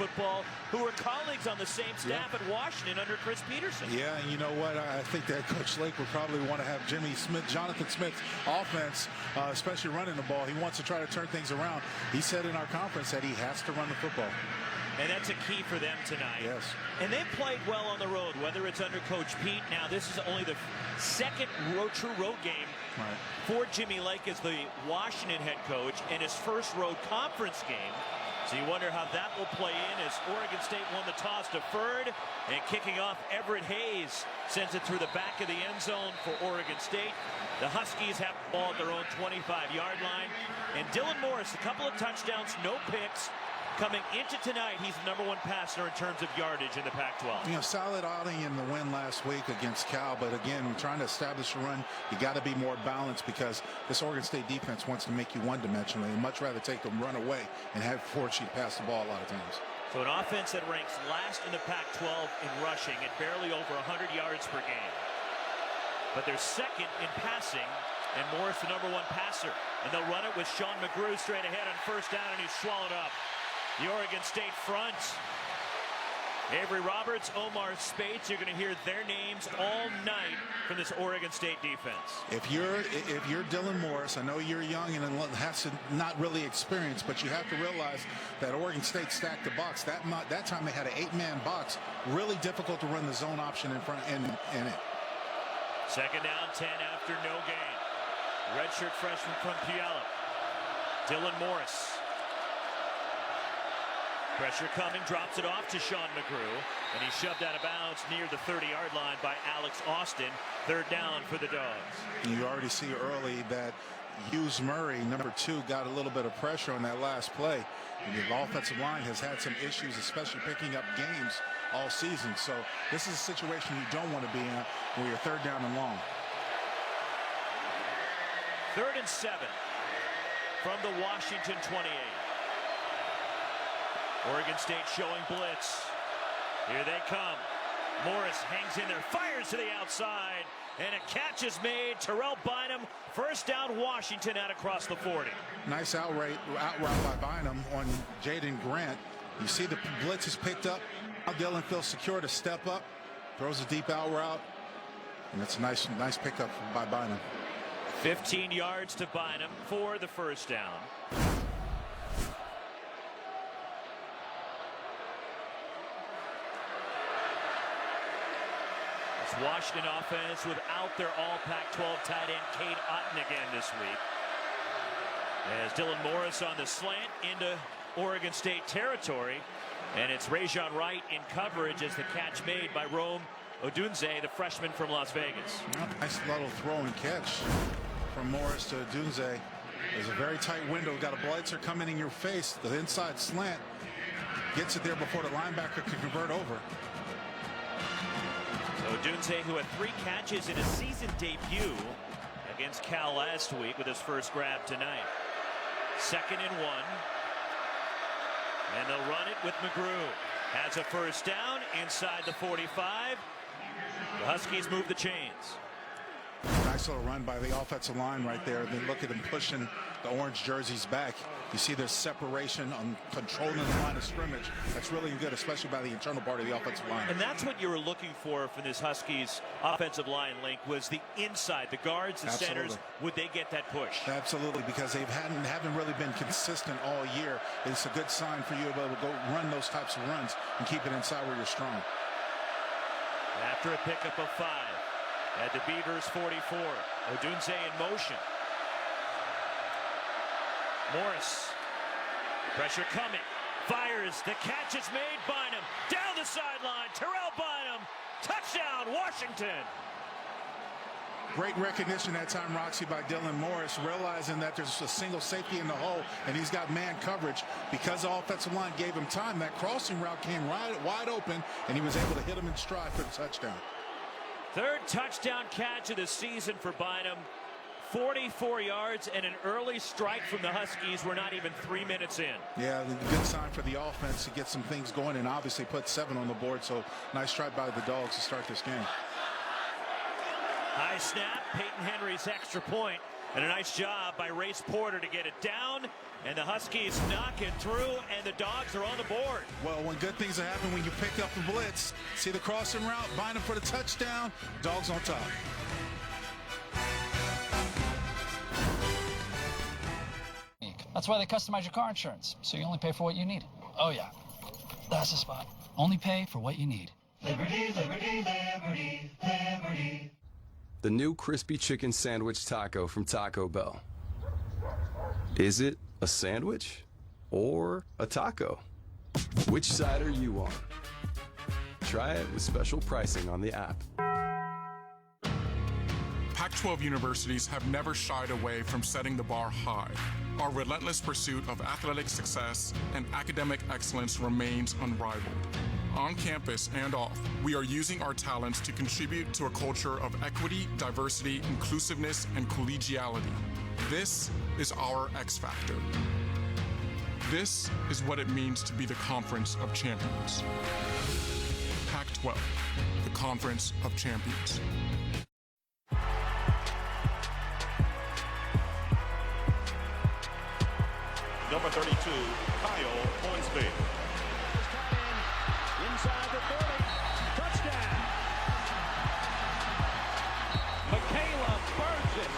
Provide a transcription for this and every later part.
football who were colleagues on the same staff at Washington under Chris Peterson. Yeah, and you know what? I think that Coach Lake would probably want to have Jonathan Smith's offense, especially running the ball. He wants to try to turn things around. He said in our conference that he has to run the football. And that's a key for them tonight. Yes. And they've played well on the road, whether it's under Coach Pete. Now, this is only the second true road game for Jimmy Lake as the Washington head coach, and his first road conference game. So you wonder how that will play in as Oregon State won the toss, deferred, and kicking off Everett Hayes sends it through the back of the end zone for Oregon State. The Huskies have the ball at their own 25-yard line. And Dylan Morris, a couple of touchdowns, no picks. Coming into tonight, he's the #1 passer in terms of yardage in the Pac-12. You know, solid outing in the win last week against Cal, but again, we're trying to establish a run. You got to be more balanced because this Oregon State defense wants to make you one-dimensional. They'd much rather take them run away and force you to pass the ball a lot of times. So an offense that ranks last in the Pac-12 in rushing at barely over 100 yards per game. But they're second in passing, and Morris the #1 passer. And they'll run it with Sean McGrew straight ahead on first down, and he's swallowed up. The Oregon State front. Avery Roberts, Omar Spates, you're going to hear their names all night from this Oregon State defense. If you're Dylan Morris, I know you're young and has to not really experienced, but you have to realize that Oregon State stacked the box. That time they had an 8-man box. Really difficult to run the zone option in front in it. Second down, 10 after no gain. Redshirt freshman from Puyallup. Dylan Morris. Pressure coming, drops it off to Sean McGrew, and he's shoved out of bounds near the 30-yard line by Alex Austin. Third down for the Dogs. You already see early that Hughes Murray, #2, got a little bit of pressure on that last play. And the offensive line has had some issues, especially picking up games all season. So this is a situation you don't want to be in where you're third down and long. 3rd and 7 from the Washington 28. Oregon State showing blitz. Here they come. Morris hangs in there, fires to the outside, and a catch is made. Terrell Bynum, first down Washington out across the 40. Nice out route by Bynum on Jaden Grant. You see the blitz is picked up. Now Dylan feels secure to step up, throws a deep out route, and it's a nice pickup by Bynum. 15 yards to Bynum for the first down. Washington offense without their all Pac-12 tight end Cade Otton again this week. As Dylan Morris on the slant into Oregon State territory. And it's Rajon Wright in coverage as the catch made by Rome Odunze, the freshman from Las Vegas. Nice little throw and catch from Morris to Odunze. There's a very tight window. Got a blitzer coming in your face. The inside slant gets it there before the linebacker can convert over. Odunze, who had 3 catches in his season debut against Cal last week with his first grab tonight. 2nd and 1. And they'll run it with McGrew. Has a first down inside the 45. The Huskies move the chains. Nice little run by the offensive line right there. Then look at them pushing the orange jerseys back. You see there's separation on controlling the line of scrimmage. That's really good, especially by the internal part of the offensive line. And that's what you were looking for from this Huskies offensive line, Link, was the inside, the guards, the centers. Would they get that push? Absolutely, because they haven't really been consistent all year. It's a good sign for you to be able to go run those types of runs and keep it inside where you're strong. After a pickup of 5 at the Beavers 44, Odunze in motion. Morris, pressure coming, fires, the catch is made, Bynum, down the sideline, Terrell Bynum, touchdown, Washington. Great recognition that time, Roxy, by Dylan Morris, realizing that there's a single safety in the hole, and he's got man coverage. Because the offensive line gave him time, that crossing route came wide open, and he was able to hit him in stride for the touchdown. 3rd touchdown catch of the season for Bynum. 44 yards and an early strike from the Huskies. We're not even 3 minutes in. Yeah, good sign for the offense to get some things going and obviously put 7 on the board. So nice try by the Dogs to start this game. High snap, Peyton Henry's extra point, and a nice job by Race Porter to get it down And the Huskies knock it through, and the Dogs are on the board. Well, when good things happen, when you pick up the blitz, see the crossing route, bind them for the touchdown, Dogs on top. That's why they customize your car insurance, so you only pay for what you need. Oh, yeah. That's the spot. Only pay for what you need. Liberty, liberty, liberty, liberty. The new crispy chicken sandwich taco from Taco Bell. Is it a sandwich or a taco? Which side are you on? Try it with special pricing on the app. Pac-12 universities have never shied away from setting the bar high. Our relentless pursuit of athletic success and academic excellence remains unrivaled. On campus and off, we are using our talents to contribute to a culture of equity, diversity, inclusiveness, and collegiality. This is our X Factor. This is what it means to be the Conference of Champions. Pac-12, the Conference of Champions. Number 32, Kyle Hornsby. Inside the 30, touchdown. Michaela burns it.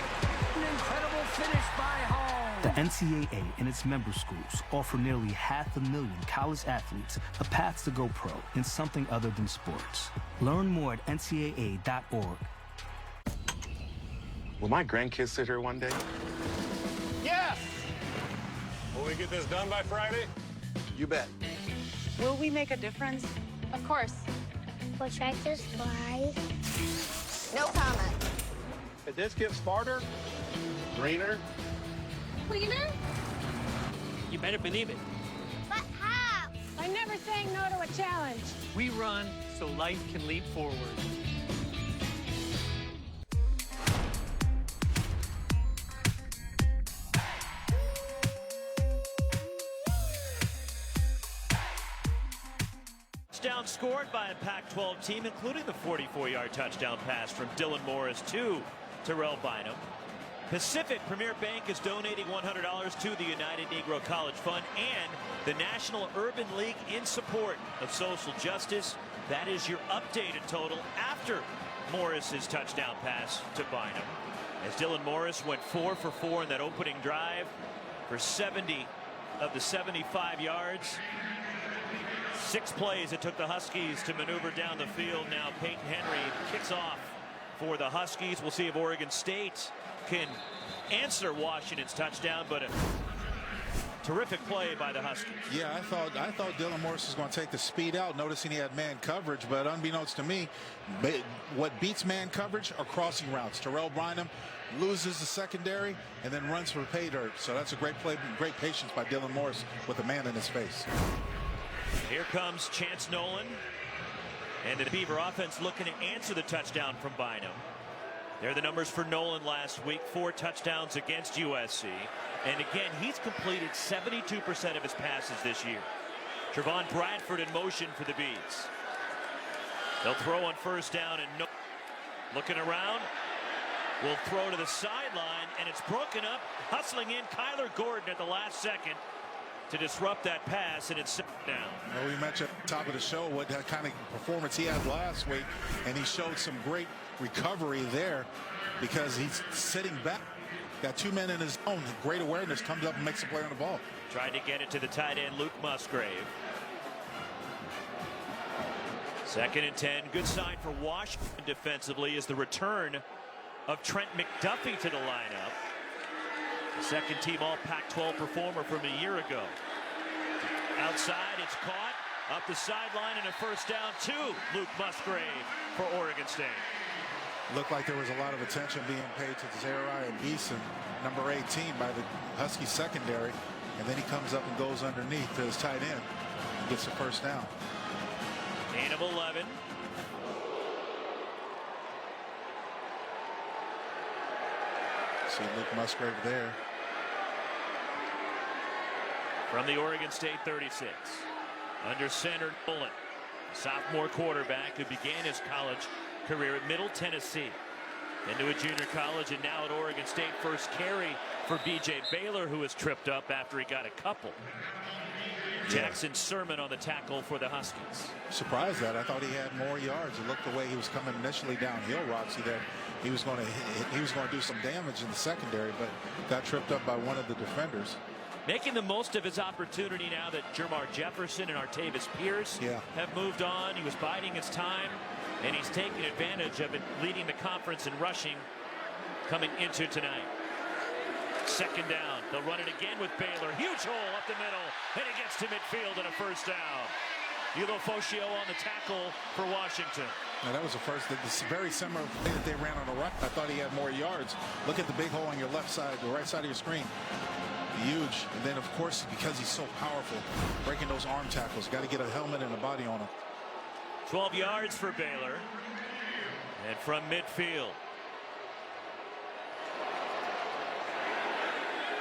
An incredible finish by Hall. The NCAA and its member schools offer nearly 500,000 college athletes a path to go pro in something other than sports. Learn more at ncaa.org. Will my grandkids sit here one day? Yes! Will we get this done by Friday? You bet. Will we make a difference? Of course. Will tractors fly? No comment. Did this get smarter? Greener? Cleaner? You better believe it. But how? By never saying no to a challenge. We run so life can leap forward. Touchdown scored by a Pac-12 team, including the 44-yard touchdown pass from Dylan Morris to Terrell Bynum. Pacific Premier Bank is donating $100 to the United Negro College Fund and the National Urban League in support of social justice. That is your updated total after Morris's touchdown pass to Bynum. As Dylan Morris went 4 for 4 in that opening drive for 70 of the 75 yards. 6 plays it took the Huskies to maneuver down the field. Now Peyton Henry kicks off for the Huskies. We'll see if Oregon State can answer Washington's touchdown, but a terrific play by the Huskies. Yeah, I thought Dylan Morris was going to take the speed out, noticing he had man coverage, but unbeknownst to me, what beats man coverage are crossing routes. Terrell Bynum loses the secondary and then runs for pay dirt. So that's a great play, great patience by Dylan Morris with a man in his face. Here comes Chance Nolan, and the Beaver offense looking to answer the touchdown from Bynum. There are the numbers for Nolan last week, 4 touchdowns against USC. And again, he's completed 72% of his passes this year. Trevon Bradford in motion for the Bees. They'll throw on first down, and looking around, will throw to the sideline, and it's broken up, hustling in Kyler Gordon at the last second to disrupt that pass, and it's down. Well, we mentioned at the top of the show what kind of performance he had last week, and he showed some great recovery there because he's sitting back. Got 2 men in his zone. Great awareness, comes up and makes a play on the ball. Tried to get it to the tight end, Luke Musgrave. 2nd and 10. Good sign for Washington defensively is the return of Trent McDuffie to the lineup. The second team all Pac-12 performer from a year ago. Outside, it's caught up the sideline, and a first down to Luke Musgrave for Oregon State. Looked like there was a lot of attention being paid to Zariah Beeson, number 18, by the Husky secondary, and then he comes up and goes underneath to his tight end and gets the first down. Gain of 11. See Luke Musgrave there. From the Oregon State 36, under center Nolan, sophomore quarterback who began his college career at Middle Tennessee. into a junior college and now at Oregon State. First carry for B.J. Baylor, who was tripped up after he got a couple. Jackson Sermon on the tackle for the Huskies. Surprised that. I thought he had more yards. It looked the way he was coming initially downhill, Roxy, that he was going to do some damage in the secondary, but got tripped up by one of the defenders. Making the most of his opportunity now that Jermar Jefferson and Artavis Pierce have moved on. He was biding his time, and he's taking advantage of it, leading the conference in rushing coming into tonight. Second down. They'll run it again with Baylor. Huge hole up the middle, and it gets to midfield and a first down. Ulofoshio on the tackle for Washington. Now that was the first. This very similar play that they ran on the right. I thought he had more yards. Look at the big hole on your left side, the right side of your screen. Huge. And then, of course, because he's so powerful, breaking those arm tackles. Got to get a helmet and a body on him. 12 yards for Baylor. And from midfield,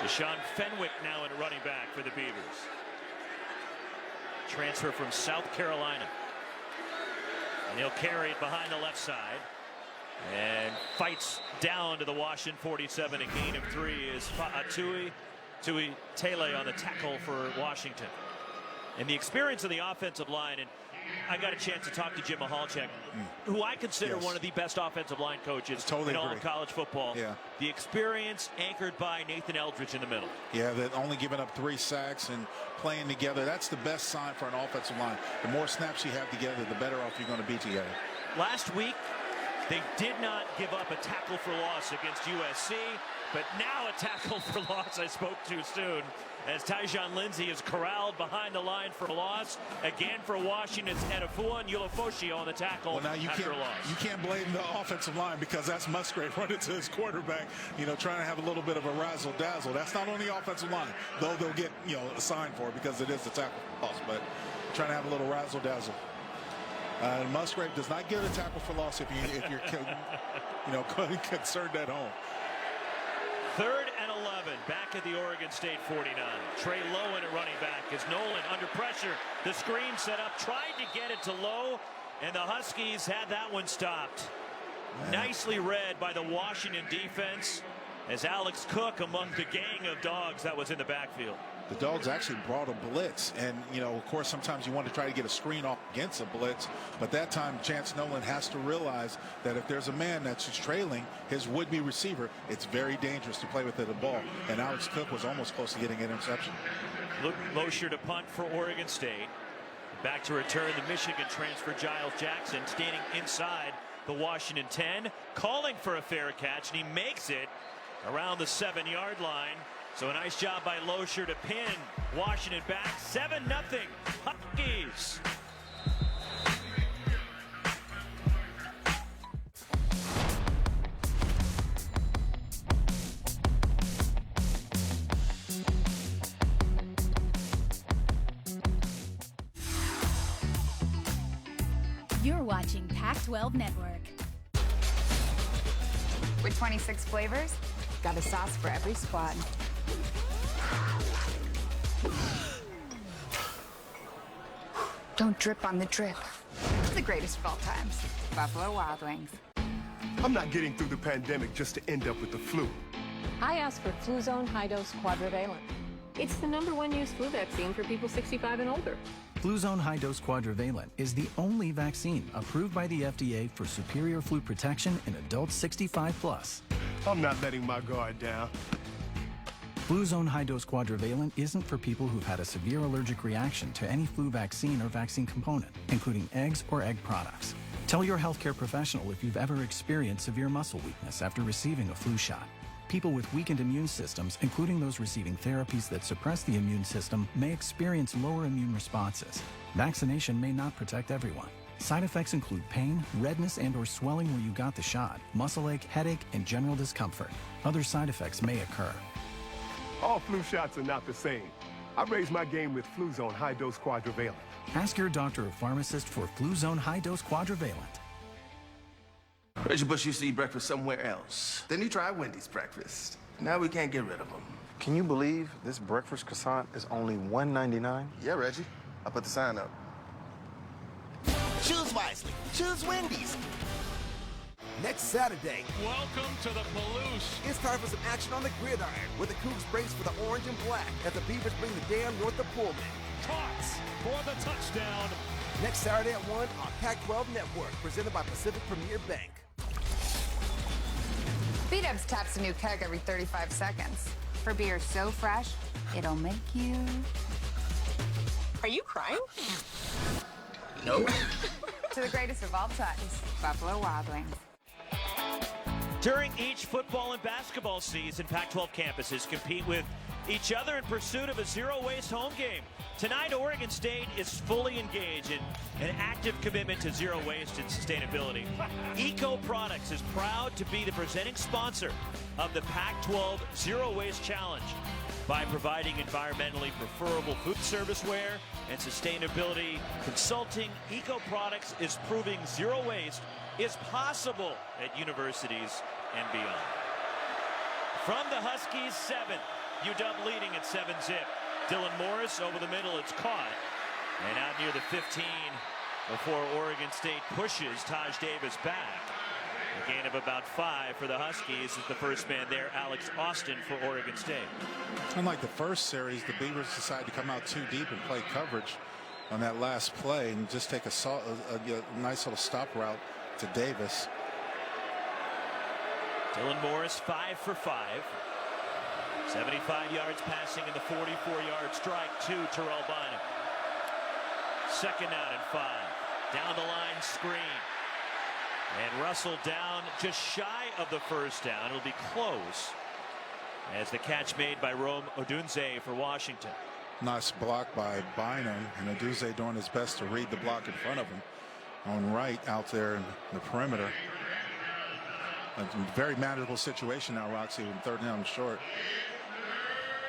Deshaun Fenwick now in running back for the Beavers. Transfer from South Carolina. And he'll carry it behind the left side. And fights down to the Washington 47. A gain of 3 is Tui Tele on the tackle for Washington. And the experience of the offensive line, and I got a chance to talk to Jim Mahalchek, who I consider one of the best offensive line coaches in all of college football. Yeah. The experience anchored by Nathan Eldridge in the middle. Yeah, they're only giving up 3 sacks and playing together. That's the best sign for an offensive line. The more snaps you have together, the better off you're going to be together. Last week, they did not give up a tackle for loss against USC, but now a tackle for loss. I spoke too soon, as Tyjon Lindsey is corralled behind the line for a loss. Again for Washington's Edifua and Ulofoshio on the tackle after a loss. You can't blame the offensive line, because that's Musgrave running to his quarterback, trying to have a little bit of a razzle-dazzle. That's not on the offensive line, though they'll get, assigned for it because it is the tackle for loss, but trying to have a little razzle-dazzle. Musgrave does not get a tackle for loss if you're concerned at home. 3rd and 11, back at the Oregon State 49. Trey Lowen at running back as Nolan under pressure. The screen set up, tried to get it to Lowe, and the Huskies had that one stopped. Nicely read by the Washington defense, as Alex Cook among the gang of dogs that was in the backfield. The Dogs actually brought a blitz, and of course sometimes you want to try to get a screen off against a blitz, but that time Chance Nolan has to realize that if there's a man that's just trailing his would-be receiver, it's very dangerous to play with the ball, and Alex Cook was almost close to getting an interception. Luke Mosher to punt for Oregon State. Back to return the Michigan transfer Giles Jackson, standing inside the Washington 10, calling for a fair catch, and he makes it around the 7-yard line. So a nice job by Losher to pin Washington back. 7-0 Huskies. You're watching Pac-12 Network. With 26 flavors, got a sauce for every squad. Don't drip on the drip. The greatest of all times. Buffalo Wild Wings. I'm not getting through the pandemic just to end up with the flu. I asked for Fluzone High-Dose Quadrivalent. It's the #1 used flu vaccine for people 65 and older. Fluzone High-Dose Quadrivalent is the only vaccine approved by the FDA for superior flu protection in adults 65 plus. I'm not letting my guard down. Fluzone High-Dose Quadrivalent isn't for people who've had a severe allergic reaction to any flu vaccine or vaccine component, including eggs or egg products. Tell your healthcare professional if you've ever experienced severe muscle weakness after receiving a flu shot. People with weakened immune systems, including those receiving therapies that suppress the immune system, may experience lower immune responses. Vaccination may not protect everyone. Side effects include pain, redness and/or swelling where you got the shot, muscle ache, headache, and general discomfort. Other side effects may occur. All flu shots are not the same. I raised my game with Fluzone High-Dose Quadrivalent. Ask your doctor or pharmacist for Fluzone High-Dose Quadrivalent. Reggie Bush used to eat breakfast somewhere else. Then he tried Wendy's breakfast. Now we can't get rid of him. Can you believe this breakfast croissant is only $1.99? Yeah, Reggie. I put the sign up. Choose wisely. Choose Wendy's. next Saturday. Welcome to the Palouse. It's time for some action on the gridiron, where the Cougs brace for the orange and black as the Beavers bring the dam north of Pullman. Caught for the touchdown. Next Saturday at 1 on Pac-12 Network, presented by Pacific Premier Bank. B-Dubs taps a new keg every 35 seconds. For beer so fresh, it'll make you... Are you crying? Nope. To the greatest of all times, Buffalo Wild Wings. During each football and basketball season, Pac-12 campuses compete with each other in pursuit of a zero-waste home game. Tonight, Oregon State is fully engaged in an active commitment to zero waste and sustainability. Eco Products is proud to be the presenting sponsor of the Pac-12 Zero Waste Challenge. By providing environmentally preferable food serviceware and sustainability consulting, Eco Products is proving zero waste is possible at universities and beyond. From the Huskies, 7. UW leading at 7-zip. Dylan Morris over the middle, it's caught. And out near the 15 before Oregon State pushes Taj Davis back. A gain of about 5 for the Huskies is the first man there, Alex Austin for Oregon State. Unlike the first series, the Beavers decided to come out too deep and play coverage on that last play and just take a nice little stop route to Davis. Dylan Morris 5 for 5. 75 yards passing in the 44-yard strike to Terrell Bynum. Second out and 5. Down the line screen. And Russell down just shy of the first down. It'll be close as the catch made by Rome Odunze for Washington. Nice block by Bynum, and Odunze doing his best to read the block in front of him. On right out there in the perimeter. A very manageable situation now, Roxy, with third down and short.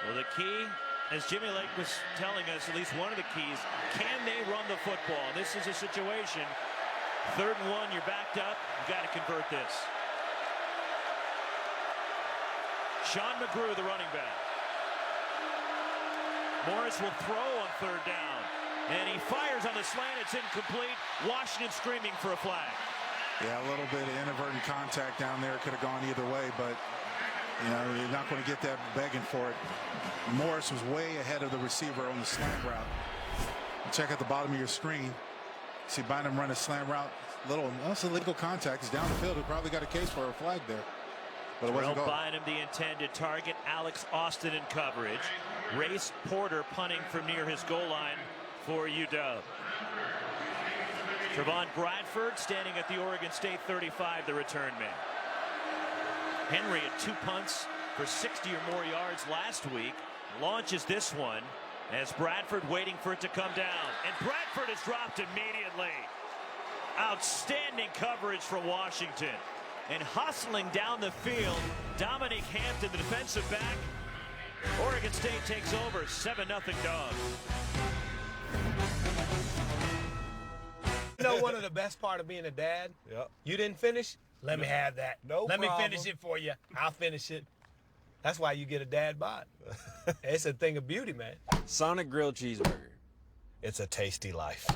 Well, the key, as Jimmy Lake was telling us, at least one of the keys, can they run the football? This is a situation. 3rd and 1, you're backed up. You got to convert this. Sean McGrew, the running back. Morris will throw on 3rd down. And he fires on the slant. It's incomplete. Washington screaming for a flag. Yeah, a little bit of inadvertent contact down there. Could have gone either way, but you know, you're not going to get that begging for it. Morris was way ahead of the receiver on the slant route. Check at the bottom of your screen. See Bynum run a slant route. That's illegal contact. He's down the field. He probably got a case for a flag there. But it wasn't going. Bynum, the intended target. Alex Austin in coverage. Race Porter punting from near his goal line for UW. Trevon Bradford standing at the Oregon State 35, the return man. Henry had 2 punts for 60 or more yards last week. Launches this one as Bradford waiting for it to come down. And Bradford is dropped immediately. Outstanding coverage from Washington. And hustling down the field, Dominique Hampton, the defensive back. Oregon State takes over, 7-0 Dogs. You know, one of the best part of being a dad? Yep. You didn't finish? Let me have that. No problem. Let me finish it for you. I'll finish it. That's why you get a dad bod. It's a thing of beauty, man. Sonic Grilled Cheeseburger. It's a tasty life.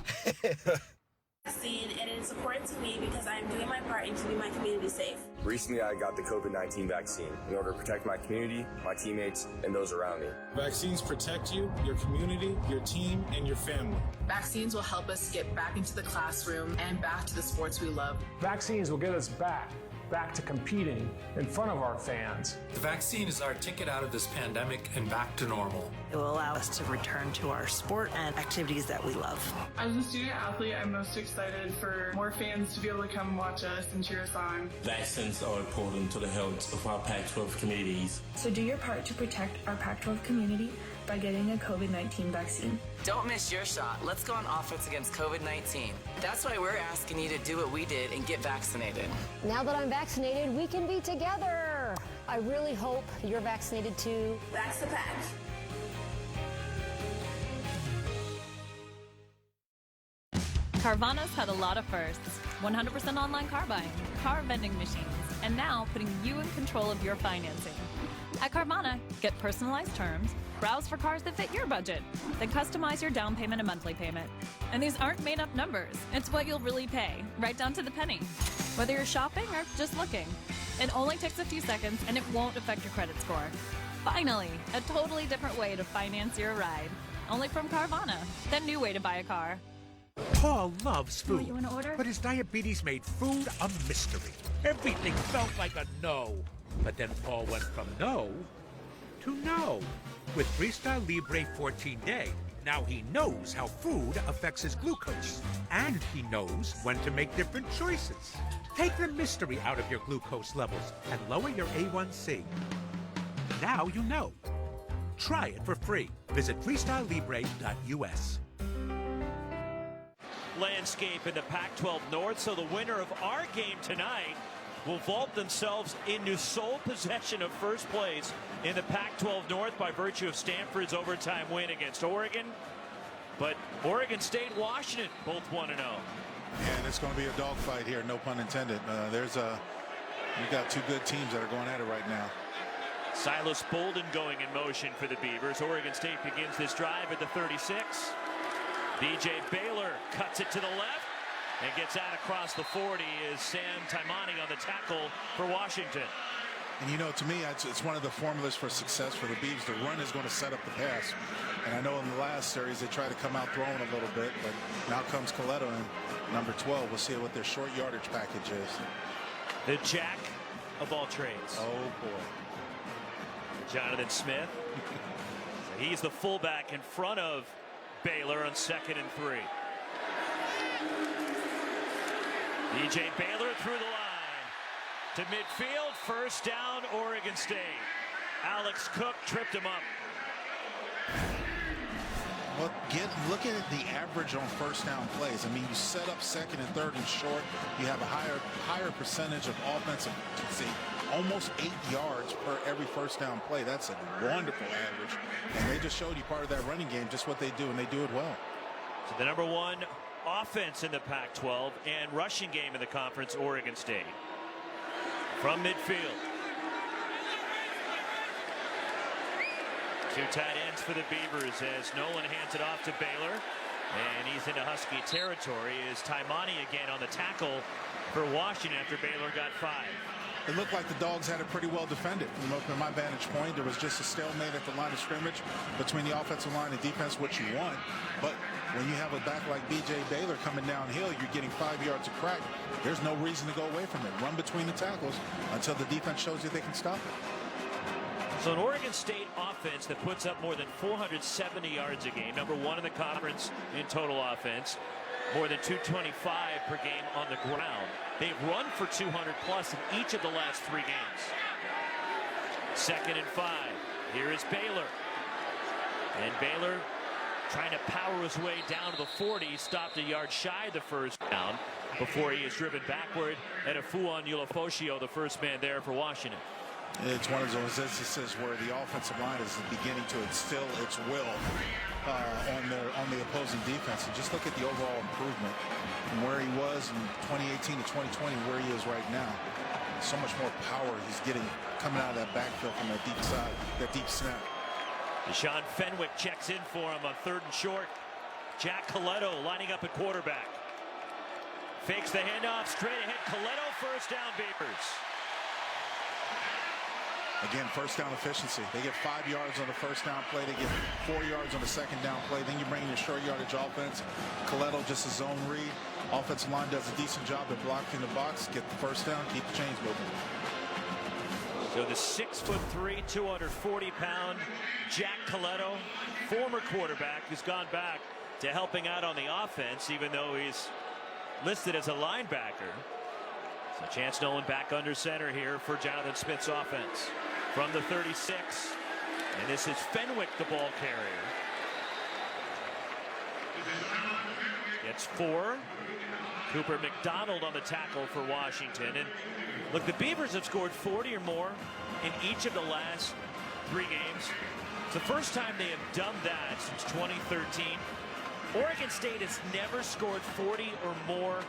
And it is important to me because I am doing my part in keeping my community safe. Recently, I got the COVID-19 vaccine in order to protect my community, my teammates, and those around me. Vaccines protect you, your community, your team, and your family. Vaccines will help us get back into the classroom and back to the sports we love. Vaccines will get us back to competing in front of our fans. The vaccine is our ticket out of this pandemic and back to normal. It will allow us to return to our sport and activities that we love. As a student athlete, I'm most excited for more fans to be able to come watch us and cheer us on. Vaccines are important to the health of our Pac-12 communities. So do your part to protect our Pac-12 community by getting a COVID-19 vaccine. Don't miss your shot. Let's go on offense against COVID-19. That's why we're asking you to do what we did and get vaccinated. Now that I'm vaccinated, we can be together. I really hope you're vaccinated too. Vax the pack. Carvana's had a lot of firsts. 100% online car buying, car vending machines, and now putting you in control of your financing. At Carvana, get personalized terms, browse for cars that fit your budget, then customize your down payment and monthly payment. And these aren't made-up numbers. It's what you'll really pay, right down to the penny. Whether you're shopping or just looking, it only takes a few seconds and it won't affect your credit score. Finally, a totally different way to finance your ride. Only from Carvana, the new way to buy a car. Paul loves food, You want to order? but his diabetes made food a mystery. Everything felt like a no. But then Paul went from no to no. With Freestyle Libre 14-Day, now he knows how food affects his glucose. And he knows when to make different choices. Take the mystery out of your glucose levels and lower your A1C. Now you know. Try it for free. Visit freestylelibre.us. Landscape in the Pac-12 North, so the winner of our game tonight will vault themselves into sole possession of first place in the Pac-12 North by virtue of Stanford's overtime win against Oregon. But Oregon State, Washington, both 1-0. And it's going to be a dogfight here, no pun intended. We've got two good teams that are going at it right now. Silas Bolden going in motion for the Beavers. Oregon State begins this drive at the 36. DJ Baylor cuts it to the left and gets out across the 40 is Sam Taimani on the tackle for Washington. And you know, to me, it's one of the formulas for success for the Beavs. The run is going to set up the pass. And I know in the last series they tried to come out throwing a little bit, but now comes Coletto in number 12. We'll see what their short yardage package is. The jack of all trades. Oh, boy. Jonathan Smith. He's the fullback in front of Baylor on 2nd and 3. DJ Baylor through the line to midfield. First down, Oregon State. Alex Cook tripped him up. Well, look at the average on first down plays. I mean, you set up 2nd and 3rd and short. You have a higher percentage of offensive, almost 8 yards per every first down play. That's a wonderful average. And they just showed you part of that running game, just what they do, and they do it well. So the number 1 offense in the Pac-12 and rushing game in the conference, Oregon State. From midfield. 2 tight ends for the Beavers as Nolan hands it off to Baylor. And he's into Husky territory. Is Taimani again on the tackle for Washington after Baylor got 5. It looked like the Dogs had it pretty well defended. From my vantage point, there was just a stalemate at the line of scrimmage between the offensive line and defense, what you want. But when you have a back like B.J. Baylor coming downhill, you're getting 5 yards of crack. There's no reason to go away from it. Run between the tackles until the defense shows you they can stop it. So an Oregon State offense that puts up more than 470 yards a game, number 1 in the conference in total offense, more than 225 per game on the ground. They've run for 200 plus in each of the last 3 games. 2nd and 5. Here is Baylor. And Baylor trying to power his way down to the 40. Stopped a yard shy of the first down before he is driven backward. And Afuon Ulofoshio, the first man there for Washington. It's one of those instances where the offensive line is beginning to instill its will on the opposing defense. And just look at the overall improvement from where he was in 2018 to 2020, where he is right now. So much more power he's getting coming out of that backfield from that deep side, that deep snap. Deshaun Fenwick checks in for him on 3rd and short. Jack Coletto lining up at quarterback. Fakes the handoff straight ahead. Coletto, first down, Beavers. Again, first down efficiency. They get 5 yards on the first down play. They get 4 yards on the second down play. Then you bring in your short yardage offense. Coletto just a zone read. Offensive line does a decent job at blocking the box. Get the first down, keep the chains moving. So the 6'3", 240-pound Jack Coletto, former quarterback, who's gone back to helping out on the offense, even though he's listed as a linebacker. So Chance Nolan back under center here for Jonathan Smith's offense. From the 36, and this is Fenwick, the ball carrier. Gets 4. Cooper McDonald on the tackle for Washington. And look, the Beavers have scored 40 or more in each of the last 3 games. It's the first time they have done that since 2013. Oregon State has never scored 40 or more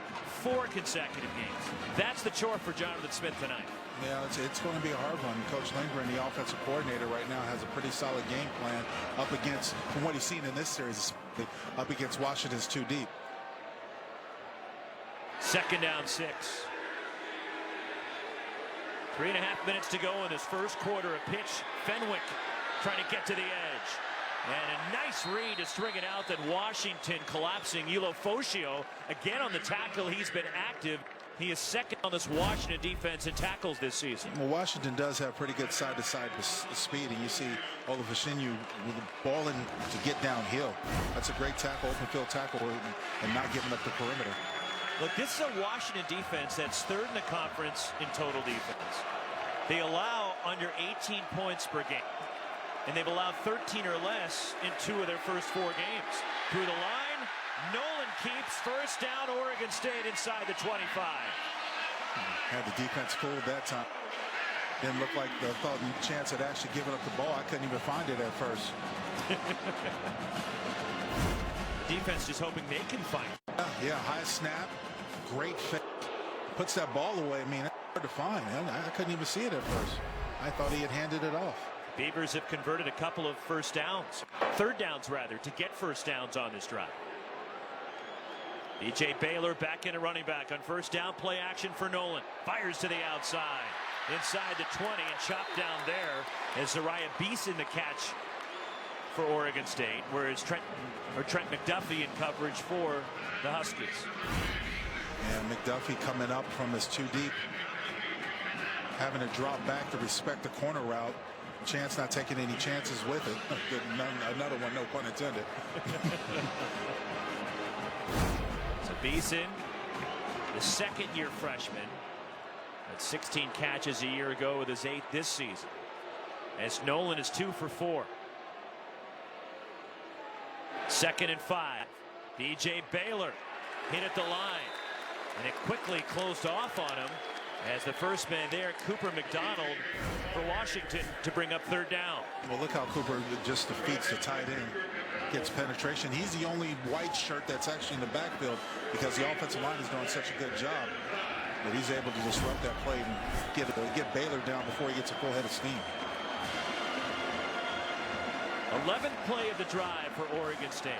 4 consecutive games. That's the chore for Jonathan Smith tonight. Yeah, it's going to be a hard one. Coach Lindgren, the offensive coordinator right now, has a pretty solid game plan up against, from what he's seen in this series, up against Washington's too deep. 2nd down 6. 3.5 minutes to go in this first quarter. A pitch, Fenwick trying to get to the edge. And a nice read to string it out. Then Washington collapsing. Ulofoshio again on the tackle. He's been active. He is second on this Washington defense in tackles this season. Well, Washington does have pretty good side-to-side speed, and you see Ulofoshio with the ball in to get downhill. That's a great tackle, open field tackle, and not giving up the perimeter. Look, this is a Washington defense that's third in the conference in total defense. They allow under 18 points per game, and they've allowed 13 or less in 2 of their first 4 games. Through the line, Nolan keeps first down, Oregon State inside the 25. Had the defense fooled that time. Didn't look like the thought chance had actually given up the ball. I couldn't even find it at first. Defense just hoping they can find it. Yeah, high snap, great fit. Puts that ball away. I mean, it's hard to find. I couldn't even see it at first. I thought he had handed it off. Beavers have converted a couple of third downs rather, to get first downs on this drive. DJ Baylor back in a running back on first down, play action for Nolan. Fires to the outside, inside the 20, and chopped down there as Zariah Beeson the catch for Oregon State, whereas Trent McDuffie in coverage for the Huskies. And McDuffie coming up from his 2 deep, having to drop back to respect the corner route. Chance not taking any chances with it. Another one, no pun intended. So Beeson, the second-year freshman, had 16 catches a year ago with his 8th this season. As Nolan is 2 for 4. 2nd and 5. DJ Baylor hit at the line, and it quickly closed off on him as the first man there, Cooper McDonald, for Washington to bring up third down. Well, look how Cooper just defeats the tight end, gets penetration. He's the only white shirt that's actually in the backfield because the offensive line is doing such a good job that he's able to disrupt that play and get Baylor down before he gets a full head of steam. 11th play of the drive for Oregon State.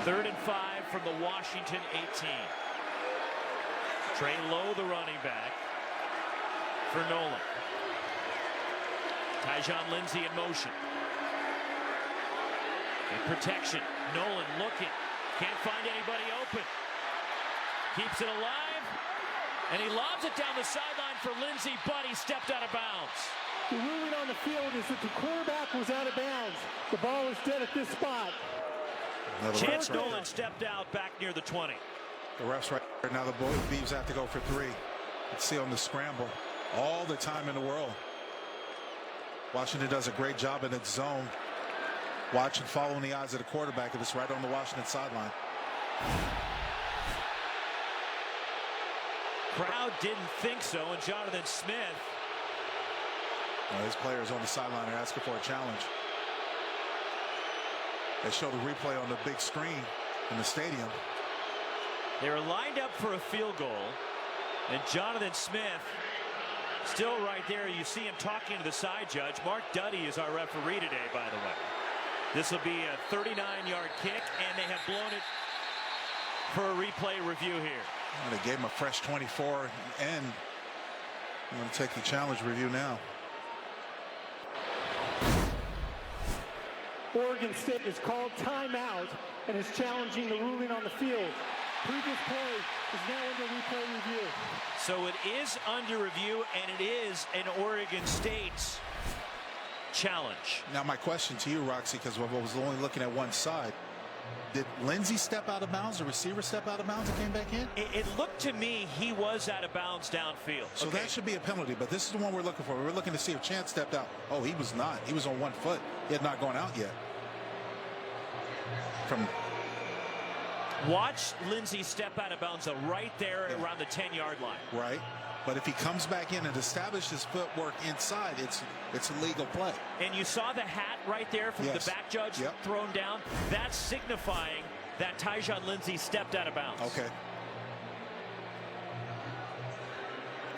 3rd and 5 from the Washington 18. Trey Lowe, the running back for Nolan. Tyjon Lindsey in motion. In protection. Nolan looking. Can't find anybody open. Keeps it alive. And he lobs it down the sideline for Lindsey, but he stepped out of bounds. The ruling on the field is that the quarterback was out of bounds. The ball is dead at this spot. Chance Nolan stepped out back near the 20. The refs right there. Now the Beavs have to go for 3. Let's see on the scramble. All the time in the world. Washington does a great job in its zone. Watching, following the eyes of the quarterback. It's right on the Washington sideline. Crowd didn't think so, and Jonathan Smith. His players on the sideline are asking for a challenge. They show the replay on the big screen in the stadium. They were lined up for a field goal, and Jonathan Smith still right there. You see him talking to the side judge. Mark Duddy is our referee today, by the way. This will be a 39-yard kick, and they have blown it for a replay review here. Well, they gave him a fresh 24, and I'm going to take the challenge review now. Oregon State has called timeout and is challenging the ruling on the field. Previous play is now under replay review. So it is under review, and it is an Oregon State challenge. Now my question to you, Roxy, because I was only looking at one side. Did Lindsey step out of bounds? The receiver step out of bounds and came back in? It looked to me he was out of bounds downfield. So that should be a penalty, but this is the one we're looking for. We're looking to see if Chance stepped out. Oh, he was not. He was on 1 foot. He had not gone out yet. Watch Lindsey step out of bounds right there around the 10-yard line. Right. But if he comes back in and establishes his footwork inside, it's a legal play. And you saw the hat right there from the back judge thrown down. That's signifying that Tyjon Lindsey stepped out of bounds. Okay.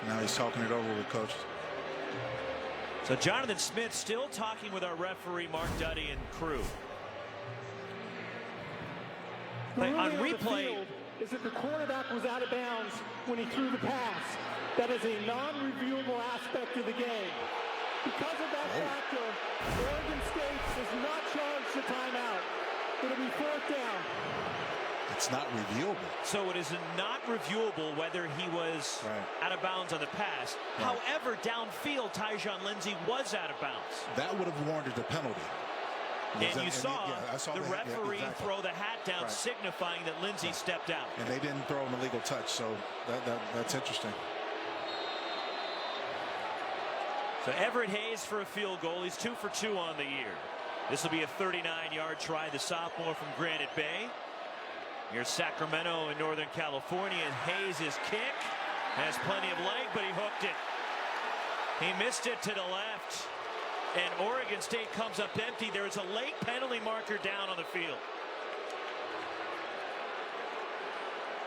Now he's talking it over with coaches. So Jonathan Smith still talking with our referee Mark Duddy and crew. On replay is that the quarterback was out of bounds when he threw the pass. That is a non-reviewable aspect of the game. Because of that factor, Oregon State is not charged a timeout. It'll be 4th down. It's not reviewable. So it is not reviewable whether he was out of bounds on the pass. Right. However, downfield, Tyjon Lindsey was out of bounds. That would have warranted a penalty. And you saw the referee exactly. throw the hat down, signifying that Lindsey stepped out. And they didn't throw an illegal touch, so that's interesting. So Everett Hayes for a field goal. He's 2 for 2 on the year. This will be a 39-yard try, the sophomore from Granite Bay. Here's Sacramento in Northern California, and Hayes' kick has plenty of leg, but he hooked it. He missed it to the left, and Oregon State comes up empty. There is a late penalty marker down on the field.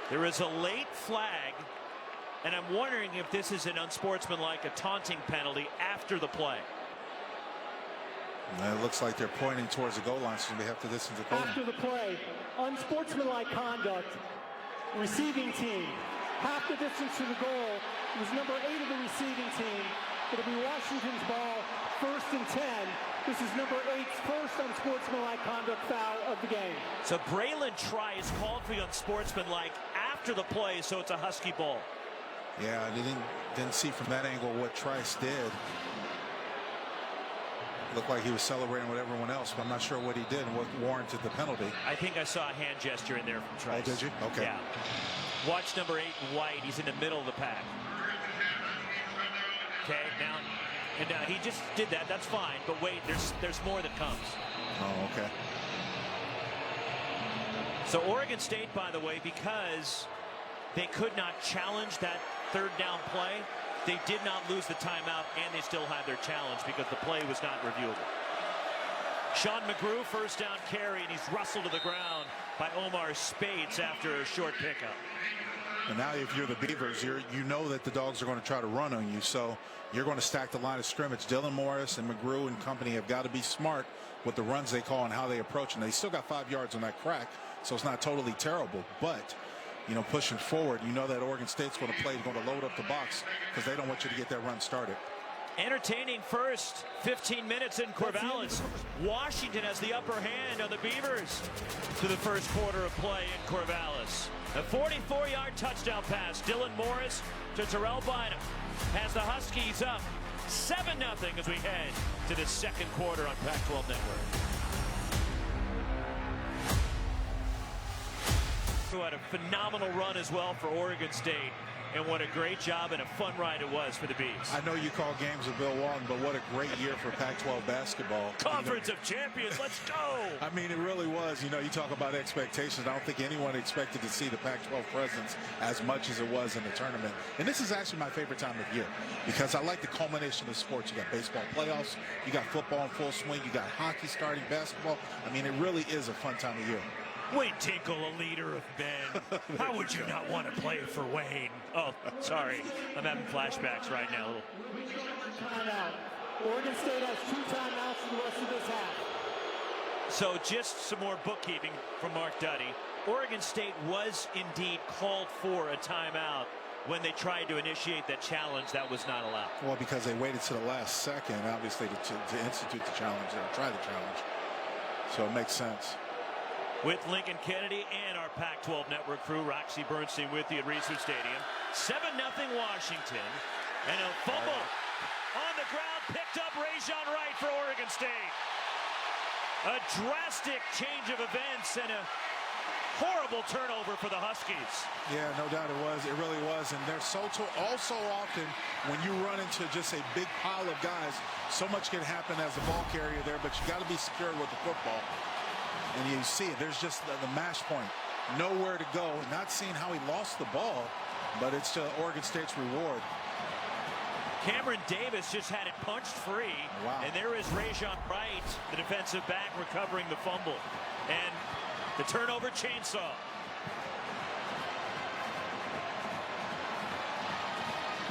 There is a late flag, and I'm wondering if this is an unsportsmanlike, a taunting penalty after the play. And it looks like they're pointing towards the goal line, so they have to distance the goal line. After the play, unsportsmanlike conduct, receiving team, half the distance to the goal. It was number 8 of the receiving team. It'll be Washington's ball, 1st and 10. This is number 8's first unsportsmanlike conduct foul of the game. So Braylon Try is called for the unsportsmanlike after the play, so it's a Husky ball. Yeah, they didn't see from that angle what Trice did. Looked like he was celebrating with everyone else, but I'm not sure what he did and what warranted the penalty. I think I saw a hand gesture in there from Trice. Oh, did you? Okay. Yeah. Watch number 8, White. He's in the middle of the pack. Okay, now he just did that. That's fine, but wait, there's more that comes. Oh, okay. So Oregon State, by the way, because they could not challenge that 3rd down play, they did not lose the timeout, and they still had their challenge because the play was not reviewable. Sean McGrew, 1st down carry, and he's rustled to the ground by Omar Speights after a short pickup. And now if you're the Beavers, you know that the Dogs are going to try to run on you, so you're going to stack the line of scrimmage. Dylan Morris and McGrew and company have got to be smart with the runs they call and how they approach, and they still got 5 yards on that crack, so it's not totally terrible, but you know, pushing forward, you know that Oregon State's going to play, going to load up the box because they don't want you to get that run started. Entertaining first 15 minutes in Corvallis. Washington has the upper hand on the Beavers to the first quarter of play in Corvallis. A 44-yard touchdown pass. Dylan Morris to Terrell Bynum has the Huskies up 7-0 as we head to the 2nd quarter on Pac-12 Network. Who had a phenomenal run as well for Oregon State, and what a great job and a fun ride it was for the Beavs. I know you call games with Bill Walton, but what a great year for Pac-12 basketball. Conference of Champions, let's go! I mean, it really was. You know, you talk about expectations. I don't think anyone expected to see the Pac-12 presence as much as it was in the tournament. And this is actually my favorite time of year because I like the culmination of sports. You got baseball playoffs, you got football in full swing, you got hockey starting, basketball. I mean, it really is a fun time of year. Wayne Tinkle, a leader of men. How would you not want to play for Wayne? Oh, sorry. I'm having flashbacks right now. Timeout. Oregon State has 2 timeouts for the rest of this half. So just some more bookkeeping from Mark Duddy. Oregon State was indeed called for a timeout when they tried to initiate that challenge. That was not allowed. Well, because they waited to the last second, obviously, to institute the challenge or try the challenge. So it makes sense. With Lincoln Kennedy and our Pac-12 Network crew, Roxy Bernstein with you at Research Stadium. 7-0 Washington. And a fumble on the ground, picked up Rajon Wright for Oregon State. A drastic change of events and a horrible turnover for the Huskies. Yeah, no doubt it was. It really was. And there's so often when you run into just a big pile of guys, so much can happen as a ball carrier there, but you got to be secure with the football. And you see it, there's just the mash point. Nowhere to go. Not seeing how he lost the ball, but it's to Oregon State's reward. Cameron Davis just had it punched free. Wow. And there is Rajon Wright, the defensive back, recovering the fumble. And the turnover chainsaw.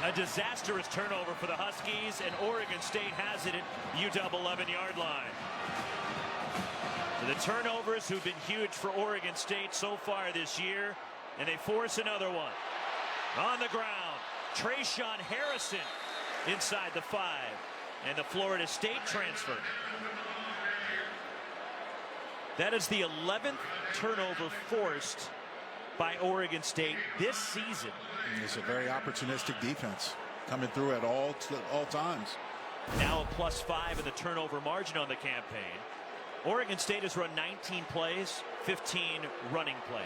A disastrous turnover for the Huskies, and Oregon State has it at UW 11-yard line. The turnovers who've been huge for Oregon State so far this year, and they force another one. On the ground, Trayshawn Harrison inside the 5. And the Florida State transfer. That is the 11th turnover forced by Oregon State this season. It's a very opportunistic defense coming through at all times. Now a +5 in the turnover margin on the campaign. Oregon State has run 19 plays, 15 running plays.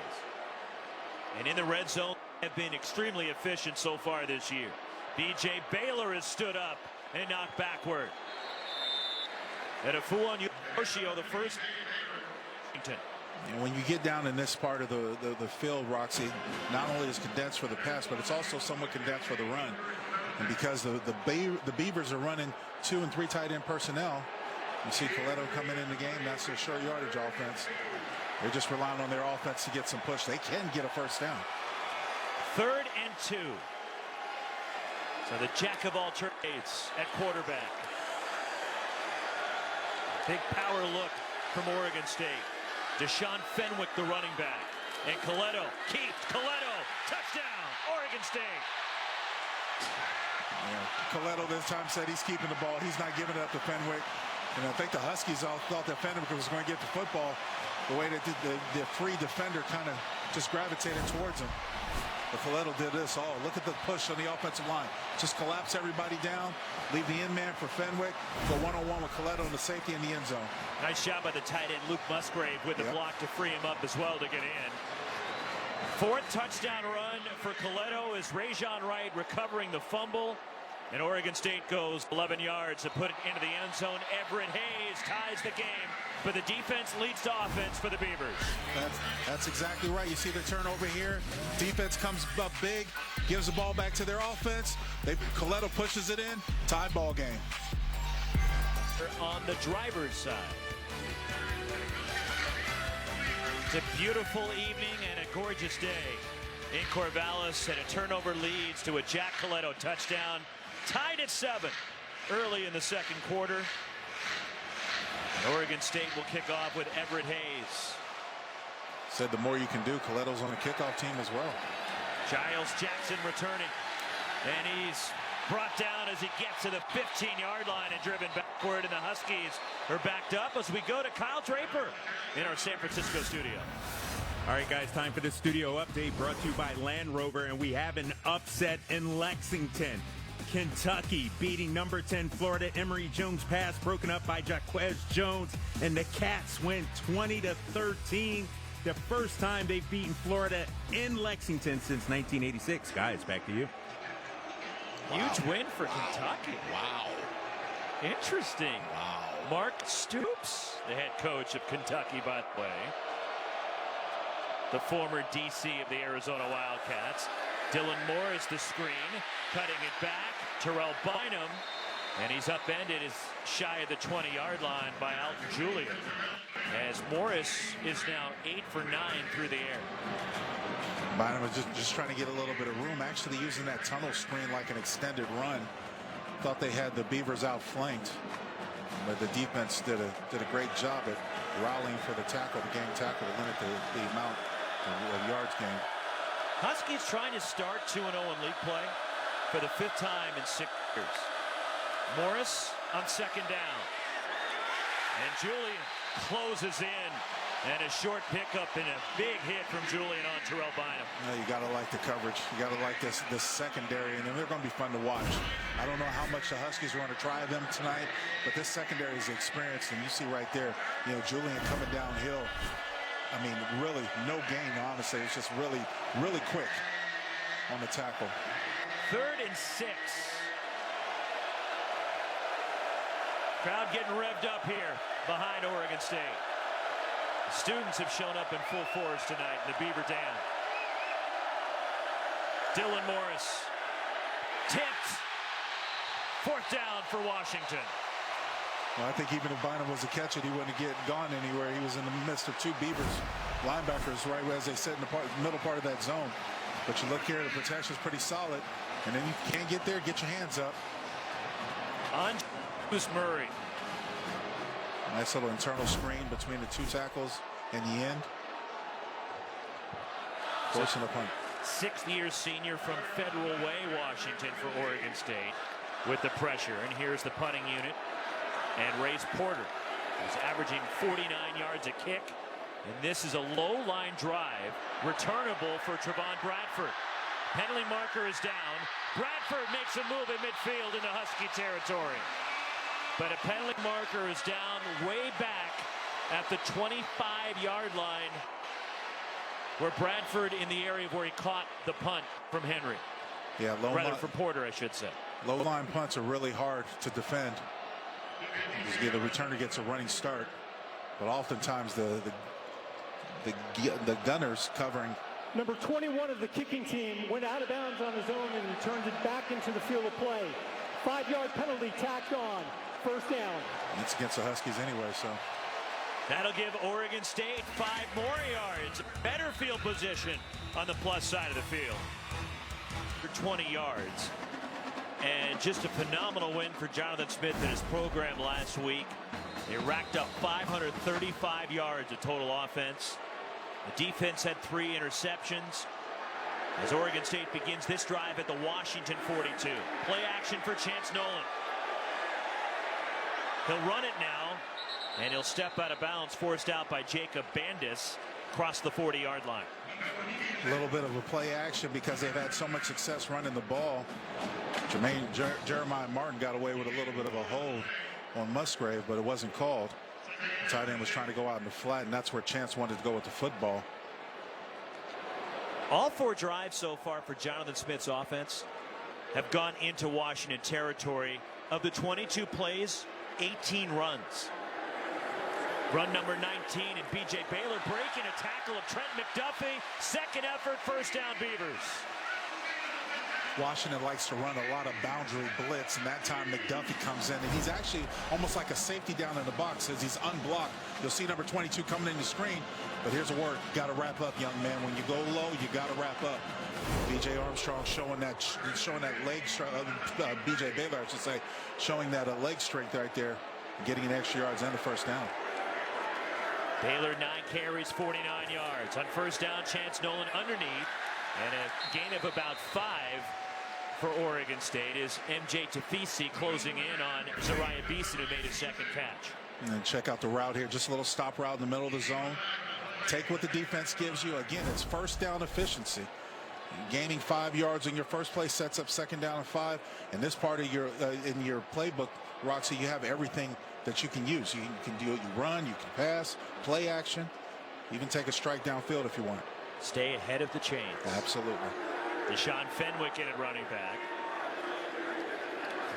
And in the red zone have been extremely efficient so far this year. B.J. Baylor has stood up and knocked backward. And a fool on Yoshio, the first. And when you get down in this part of the field, Roxy, not only is condensed for the pass, but it's also somewhat condensed for the run. And because the Beavers are running 2 and 3 tight end personnel, you see Coletto coming in the game. That's their short yardage offense. They're just relying on their offense to get some push. They can get a first down. 3rd and 2. So the jack of all trades at quarterback. Big power look from Oregon State. Deshaun Fenwick, the running back. And Coletto keeps. Coletto, touchdown, Oregon State. Yeah. Coletto this time said he's keeping the ball. He's not giving it up to Fenwick. And I think the Huskies all thought that Fenwick was going to get the football. The way that the free defender kind of just gravitated towards him. But Coletto did this all. Look at the push on the offensive line. Just collapse everybody down. Leave the end man for Fenwick. Go one-on-one with Coletto and the safety in the end zone. Nice job by the tight end Luke Musgrave with the block to free him up as well to get in. 4th touchdown run for Coletto is Rajon Wright recovering the fumble. And Oregon State goes 11 yards to put it into the end zone. Everett Hayes ties the game. But the defense leads to offense for the Beavers. That's exactly right. You see the turnover here. Defense comes up big, gives the ball back to their offense. Coletto pushes it in. Tie ball game. On the driver's side. It's a beautiful evening and a gorgeous day in Corvallis, and a turnover leads to a Jack Coletto touchdown. Tied at 7 early in the second quarter. And Oregon State will kick off with Everett Hayes. Said the more you can do. Coletto's on the kickoff team as well. Giles Jackson returning. And he's brought down as he gets to the 15-yard line and driven backward. And the Huskies are backed up as we go to Kyle Draper in our San Francisco studio. All right, guys, time for the studio update brought to you by Land Rover. And we have an upset in Lexington. Kentucky beating number 10 Florida. Emory Jones pass broken up by Jaquez Jones, and the Cats win 20-13. The first time they've beaten Florida in Lexington since 1986. Guys, back to you. Huge win for Kentucky. Wow. Interesting. Wow. Mark Stoops, the head coach of Kentucky, by the way. The former DC of the Arizona Wildcats. Dylan Morris, the screen, cutting it back. Terrell Bynum, and he's upended, is shy of the 20-yard line by Alton Julian. As Morris is now 8 for 9 through the air. Bynum was just trying to get a little bit of room, actually using that tunnel screen like an extended run. Thought they had the Beavers outflanked, but the defense did a great job at rallying for the tackle, the game tackle, to limit the amount of yards gained. Huskies trying to start 2-0 in league play for the 5th time in 6 years. Morris on 2nd down. And Julian closes in. And a short pickup and a big hit from Julian on Terrell Bynum. You got to like the coverage. You got to like this secondary, and they're going to be fun to watch. I don't know how much the Huskies are going to try them tonight, but this secondary is experienced, and you see right there, Julian coming downhill. I mean, really, no gain, honestly. It's just really, really quick on the tackle. 3rd and 6. Crowd getting revved up here behind Oregon State. Students have shown up in full force tonight in the Beaver Dam. Dylan Morris tipped. 4th down for Washington. Well, I think even if Bynum was to catch it, he wouldn't get gone anywhere. He was in the midst of 2 Beavers linebackers right as they sit in the middle part of that zone. But you look here, the protection is pretty solid. And then you can't get there, get your hands up. On Murray. Nice little internal screen between the 2 tackles and the end. Forcing a punt. sixth-year senior from Federal Way, Washington, for Oregon State with the pressure. And here's the punting unit. And Race Porter is averaging 49 yards a kick. And this is a low-line drive, returnable for Trevon Bradford. Penalty marker is down. Bradford makes a move in midfield into Husky territory. But a penalty marker is down way back at the 25-yard line, where Bradford in the area where he caught the punt from Henry. Yeah, from Porter, I should say. Low-line punts are really hard to defend. The returner gets a running start, but oftentimes the gunners covering. Number 21 of the kicking team went out of bounds on his own and returned it back into the field of play. 5-yard penalty tacked on. First down. It's against the Huskies anyway, so. That'll give Oregon State 5 more yards. Better field position on the plus side of the field. For 20 yards. And just a phenomenal win for Jonathan Smith and his program last week. They racked up 535 yards of total offense. The defense had 3 interceptions. As Oregon State begins this drive at the Washington 42. Play action for Chance Nolan. He'll run it now, and he'll step out of bounds, forced out by Jacob Bandis across the 40-yard line. A little bit of a play action because they've had so much success running the ball. Jeremiah Martin got away with a little bit of a hold on Musgrave, but it wasn't called. The tight end was trying to go out in the flat, and that's where Chance wanted to go with the football. All 4 drives so far for Jonathan Smith's offense have gone into Washington territory. Of the 22 plays, 18 runs. Run number 19, and B.J. Baylor breaking a tackle of Trent McDuffie. Second effort, first down Beavers. Washington likes to run a lot of boundary blitz, and that time McDuffie comes in, and he's actually almost like a safety down in the box as he's unblocked. You'll see number 22 coming in the screen, but here's a word: you got to wrap up, young man. When you go low, you got to wrap up. B.J. Armstrong showing that leg strength. B.J. Baylor, I should say, showing that leg strength right there, getting an extra yards and the first down. Baylor 9 carries, 49 yards. On first down, Chance Nolan underneath, and a gain of about 5 for Oregon State is MJ Tafisi closing in on Zariah Beeson, who made his second catch. And then check out the route here, just a little stop route in the middle of the zone. Take what the defense gives you. Again, it's first down efficiency. Gaining 5 yards in your first play sets up second down and 5. In this part of your in your playbook, Roxy, you have everything that you can use. You can do it. You run, you can pass, play action, even take a strike downfield if you want. Stay ahead of the chains. Absolutely. Deshaun Fenwick in at running back.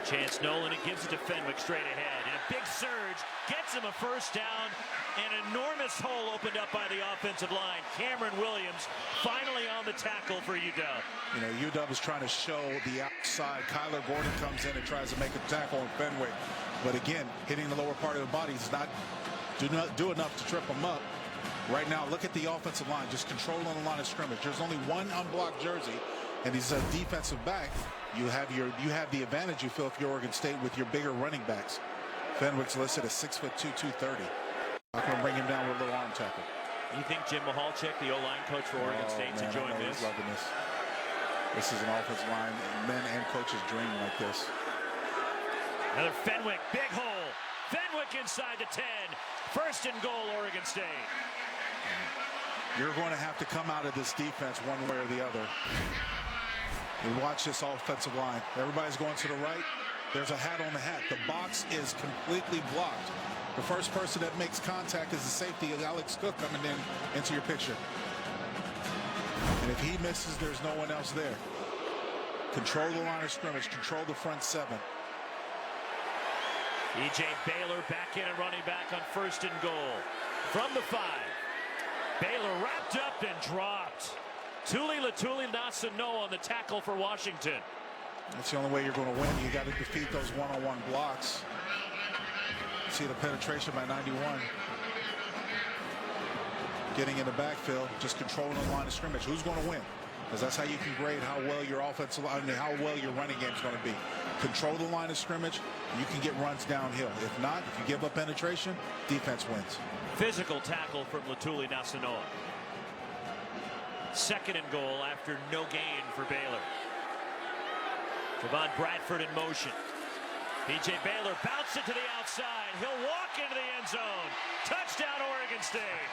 Chance Nolan, it gives it to Fenwick straight ahead. And a big surge gets him a first down. An enormous hole opened up by the offensive line. Cameron Williams finally on the tackle for UW. You know, UW is trying to show the outside. Kyler Gordon comes in and tries to make a tackle on Fenwick. But again, hitting the lower part of the body does not do enough to trip him up. Right now, look at the offensive line, just controlling the line of scrimmage. There's only one unblocked jersey, and he's a defensive back. You have the advantage, you feel, if you're Oregon State with your bigger running backs. Fenwick's listed at 6'2", 230. I'm going to bring him down with a little arm tackle. You think Jim Mahalchik, the O-line coach for Oregon State's enjoying this? He's loving this. This is an offensive line, men and coaches dream like this. Another Fenwick, big hole. Fenwick inside the 10. First and goal, Oregon State. You're going to have to come out of this defense one way or the other. You watch this offensive line. Everybody's going to the right. There's a hat on the hat. The box is completely blocked. The first person that makes contact is the safety, Alex Cook, coming into your picture. And if he misses, there's no one else there. Control the line of scrimmage. Control the front 7. E.J. Baylor back in and running back on first and goal. From the 5. Baylor wrapped up and dropped. Tuli Latuli-Nasano on the tackle for Washington. That's the only way you're going to win. You got to defeat those one-on-one blocks. See the penetration by 91. Getting in the backfield, just controlling the line of scrimmage. Who's going to win? Because that's how you can grade how well your offensive line, how well your running game is going to be. Control the line of scrimmage, you can get runs downhill. If not, if you give up penetration, defense wins. Physical tackle from Latuli-Nasano. 2nd and goal after no gain for Baylor. Javon Bradford in motion. P.J. Baylor bounced it to the outside. He'll walk into the end zone. Touchdown, Oregon State.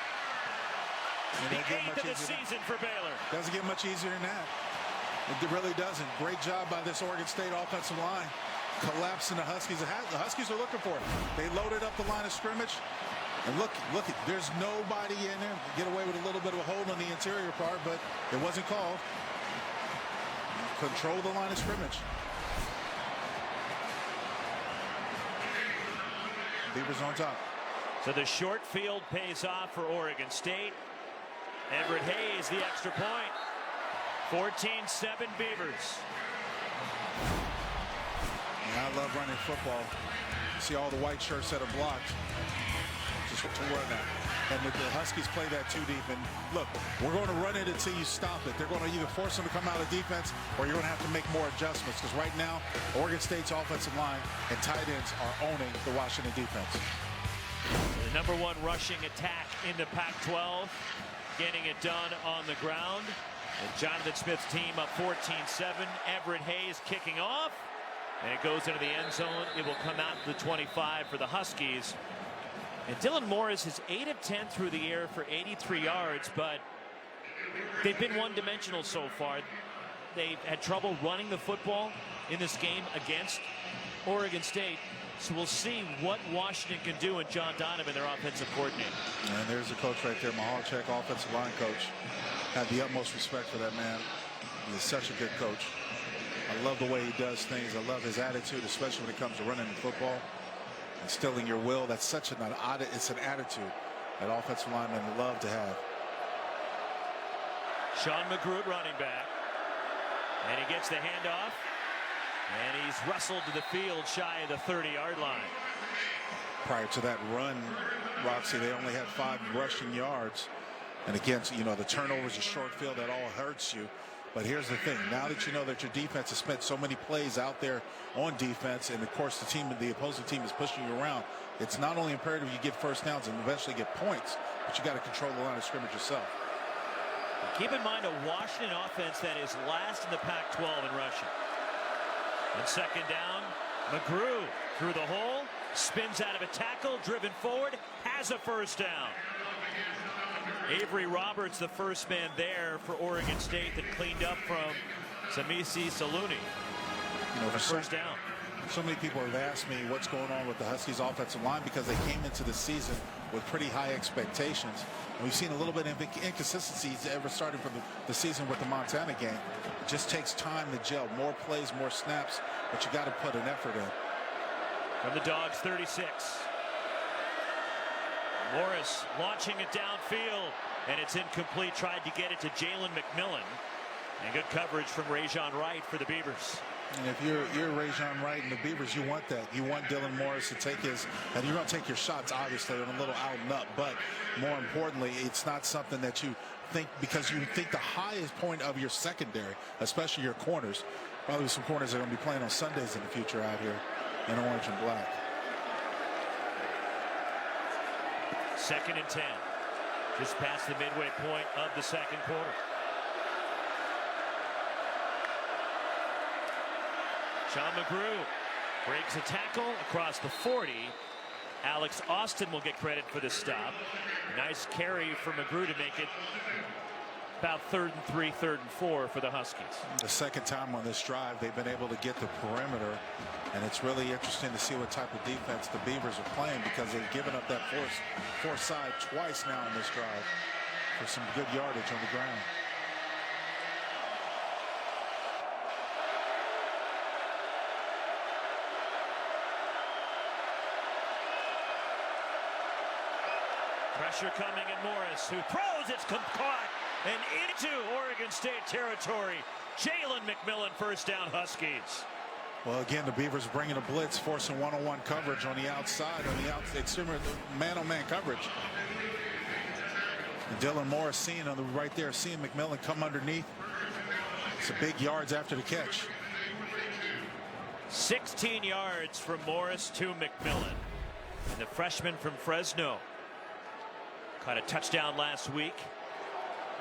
The 8th of the season for Baylor. Doesn't get much easier than that. It really doesn't. Great job by this Oregon State offensive line. Collapsing the Huskies. The Huskies are looking for it. They loaded up the line of scrimmage. And look, there's nobody in there. Get away with a little bit of a hold on the interior part, but it wasn't called. Control the line of scrimmage. Beavers on top. So the short field pays off for Oregon State. Everett Hayes, the extra point. 14-7 Beavers. And I love running football. You see all the white shirts that are blocked. Just to run that. And the Huskies play that too deep. And look, we're going to run it until you stop it. They're going to either force them to come out of defense or you're going to have to make more adjustments. Because right now, Oregon State's offensive line and tight ends are owning the Washington defense. The #1 rushing attack in the Pac-12. Getting it done on the ground. And Jonathan Smith's team up 14-7. Everett Hayes kicking off. And it goes into the end zone. It will come out to the 25 for the Huskies. And Dylan Morris is 8 of 10 through the air for 83 yards, but they've been one-dimensional so far. They've had trouble running the football in this game against Oregon State. So we'll see what Washington can do, and John Donovan, their offensive coordinator. And there's the coach right there, Mahalchek, offensive line coach. Have the utmost respect for that man. He's such a good coach. I love the way he does things. I love his attitude, especially when it comes to running the football. Instilling your will. That's such an attitude that offensive linemen love to have. Sean McGrew, running back. And he gets the handoff. And he's wrestled to the field shy of the 30-yard line. Prior to that run, Roxy, they only had 5 rushing yards. And again, you know, the turnovers, a short field, that all hurts you. But here's the thing. Now that you know that your defense has spent so many plays out there on defense, and of course the opposing team is pushing you around, it's not only imperative you get first downs and eventually get points, but you got to control the line of scrimmage yourself. Keep in mind a Washington offense that is last in the Pac-12 in rushing. And 2nd down, McGrew through the hole, spins out of a tackle, driven forward, has a first down. Avery Roberts, the first man there for Oregon State, that cleaned up from Samisi Saluni. You know, for first down. So many people have asked me what's going on with the Huskies offensive line because they came into the season with pretty high expectations. And we've seen a little bit of inconsistencies ever starting from the season with the Montana game. It just takes time to gel. More plays, more snaps, but you got to put an effort in. From the Dogs 36. Morris launching it downfield, and it's incomplete. Tried to get it to Jalen McMillan. And good coverage from Rajon Wright for the Beavers. And if you're Rajon Wright and the Beavers, you want that. You want Dylan Morris to take his, and you're going to take your shots, obviously, on a little out and up. But more importantly, it's not something that you think, because you think the highest point of your secondary, especially your corners, probably some corners are going to be playing on Sundays in the future out here in orange and black. 2nd and 10. Just past the midway point of the 2nd quarter. Sean McGrew breaks a tackle across the 40. Alex Austin will get credit for the stop. Nice carry for McGrew to make it about 3rd and 3, 3rd and 4 for the Huskies. The 2nd time on this drive, they've been able to get the perimeter, and it's really interesting to see what type of defense the Beavers are playing, because they've given up that force side twice now in this drive for some good yardage on the ground. Pressure coming at Morris, who throws. It's caught and into Oregon State territory. Jalen McMillan, first down, Huskies. Well, again, the Beavers bringing a blitz, forcing one-on-one coverage on the outside, extreme man-on-man coverage. And Dylan Morris seeing right there, seeing McMillan come underneath. It's a big yards after the catch. 16 yards from Morris to McMillan. And the freshman from Fresno caught a touchdown last week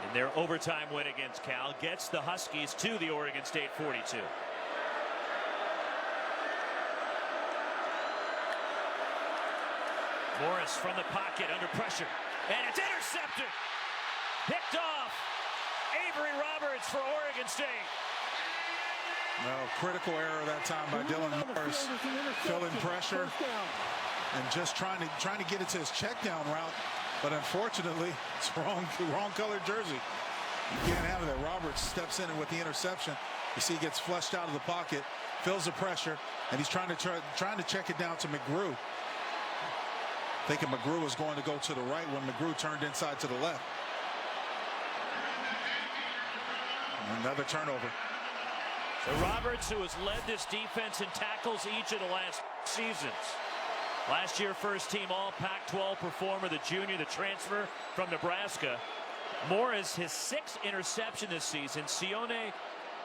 in their overtime win against Cal, gets the Huskies to the Oregon State 42. Morris from the pocket under pressure, and it's intercepted. Picked off. Avery Roberts for Oregon State. No, critical error that time by Dylan Morris, filling pressure and just trying to get it to his check down route, but unfortunately it's wrong colored jersey. You can't have it. That Roberts steps in with the interception. You see he gets flushed out of the pocket, feels the pressure, and he's trying to check it down to McGrew. Thinking McGrew was going to go to the right when McGrew turned inside to the left. Another turnover. So Roberts, who has led this defense in tackles each of the last seasons. Last year, first team all Pac-12 performer, the junior, the transfer from Nebraska. Morris, his 6th interception this season. Sione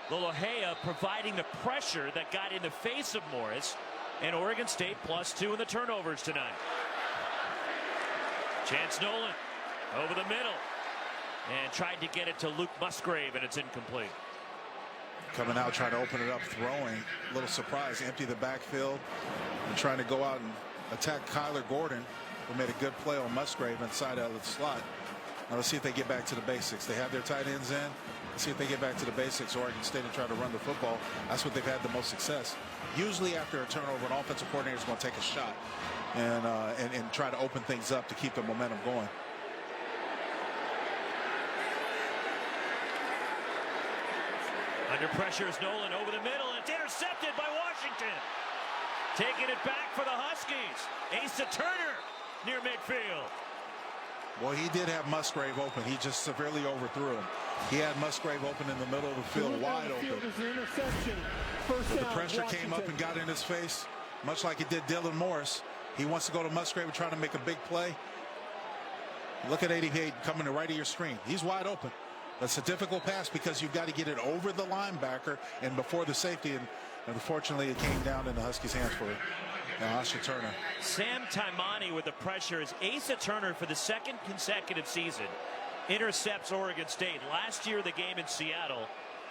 Lolohea providing the pressure that got in the face of Morris. And Oregon State +2 in the turnovers tonight. Chance Nolan over the middle. And tried to get it to Luke Musgrave, and it's incomplete. Coming out, trying to open it up, throwing. A little surprise, empty the backfield, and trying to go out and attack Kyler Gordon, who made a good play on Musgrave inside out of the slot. Now let's see if they get back to the basics. They have their tight ends in. Let's see if they get back to the basics. Oregon State and try to run the football. That's what they've had the most success. Usually after a turnover, an offensive coordinator is going to take a shot and try to open things up to keep the momentum going. Under pressure is Nolan over the middle. It's intercepted by Washington. Taking it back for the Huskies. Asa Turner near midfield. Well, he did have Musgrave open. He just severely overthrew him. He had Musgrave open in the middle of the field, wide open. But the pressure came up and got in his face, much like it did Dylan Morris. He wants to go to Musgrave and try to make a big play. Look at 88 coming to right of your screen. He's wide open. That's a difficult pass because you've got to get it over the linebacker and before the safety. And unfortunately, it came down in the Huskies' hands for Asa Turner. Sam Taimani with the pressure is Asa Turner for the 2nd consecutive season. Intercepts Oregon State. Last year, the game in Seattle,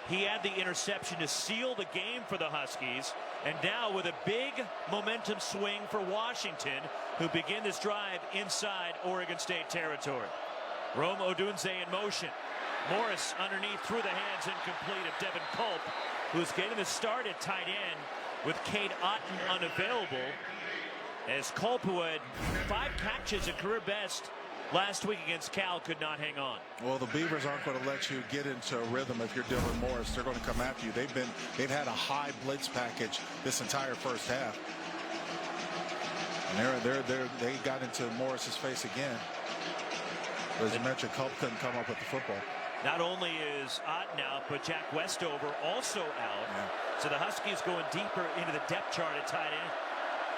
he had the interception to seal the game for the Huskies. And now with a big momentum swing for Washington, who begin this drive inside Oregon State territory. Rome Odunze in motion. Morris underneath through the hands, incomplete of Devin Culp, who's getting the start at tight end with Cade Otten unavailable. As Culp, who had 5 catches, a career best last week against Cal, could not hang on. Well, the Beavers aren't going to let you get into a rhythm if you're Dylan Morris. They're going to come after you. They've had a high blitz package this entire first half. And they got into Morris's face again. As you mentioned, Culp couldn't come up with the football. Not only is Otten out, but Jack Westover also out. Yeah. So the Huskies going deeper into the depth chart at tight end.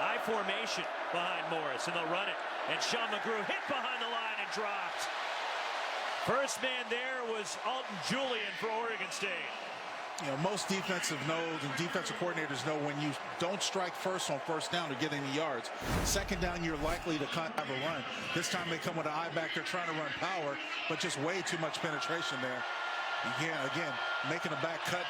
I formation behind Morris, and they'll run it. And Sean McGrew hit behind the line and dropped. First man there was Alton Julian for Oregon State. You know, most defensive coordinators know when you don't strike first on first down to get any yards. Second down, you're likely to have a run. This time they come with an eye back. They're trying to run power, but just way too much penetration there. Again, making a back cut.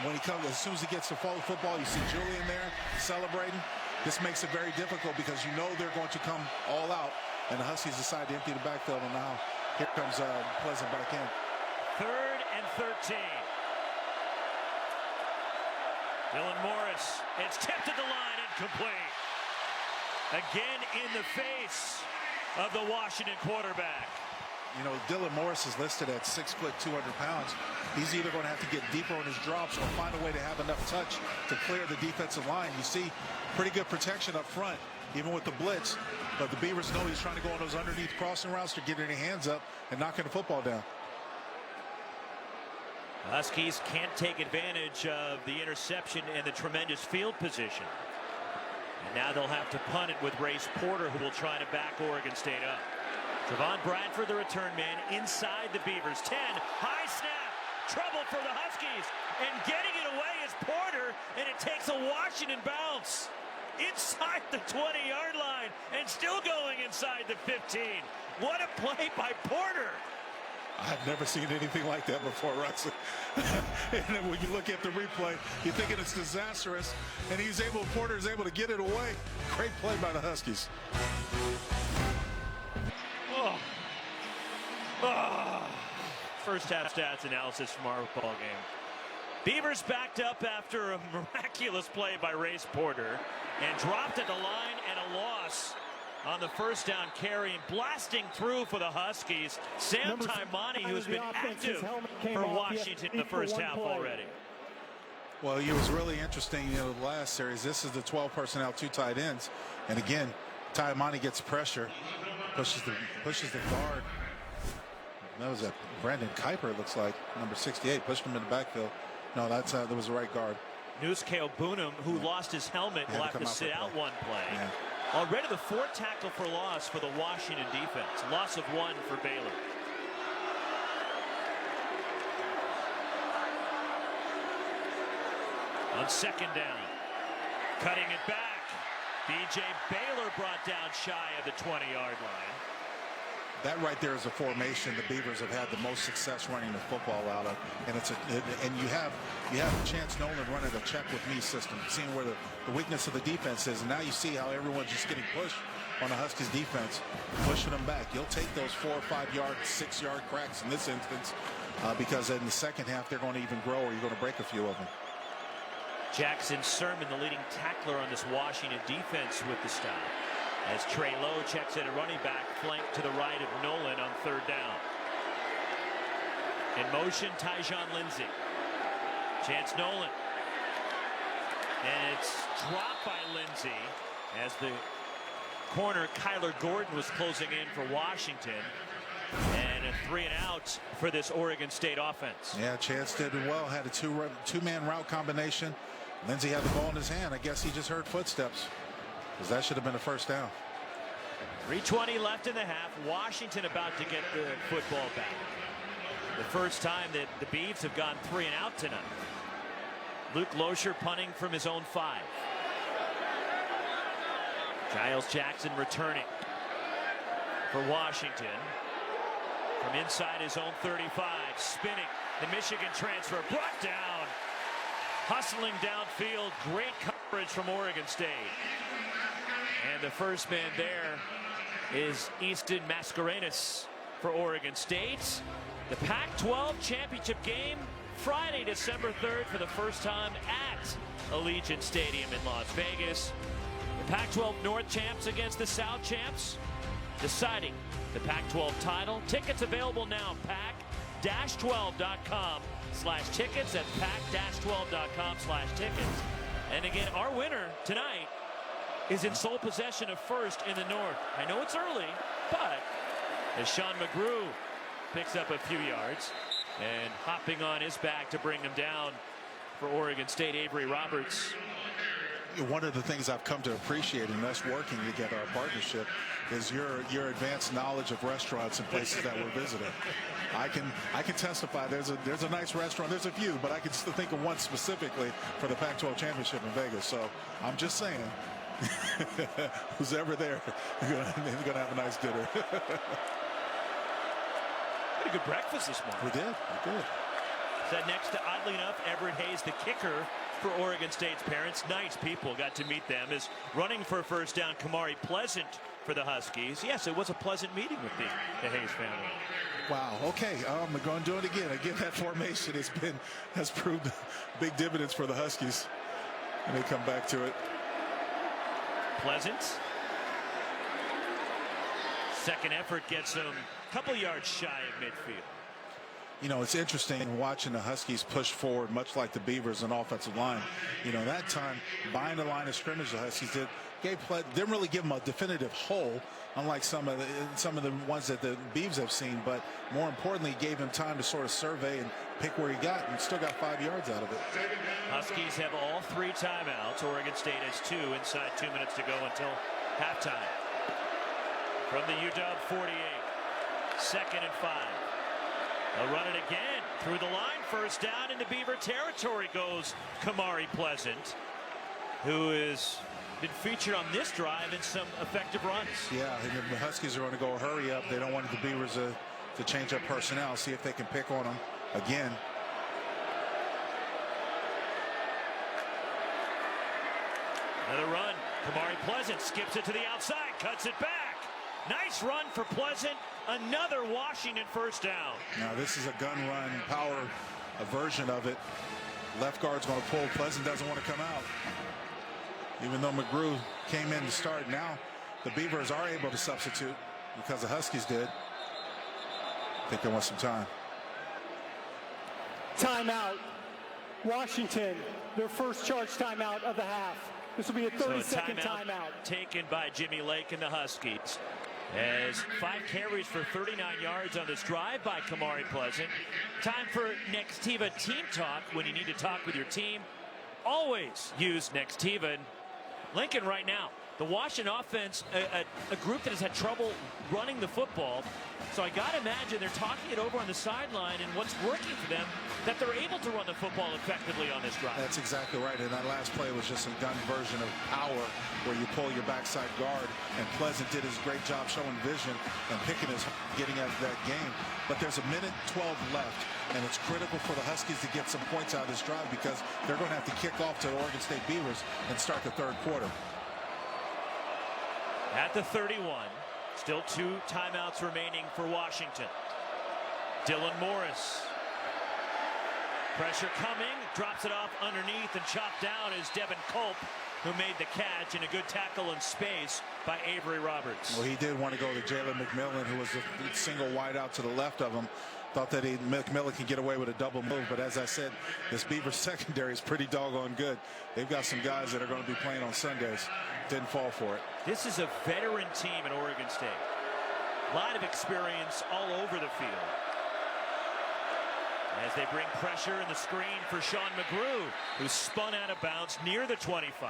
When he comes, as soon as he gets to football, you see Julian there celebrating. This makes it very difficult because you know they're going to come all out, and the Huskies decide to empty the backfield. And now here comes Pleasant back in. 3rd and 13. Dylan Morris, it's tipped at the line, incomplete. Again in the face of the Washington quarterback. You know, Dylan Morris is listed at 6 foot, 200 pounds. He's either going to have to get deeper on his drops or find a way to have enough touch to clear the defensive line. You see pretty good protection up front, even with the blitz. But the Beavers know he's trying to go on those underneath crossing routes to get their hands up and knocking the football down. Huskies can't take advantage of the interception and the tremendous field position. And now they'll have to punt it with Race Porter, who will try to back Oregon State up. Trevon Bradford, the return man, inside the Beavers. 10, high snap, trouble for the Huskies. And getting it away is Porter, and it takes a Washington bounce inside the 20-yard line and still going inside the 15. What a play by Porter. I've never seen anything like that before, Rex. And then when you look at the replay, you're thinking it's disastrous, and Porter is able to get it away. Great play by the Huskies. First half stats analysis from our ball game. Beavers backed up after a miraculous play by Race Porter and dropped at the line, and a loss on the first down carry, and blasting through for the Huskies, Sam Taimani, who's been active for Washington in the first half already. Well, it was really interesting, the last series. This is the 12 personnel, 2 tight ends, and again, Taimani gets pressure, pushes the guard. That was a Brandon Kuiper, it looks like, number 68, pushed him in the backfield. No, that was the right guard. Nuskeo Boonham, who lost his helmet, will have to sit out one play. Yeah. Already the 4th tackle for loss for the Washington defense. Loss of 1 for Baylor. On second down, cutting it back. B.J. Baylor brought down shy of the 20-yard line. That right there is a formation the Beavers have had the most success running the football out of, and and you have Chance Nolan running a check with me system, seeing where the weakness of the defense is, and now you see how everyone's just getting pushed on the Huskies defense, pushing them back. You'll take those 4 or 5 yard, 6 yard cracks in this instance, because in the second half they're going to even grow, or you're going to break a few of them. Jackson Sermon, the leading tackler on this Washington defense, with the stop, as Trey Lowe checks in a running back, flank to the right of Nolan on third down. In motion, Tyjon Lindsey. Chance Nolan. And it's dropped by Lindsey as the corner Kyler Gordon was closing in for Washington. And a 3 and out for this Oregon State offense. Yeah, Chance did well, had a two-man route combination. Lindsey had the ball in his hand. I guess he just heard footsteps, because that should have been a first down. 3:20 left in the half. Washington about to get the football back. The first time that the Beavs have gone 3 and out tonight. Luke Loescher punting from his own 5. Giles Jackson returning for Washington from inside his own 35, spinning. The Michigan transfer brought down, hustling downfield. Great coverage from Oregon State. And the first man there is Easton Mascarenas for Oregon State. The Pac-12 championship game Friday, December 3rd, for the first time at Allegiant Stadium in Las Vegas. The Pac-12 North champs against the South champs, deciding the Pac-12 title. Tickets available now. pac-12.com/tickets. That's pac-12.com/tickets. And again, our winner tonight is in sole possession of first in the North. I know it's early, but as Sean McGrew picks up a few yards and hopping on his back to bring him down for Oregon State, Avery Roberts. One of the things I've come to appreciate in us working together, our partnership, is your advanced knowledge of restaurants and places that we're visiting. I can testify. There's a nice restaurant. There's a few, but I can still think of one specifically for the Pac-12 championship in Vegas. So I'm just saying, who's ever there, you're gonna have a nice dinner. Had a good breakfast this morning. We did. Sat next to, oddly enough, Everett Hayes, the kicker for Oregon State's parents. Nice people. Got to meet them. Is running for a first down, Kamari Pleasant for the Huskies. Yes, it was a pleasant meeting with the Hayes family. Wow. Okay, I'm going to do it again. Again, that formation has proved big dividends for the Huskies, and they come back to it. Pleasant. Second effort gets him a couple yards shy of midfield. You know, it's interesting watching the Huskies push forward, much like the Beavers on offensive line. You know, that time, buying the line of scrimmage, the Huskies didn't really give them a definitive hole, unlike some of the ones that the Beavs have seen. But more importantly, gave him time to sort of survey and pick where he got, and still got 5 yards out of it. Huskies have all 3 timeouts. Oregon State has 2 inside 2 minutes to go until halftime. From the UW 48, 2nd and 5. They'll run it again through the line. First down into Beaver territory goes Kamari Pleasant, who has been featured on this drive in some effective runs. Yeah, and the Huskies are going to go hurry up. They don't want the Beavers to to change up personnel, see if they can pick on them again. Another run. Kamari Pleasant skips it to the outside, cuts it back. Nice run for Pleasant. Another Washington first down. Now this is a gun run power, a version of it. Left guard's going to pull. Pleasant doesn't want to come out. Even though McGrew came in to start, now the Beavers are able to substitute because the Huskies did. I think they want some time. Timeout. Washington, their first charge timeout of the half. This will be a 30-second timeout. Taken by Jimmy Lake and the Huskies. As 5 carries for 39 yards on this drive by Kamari Pleasant. Time for Nextiva Team Talk. When you need to talk with your team, always use Nextiva. Lincoln right now, the Washington offense, a group that has had trouble running the football. So I got to imagine they're talking it over on the sideline, and what's working for them, that they're able to run the football effectively on this drive. That's exactly right. And that last play was just a gun version of power, where you pull your backside guard, and Pleasant did his great job showing vision and picking his, getting at that game. But there's a minute 12 left, and it's critical for the Huskies to get some points out of this drive, because they're going to have to kick off to the Oregon State Beavers and start the third quarter. At the 31, still 2 timeouts remaining for Washington. Dylan Morris. Pressure coming, drops it off underneath, and chopped down is Devin Culp, who made the catch, and a good tackle in space by Avery Roberts. Well, he did want to go to Jalen McMillan, who was the single wide out to the left of him. Thought that McMillan can get away with a double move, but as I said, this Beavers secondary is pretty doggone good. They've got some guys that are going to be playing on Sundays. Didn't fall for it. This is a veteran team in Oregon State. A lot of experience all over the field. As they bring pressure in the screen for Sean McGrew, who spun out of bounds near the 25.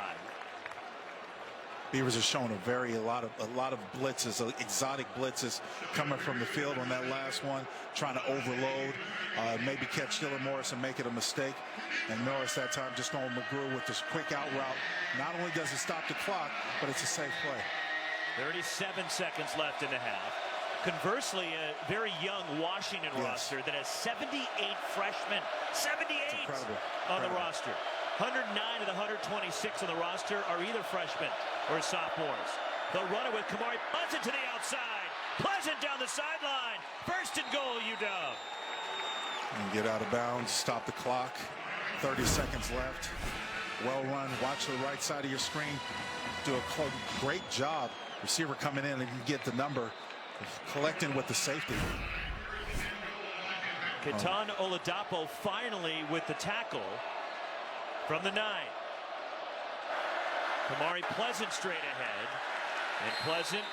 Beavers have shown a lot of blitzes, exotic blitzes coming from the field on that last one, trying to overload, maybe catch Dylan Morris and make it a mistake. And Norris that time just on McGrew with this quick out route. Not only does it stop the clock, but it's a safe play. 37 seconds left in the half. Conversely, a very young Washington roster that has 78 freshmen, 78 on the roster. 109 of the 126 on the roster are either freshmen or sophomores. They'll run it with Kamari Pleasant to the outside. Pleasant down the sideline. First and goal, UW. And get out of bounds, stop the clock. 30 seconds left. Well run. Watch the right side of your screen. Do a great job. Receiver coming in and get the number. Collecting with the safety. Ketan Oladapo finally with the tackle from the 9. Kamari Pleasant straight ahead. And Pleasant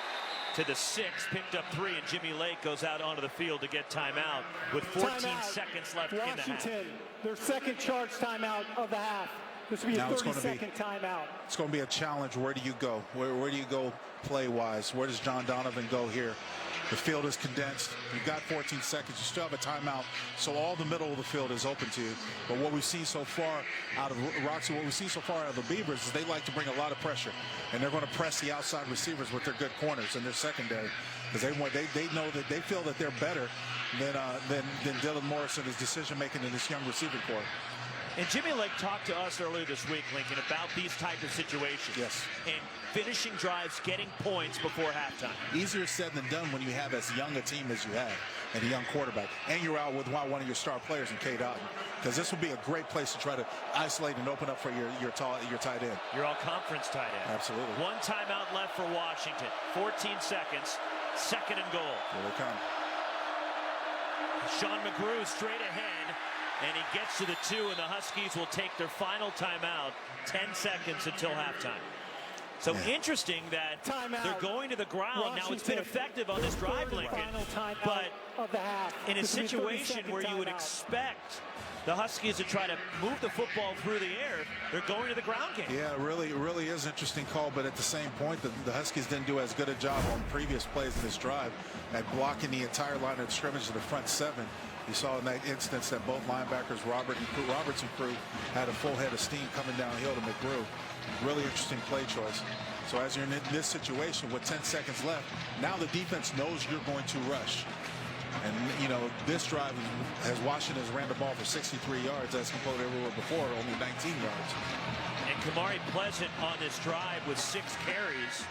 to the 6, picked up 3, and Jimmy Lake goes out onto the field to get timeout with 14 seconds left in the half. Washington, their second charge timeout of the half. This will be a 30-second timeout. It's going to be a challenge. Where do you go? Where do you go play-wise? Where does John Donovan go here? The field is condensed. You've got 14 seconds. You still have a timeout, so all the middle of the field is open to you. But what we've seen so far out of Roxy, what we've seen so far out of the Beavers is they like to bring a lot of pressure, and they're going to press the outside receivers with their good corners and their secondary, because they know that they feel that they're better than Dylan Morris and his decision making in this young receiving corps. And Jimmy Lake talked to us earlier this week, Lincoln, about these type of situations. Yes. And finishing drives, getting points before halftime. Easier said than done when you have as young a team as you have and a young quarterback. And you're out with one of your star players in Cade Otton. Because this will be a great place to try to isolate and open up for your tight end. Your all-conference tight end. Absolutely. 1 timeout left for Washington. 14 seconds. Second and goal. Here they come. Sean McGrew straight ahead. And he gets to the 2, and the Huskies will take their final timeout. 10 seconds until halftime. So interesting that they're going to the ground. Washington, now, it's been effective on this drive, Lincoln. But in a situation where you would expect the Huskies to try to move the football through the air, they're going to the ground game. Yeah, it really is an interesting call. But at the same point, the Huskies didn't do as good a job on previous plays in this drive at blocking the entire line of scrimmage to the front 7. You saw in that instance that both linebackers, Roberts and crew, had a full head of steam coming downhill to McGrew. Really interesting play choice. So as you're in this situation with 10 seconds left, now the defense knows you're going to rush. And, you know, this drive has Washington has ran the ball for 63 yards as compared to everywhere before, only 19 yards. And Kamari Pleasant on this drive with 6 carries.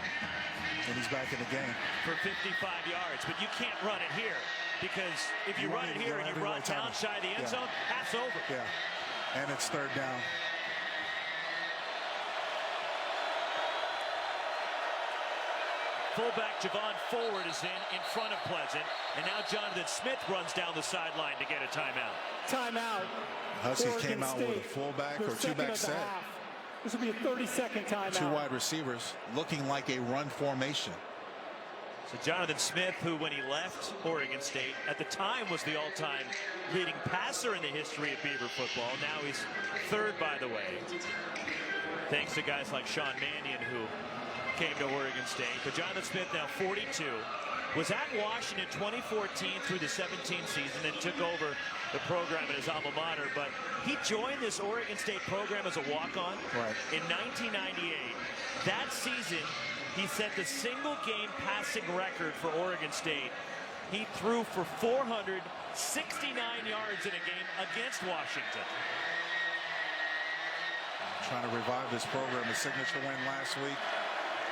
And he's back in the game. For 55 yards. But you can't run it here, because if you run it here and you run outside the end zone, half's over. Yeah. And it's third down. Fullback Javon Forward is in front of Pleasant. And now Jonathan Smith runs down the sideline to get a timeout. Timeout. Huskies came out with a fullback or two-back set. This will be a 30-second timeout. 2 wide receivers looking like a run formation. So Jonathan Smith, who when he left Oregon State, at the time was the all-time leading passer in the history of Beaver football. Now he's third, by the way. Thanks to guys like Sean Mannion, who came to Oregon State. But Jonathan Smith, now 42, was at Washington 2014 through the 17 season and took over the program at his alma mater. But he joined this Oregon State program as a walk-on in 1998. That season, he set the single-game passing record for Oregon State. He threw for 469 yards in a game against Washington. Trying to revive this program. A signature win last week.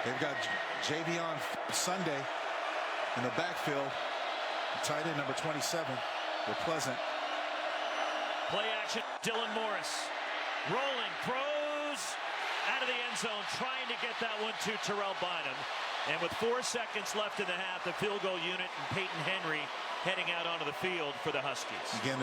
They've got Javion Sunday in the backfield. Tight end number 27 with Pleasant. Play action, Dylan Morris. Rolling, throws out of the end zone, trying to get that one to Terrell Bynum. And with 4 seconds left in the half, the field goal unit and Peyton Henry heading out onto the field for the Huskies. Again,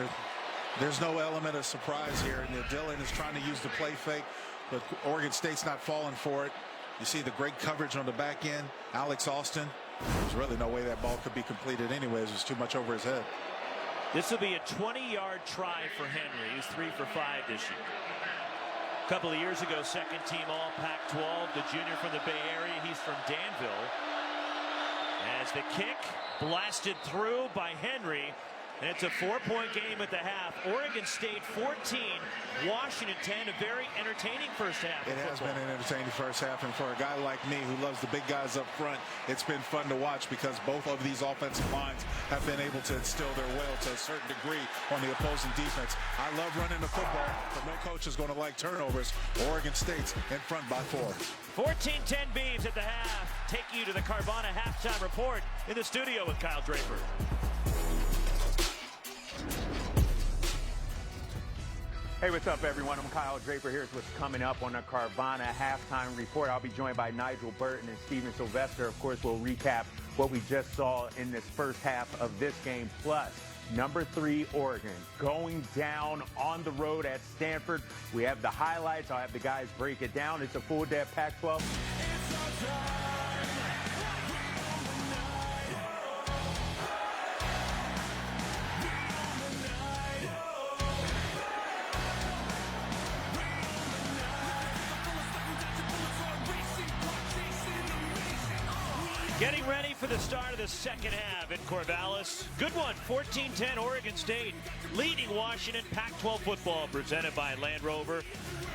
there's no element of surprise here. And Dylan is trying to use the play fake, but Oregon State's not falling for it. You see the great coverage on the back end. Alex Austin. There's really no way that ball could be completed anyways. It was too much over his head. This will be a 20-yard try for Henry. He's 3 for 5 this year. A couple of years ago, second team all Pac-12, the junior from the Bay Area. He's from Danville. As the kick blasted through by Henry. And it's a 4-point game at the half. Oregon State 14, Washington 10. A very entertaining first half. It has been an entertaining first half, and for a guy like me who loves the big guys up front, it's been fun to watch because both of these offensive lines have been able to instill their will to a certain degree on the opposing defense. I love running the football, but no coach is going to like turnovers. Oregon State's in front by 4. 14-10 Beavs at the half. Taking you to the Carvana halftime report in the studio with Kyle Draper. Hey, what's up, everyone? I'm Kyle Draper. Here's what's coming up on the Carvana halftime report. I'll be joined by Nigel Burton and Steven Sylvester. Of course, we'll recap what we just saw in this first half of this game. Plus, number 3, Oregon, going down on the road at Stanford. We have the highlights. I'll have the guys break it down. It's a full day of Pac-12. Getting ready for the start of the second half in Corvallis. Good one, 14-10 Oregon State leading Washington. Pac-12 football presented by Land Rover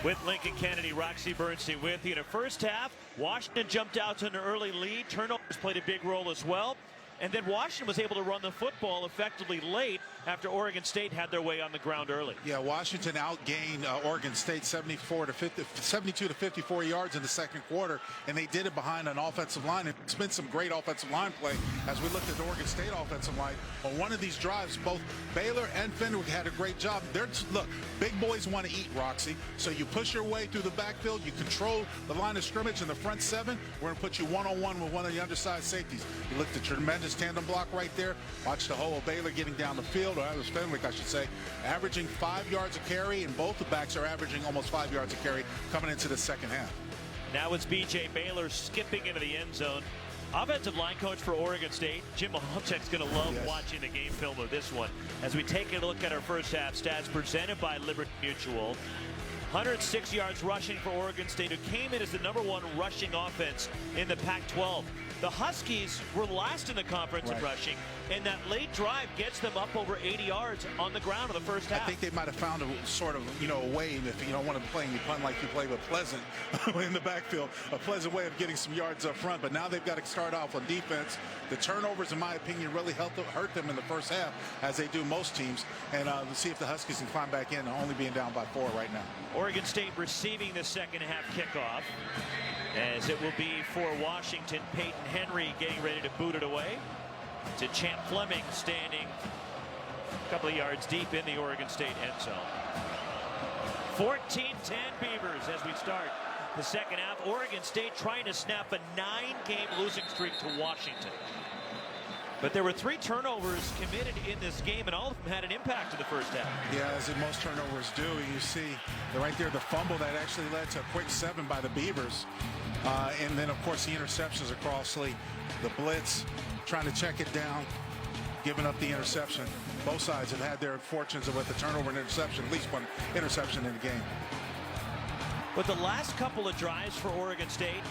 with Lincoln Kennedy, Roxy Bernstein with you. In the first half, Washington jumped out to an early lead. Turnovers played a big role as well. And then Washington was able to run the football effectively late after Oregon State had their way on the ground early. Yeah, Washington outgained Oregon State 72 to 54 yards in the second quarter, and they did it behind an offensive line. It's been some great offensive line play as we looked at the Oregon State offensive line. On one of these drives, both Baylor and Fenwick had a great job. Look, big boys want to eat, Roxy. So you push your way through the backfield, you control the line of scrimmage in the front 7. We're going to put you one-on-one with one of the undersized safeties. You looked at tremendous tandem block right there. Watch the whole of Baylor getting down the field, or that was Fenwick, I should say, averaging 5 yards a carry, and both the backs are averaging almost 5 yards a carry coming into the second half. Now it's B.J. Baylor skipping into the end zone. Offensive line coach for Oregon State, Jim Mahochek's going to love watching the game film of this one. As we take a look at our first half stats presented by Liberty Mutual. 106 yards rushing for Oregon State, who came in as the #1 rushing offense in the Pac-12. The Huskies were last in the conference in rushing, and that late drive gets them up over 80 yards on the ground in the first half. I think they might have found a sort of, a way, if you don't want to play any punt like you play with Pleasant in the backfield, a pleasant way of getting some yards up front. But now they've got to start off on defense. The turnovers, in my opinion, really hurt them in the first half, as they do most teams. And let's see if the Huskies can climb back in, only being down by 4 right now. Oregon State receiving the second half kickoff, as it will be for Washington. Peyton Henry getting ready to boot it away to Champ Fleming, standing a couple of yards deep in the Oregon State end zone. 14-10 Beavers as we start the second half. Oregon State trying to snap a 9-game losing streak to Washington. But there were 3 turnovers committed in this game, and all of them had an impact in the first half. Yeah, as most turnovers do. You see right there the fumble that actually led to a quick 7 by the Beavers. And then, of course, the interceptions across the blitz, trying to check it down, giving up the interception. Both sides have had their fortunes with the turnover and interception, at least one interception in the game. But the last couple of drives for Oregon State,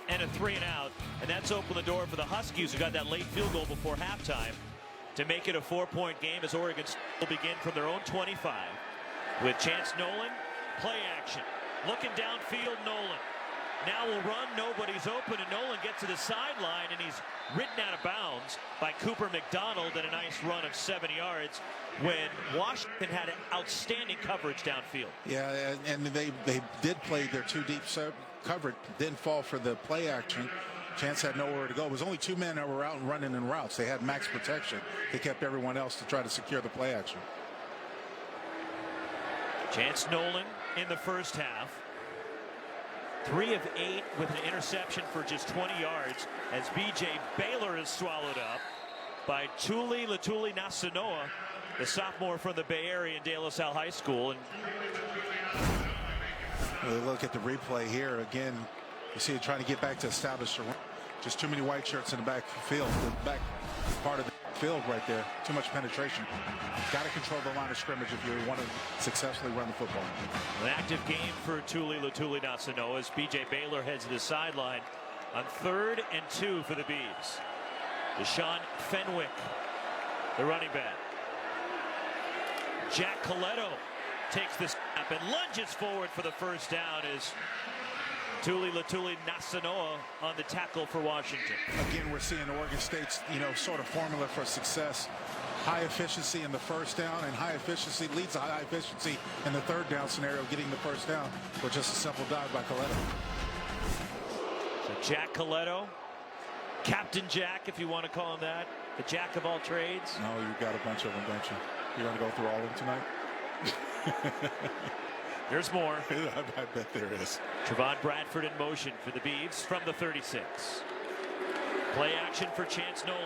and a 3-and-out, and that's opened the door for the Huskies, who got that late field goal before halftime to make it a 4-point game, as Oregon will begin from their own 25 with Chance Nolan. Play action, looking downfield. Nolan now will run, nobody's open, and Nolan gets to the sideline, and he's ridden out of bounds by Cooper McDonald, and a nice run of 7 yards when Washington had outstanding coverage downfield. Yeah, and they did play their 2 deep coverage, didn't fall for the play action. Chance had nowhere to go. It was only 2 men that were out and running in routes. They had max protection. They kept everyone else to try to secure the play action. Chance Nolan in the first half, 3 of 8 with an interception for just 20 yards, as B.J. Baylor is swallowed up by Tuli Nasanoa, the sophomore from the Bay Area in De La Salle High School. And look at the replay here again. You see it trying to get back to establish the run. Just too many white shirts in the back field, the back part of the field right there. Too much penetration. Got to control the line of scrimmage if you want to successfully run the football. An active game for Tuli Nasanoa as B.J. Baylor heads to the sideline on 3rd and 2 for the Bees. Deshaun Fenwick, the running back. Jack Coletto takes the snap and lunges forward for the first down as Tuli Nasanoa on the tackle for Washington. Again, we're seeing Oregon State's, sort of formula for success. High efficiency in the first down, and high efficiency leads to high efficiency in the 3rd down scenario, getting the first down with just a simple dive by Coletto. So Jack Coletto, Captain Jack, if you want to call him that, the Jack of all trades. No, you got a bunch of them, don't you? You want to go through all of them tonight? There's more. I bet there is. Trevon Bradford in motion for the Beavs from the 36. Play action for Chance Nolan.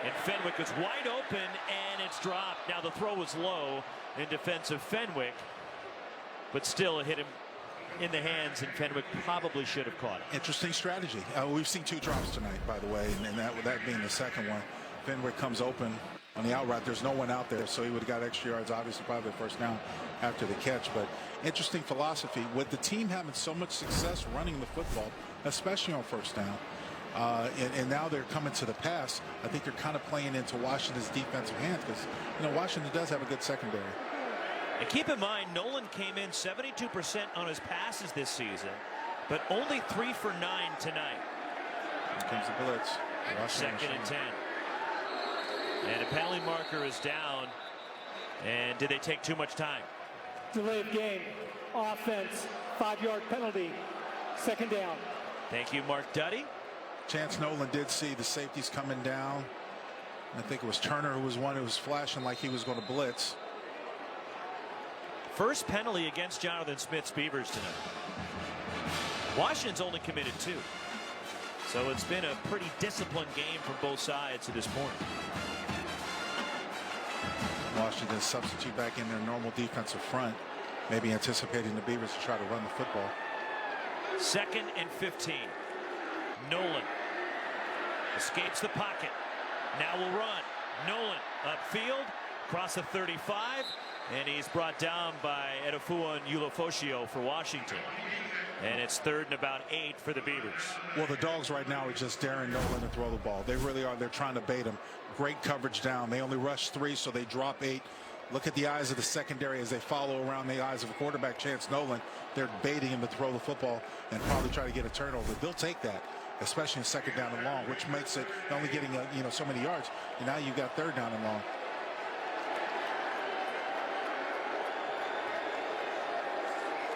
And Fenwick is wide open, and it's dropped. Now the throw was low in defense of Fenwick, but still it hit him in the hands, and Fenwick probably should have caught it. Interesting strategy. We've seen 2 drops tonight, by the way, and that being the second one. Fenwick comes open on the out route. There's no one out there, so he would have got extra yards, obviously probably the first down after the catch. But interesting philosophy. With the team having so much success running the football, especially on first down, and now they're coming to the pass, I think they're kind of playing into Washington's defensive hands, because Washington does have a good secondary. And keep in mind, Nolan came in 72% on his passes this season, but only 3 for 9 tonight. Here comes the blitz. 2nd and 10. And a penalty marker is down. And did they take too much time? Delay of game. Offense. 5-yard penalty. 2nd down. Thank you, Mark Duddy. Chance Nolan did see the safeties coming down. I think it was Turner who was one who was flashing like he was going to blitz. First penalty against Jonathan Smith's Beavers tonight. Washington's only committed 2. So it's been a pretty disciplined game from both sides to this point. Washington substitute back in their normal defensive front, maybe anticipating the Beavers to try to run the football. 2nd and 15. Nolan escapes the pocket. Now will run. Nolan upfield, across the 35, And he's brought down by Edefua and Ulofosio for Washington. And it's 3rd and about 8 for the Beavers. Well, the Dogs right now are just daring Nolan to throw the ball. They really are. They're trying to bait him. Great coverage down. They only rush 3, so they drop 8. Look at the eyes of the secondary as they follow around the eyes of a quarterback, Chance Nolan. They're baiting him to throw the football and probably try to get a turnover. They'll take that, especially in 2nd down and long, which makes it only getting so many yards. And now you've got 3rd down and long.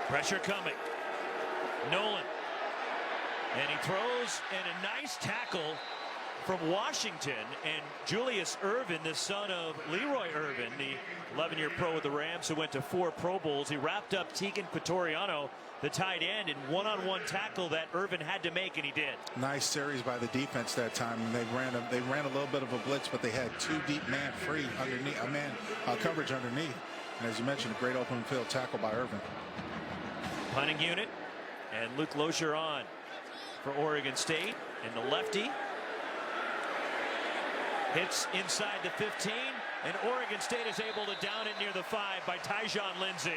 Pressure coming. Nolan. And he throws, and a nice tackle from Washington. And Julius Irvin, the son of Leroy Irvin, the 11-year pro with the Rams who went to 4 Pro Bowls. He wrapped up Tegan Pretoriano, the tight end, in one-on-one tackle that Irvin had to make, and he did. Nice series by the defense that time. They ran a little bit of a blitz, but they had 2 deep man free underneath, coverage underneath. And as you mentioned, a great open field tackle by Irvin. Punting unit, and Luke Lozier on for Oregon State, and the lefty hits inside the 15, and Oregon State is able to down it near the 5 by Tyjon Lindsey.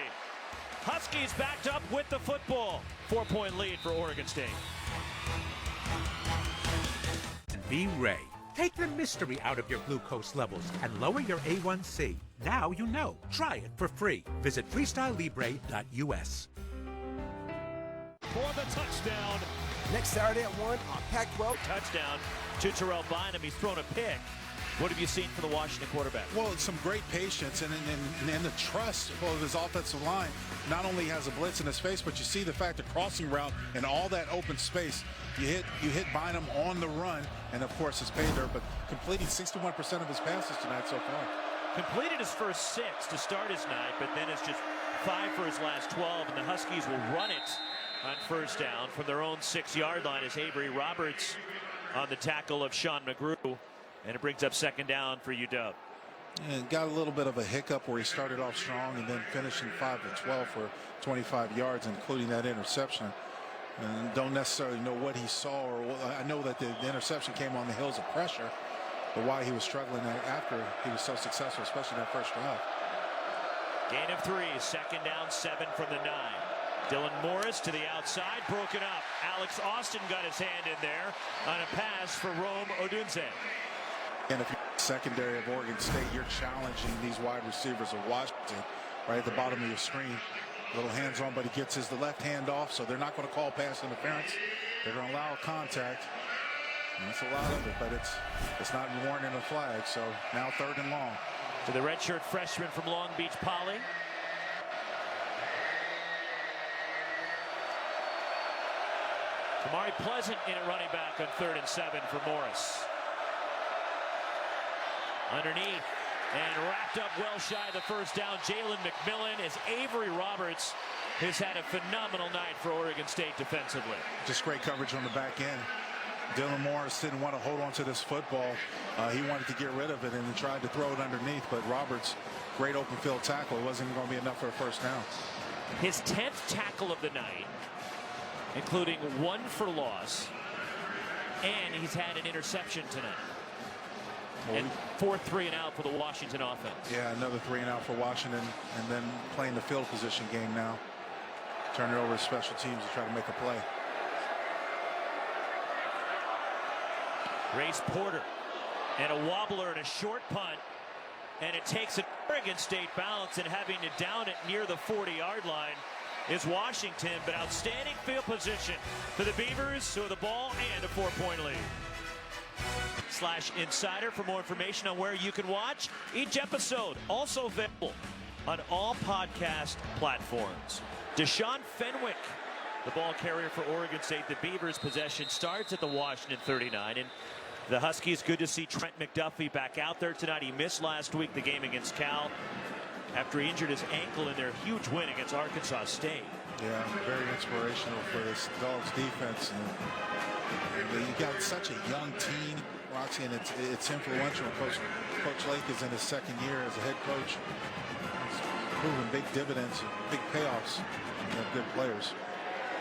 Huskies backed up with the football. 4-point lead for Oregon State. Be Ray. Take the mystery out of your glucose levels and lower your A1C. Now you know. Try it for free. Visit freestylelibre.us. For the touchdown. Next Saturday at 1 on Pac-12. Touchdown to Terrell Bynum. He's thrown a pick. What have you seen from the Washington quarterback? Well, some great patience and the trust of his offensive line. Not only has a blitz in his face, but you see the fact of crossing route and all that open space. You hit Bynum on the run, and of course it's paid there, but completing 61% of his passes tonight so far. Completed his first 6 to start his night, but then it's just 5 for his last 12, and the Huskies will run it on 1st down from their own 6-yard line as Avery Roberts on the tackle of Sean McGrew, and it brings up 2nd down for UW. And got a little bit of a hiccup where he started off strong and then finishing 5 of 12 for 25 yards, including that interception. And don't necessarily know what he saw, or I know that the interception came on the heels of pressure, but why he was struggling after he was so successful, especially in that first drive. Gain of 3, 2nd down, 7 from the 9. Dylan Morris to the outside, broken up. Alex Austin got his hand in there on a pass for Rome Odunze. And if you're secondary of Oregon State, you're challenging these wide receivers of Washington right at the bottom of your screen. A little hands-on, but he gets the left hand off, so they're not going to call pass interference. They're going to allow contact. And that's a lot of it, but it's not warranting a flag. So now 3rd and long. To the redshirt freshman from Long Beach Poly. Kamari Pleasant in at running back on 3rd and 7 for Morris. Underneath and wrapped up well shy of the 1st down. Jalen McMillan as Avery Roberts has had a phenomenal night for Oregon State defensively. Just great coverage on the back end. Dylan Morris didn't want to hold on to this football. He wanted to get rid of it and he tried to throw it underneath, but Roberts, great open field tackle. It wasn't going to be enough for a 1st down. His 10th tackle of the night, including 1 for loss, and he's had an interception tonight. And 4th 3 and out for the Washington offense. Yeah, another 3 and out for Washington, and then playing the field position game now. Turn it over to special teams to try to make a play. Race Porter and a wobbler and a short punt, and it takes an Oregon State bounce, and having to down it near the 40-yard line is Washington, but outstanding field position for the Beavers, who have the ball and a 4-point lead. /Insider for more information on where you can watch each episode. Also available on all podcast platforms. Deshaun Fenwick, the ball carrier for Oregon State. The Beavers' possession starts at the Washington 39. And the Huskies, good to see Trent McDuffie back out there tonight. He missed last week the game against Cal after he injured his ankle in their huge win against Arkansas State. Yeah, very inspirational for this Dogs defense. And you got such a young team, Roxy, and it's influential. Coach Lake is in his 2nd year as a head coach. He's proven big dividends, big payoffs. You have good players.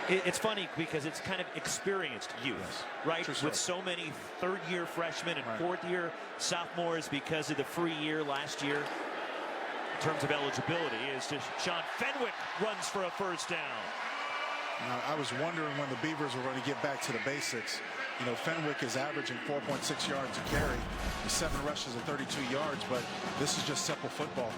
It's funny because it's kind of experienced youth, yes, right? With so many 3rd-year freshmen and 4th-year sophomores because of the free year last year. terms of eligibility is Sean Fenwick runs for a first down. Now, I was wondering when the Beavers were going to get back to the basics. You know, Fenwick is averaging 4.6 yards a carry, 7 rushes and 32 yards, but this is just simple football.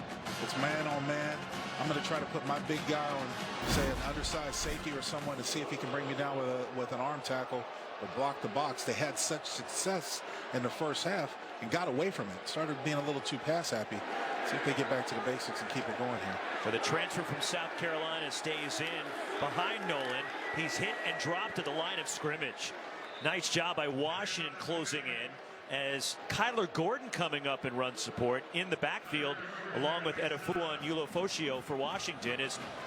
It's man on man. I'm going to try to put my big guy on, say, an undersized safety or someone to see if he can bring me down with an arm tackle or block the box. They had such success in the first half and got away from it. Started being a little too pass happy. See if they get back to the basics and keep it going here. So the transfer from South Carolina stays in behind Nolan. He's hit and dropped at the line of scrimmage. Nice job by Washington closing in as Kyler Gordon coming up in run support in the backfield along with Edefua and Ulofosio for Washington.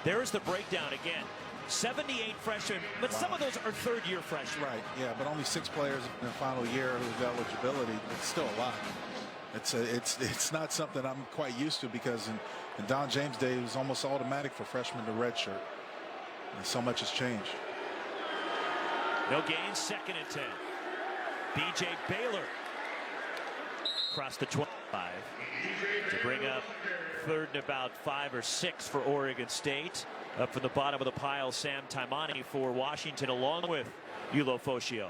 There's the breakdown again. 78 freshmen, but some of those are third-year freshmen. Right, yeah, but only 6 players in their final year who've got eligibility. It's still a lot. It's not something I'm quite used to because in Don James' day it was almost automatic for freshmen to redshirt. And so much has changed. No gain, 2nd and 10. B.J. Baylor across the 25 to bring up 3rd and about 5 or 6 for Oregon State. Up from the bottom of the pile, Sam Taimani for Washington along with Ulofosio.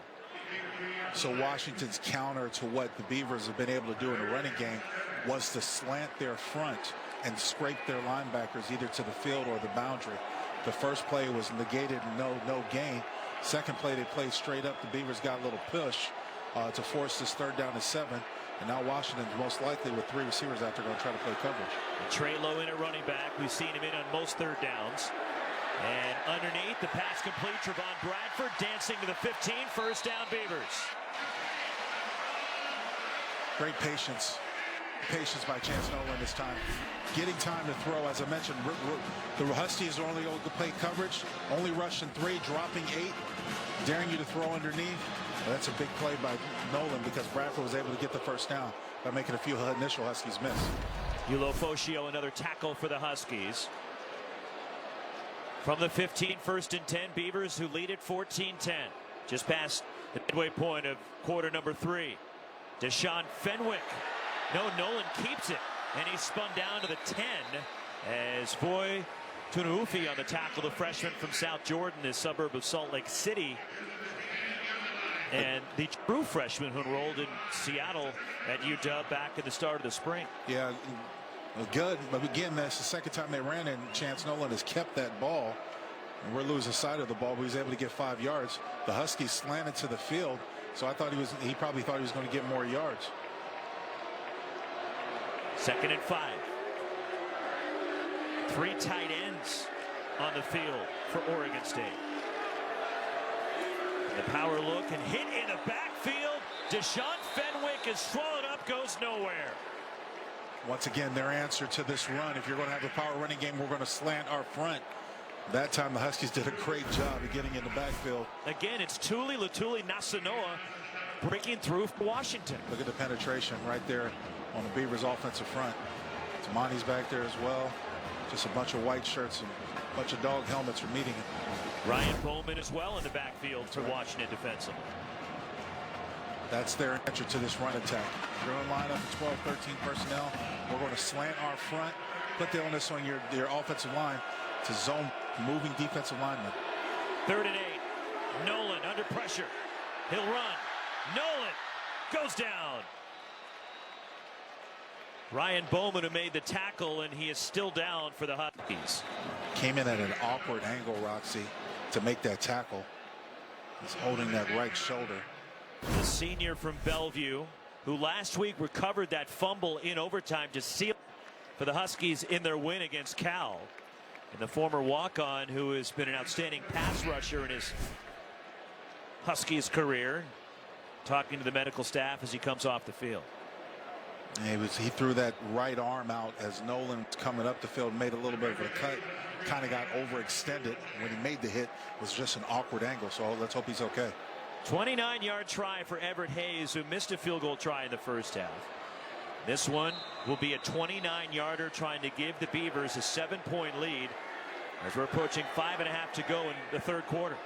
So Washington's counter to what the Beavers have been able to do in the running game was to slant their front and scrape their linebackers either to the field or the boundary. The first play was negated and no gain. Second play they played straight up. The Beavers got a little push to force this 3rd down to 7. And now Washington's most likely with 3 receivers out there going to try to play coverage. And Trey Lowe in at running back. We've seen him in on most 3rd downs. And underneath, the pass complete. Trevon Bradford dancing to the 15. First down, Beavers. Great patience. Patience by Chance Nolan this time. Getting time to throw. As I mentioned, the Huskies are only able to play coverage. Only rushing 3, dropping 8. Daring you to throw underneath. Well, that's a big play by Nolan because Bradford was able to get the first down by making a few initial Huskies miss. Ulofosio, another tackle for the Huskies. From the 15, 1st and 10, Beavers who lead at 14-10. Just past the midway point of quarter number 3. Deshaun Fenwick. No, Nolan keeps it. And he's spun down to the 10 as Boy Tunuufi on the tackle, the freshman from South Jordan, the suburb of Salt Lake City. And the true freshman who enrolled in Seattle at UW back at the start of the spring. Yeah, good. But again, that's the second time they ran in. Chance Nolan has kept that ball. And we're losing sight of the ball, but he was able to get 5 yards. The Huskies slanted to the field. So I thought he probably thought he was going to get more yards. 2nd and 5. 3 tight ends on the field for Oregon State. The power look and hit in the backfield. Deshaun Fenwick is swallowed up, goes nowhere. Once again, their answer to this run, if you're going to have a power running game, we're going to slant our front. That time the Huskies did a great job of getting in the backfield. Again, it's Tuli Latuli Nasanoa breaking through for Washington. Look at the penetration right there on the Beavers offensive front. Tamani's back there as well. Just a bunch of white shirts and a bunch of dog helmets are meeting it. Ryan Bowman as well in the backfield for Washington defensive. That's their answer to this run attack. We're going to line up 12, 13 personnel. We're going to slant our front, put the onus on your offensive line to zone moving defensive linemen. 3rd and 8. Nolan under pressure. He'll run. Nolan goes down. Ryan Bowman who made the tackle, and he is still down for the Huskies. Came in at an awkward angle, Roxy, to make that tackle. He's holding that right shoulder. The senior from Bellevue, who last week recovered that fumble in overtime to seal for the Huskies in their win against Cal. And the former walk-on who has been an outstanding pass rusher in his Huskies career, talking to the medical staff as he comes off the field. He threw that right arm out as Nolan was coming up the field, made a little bit of a cut, kind of got overextended. When he made the hit, it was just an awkward angle, so let's hope he's okay. 29-yard try for Everett Hayes, who missed a field goal try in the first half. This one will be a 29-yarder trying to give the Beavers a 7-point lead as we're approaching 5.5 to go in the 3rd quarter.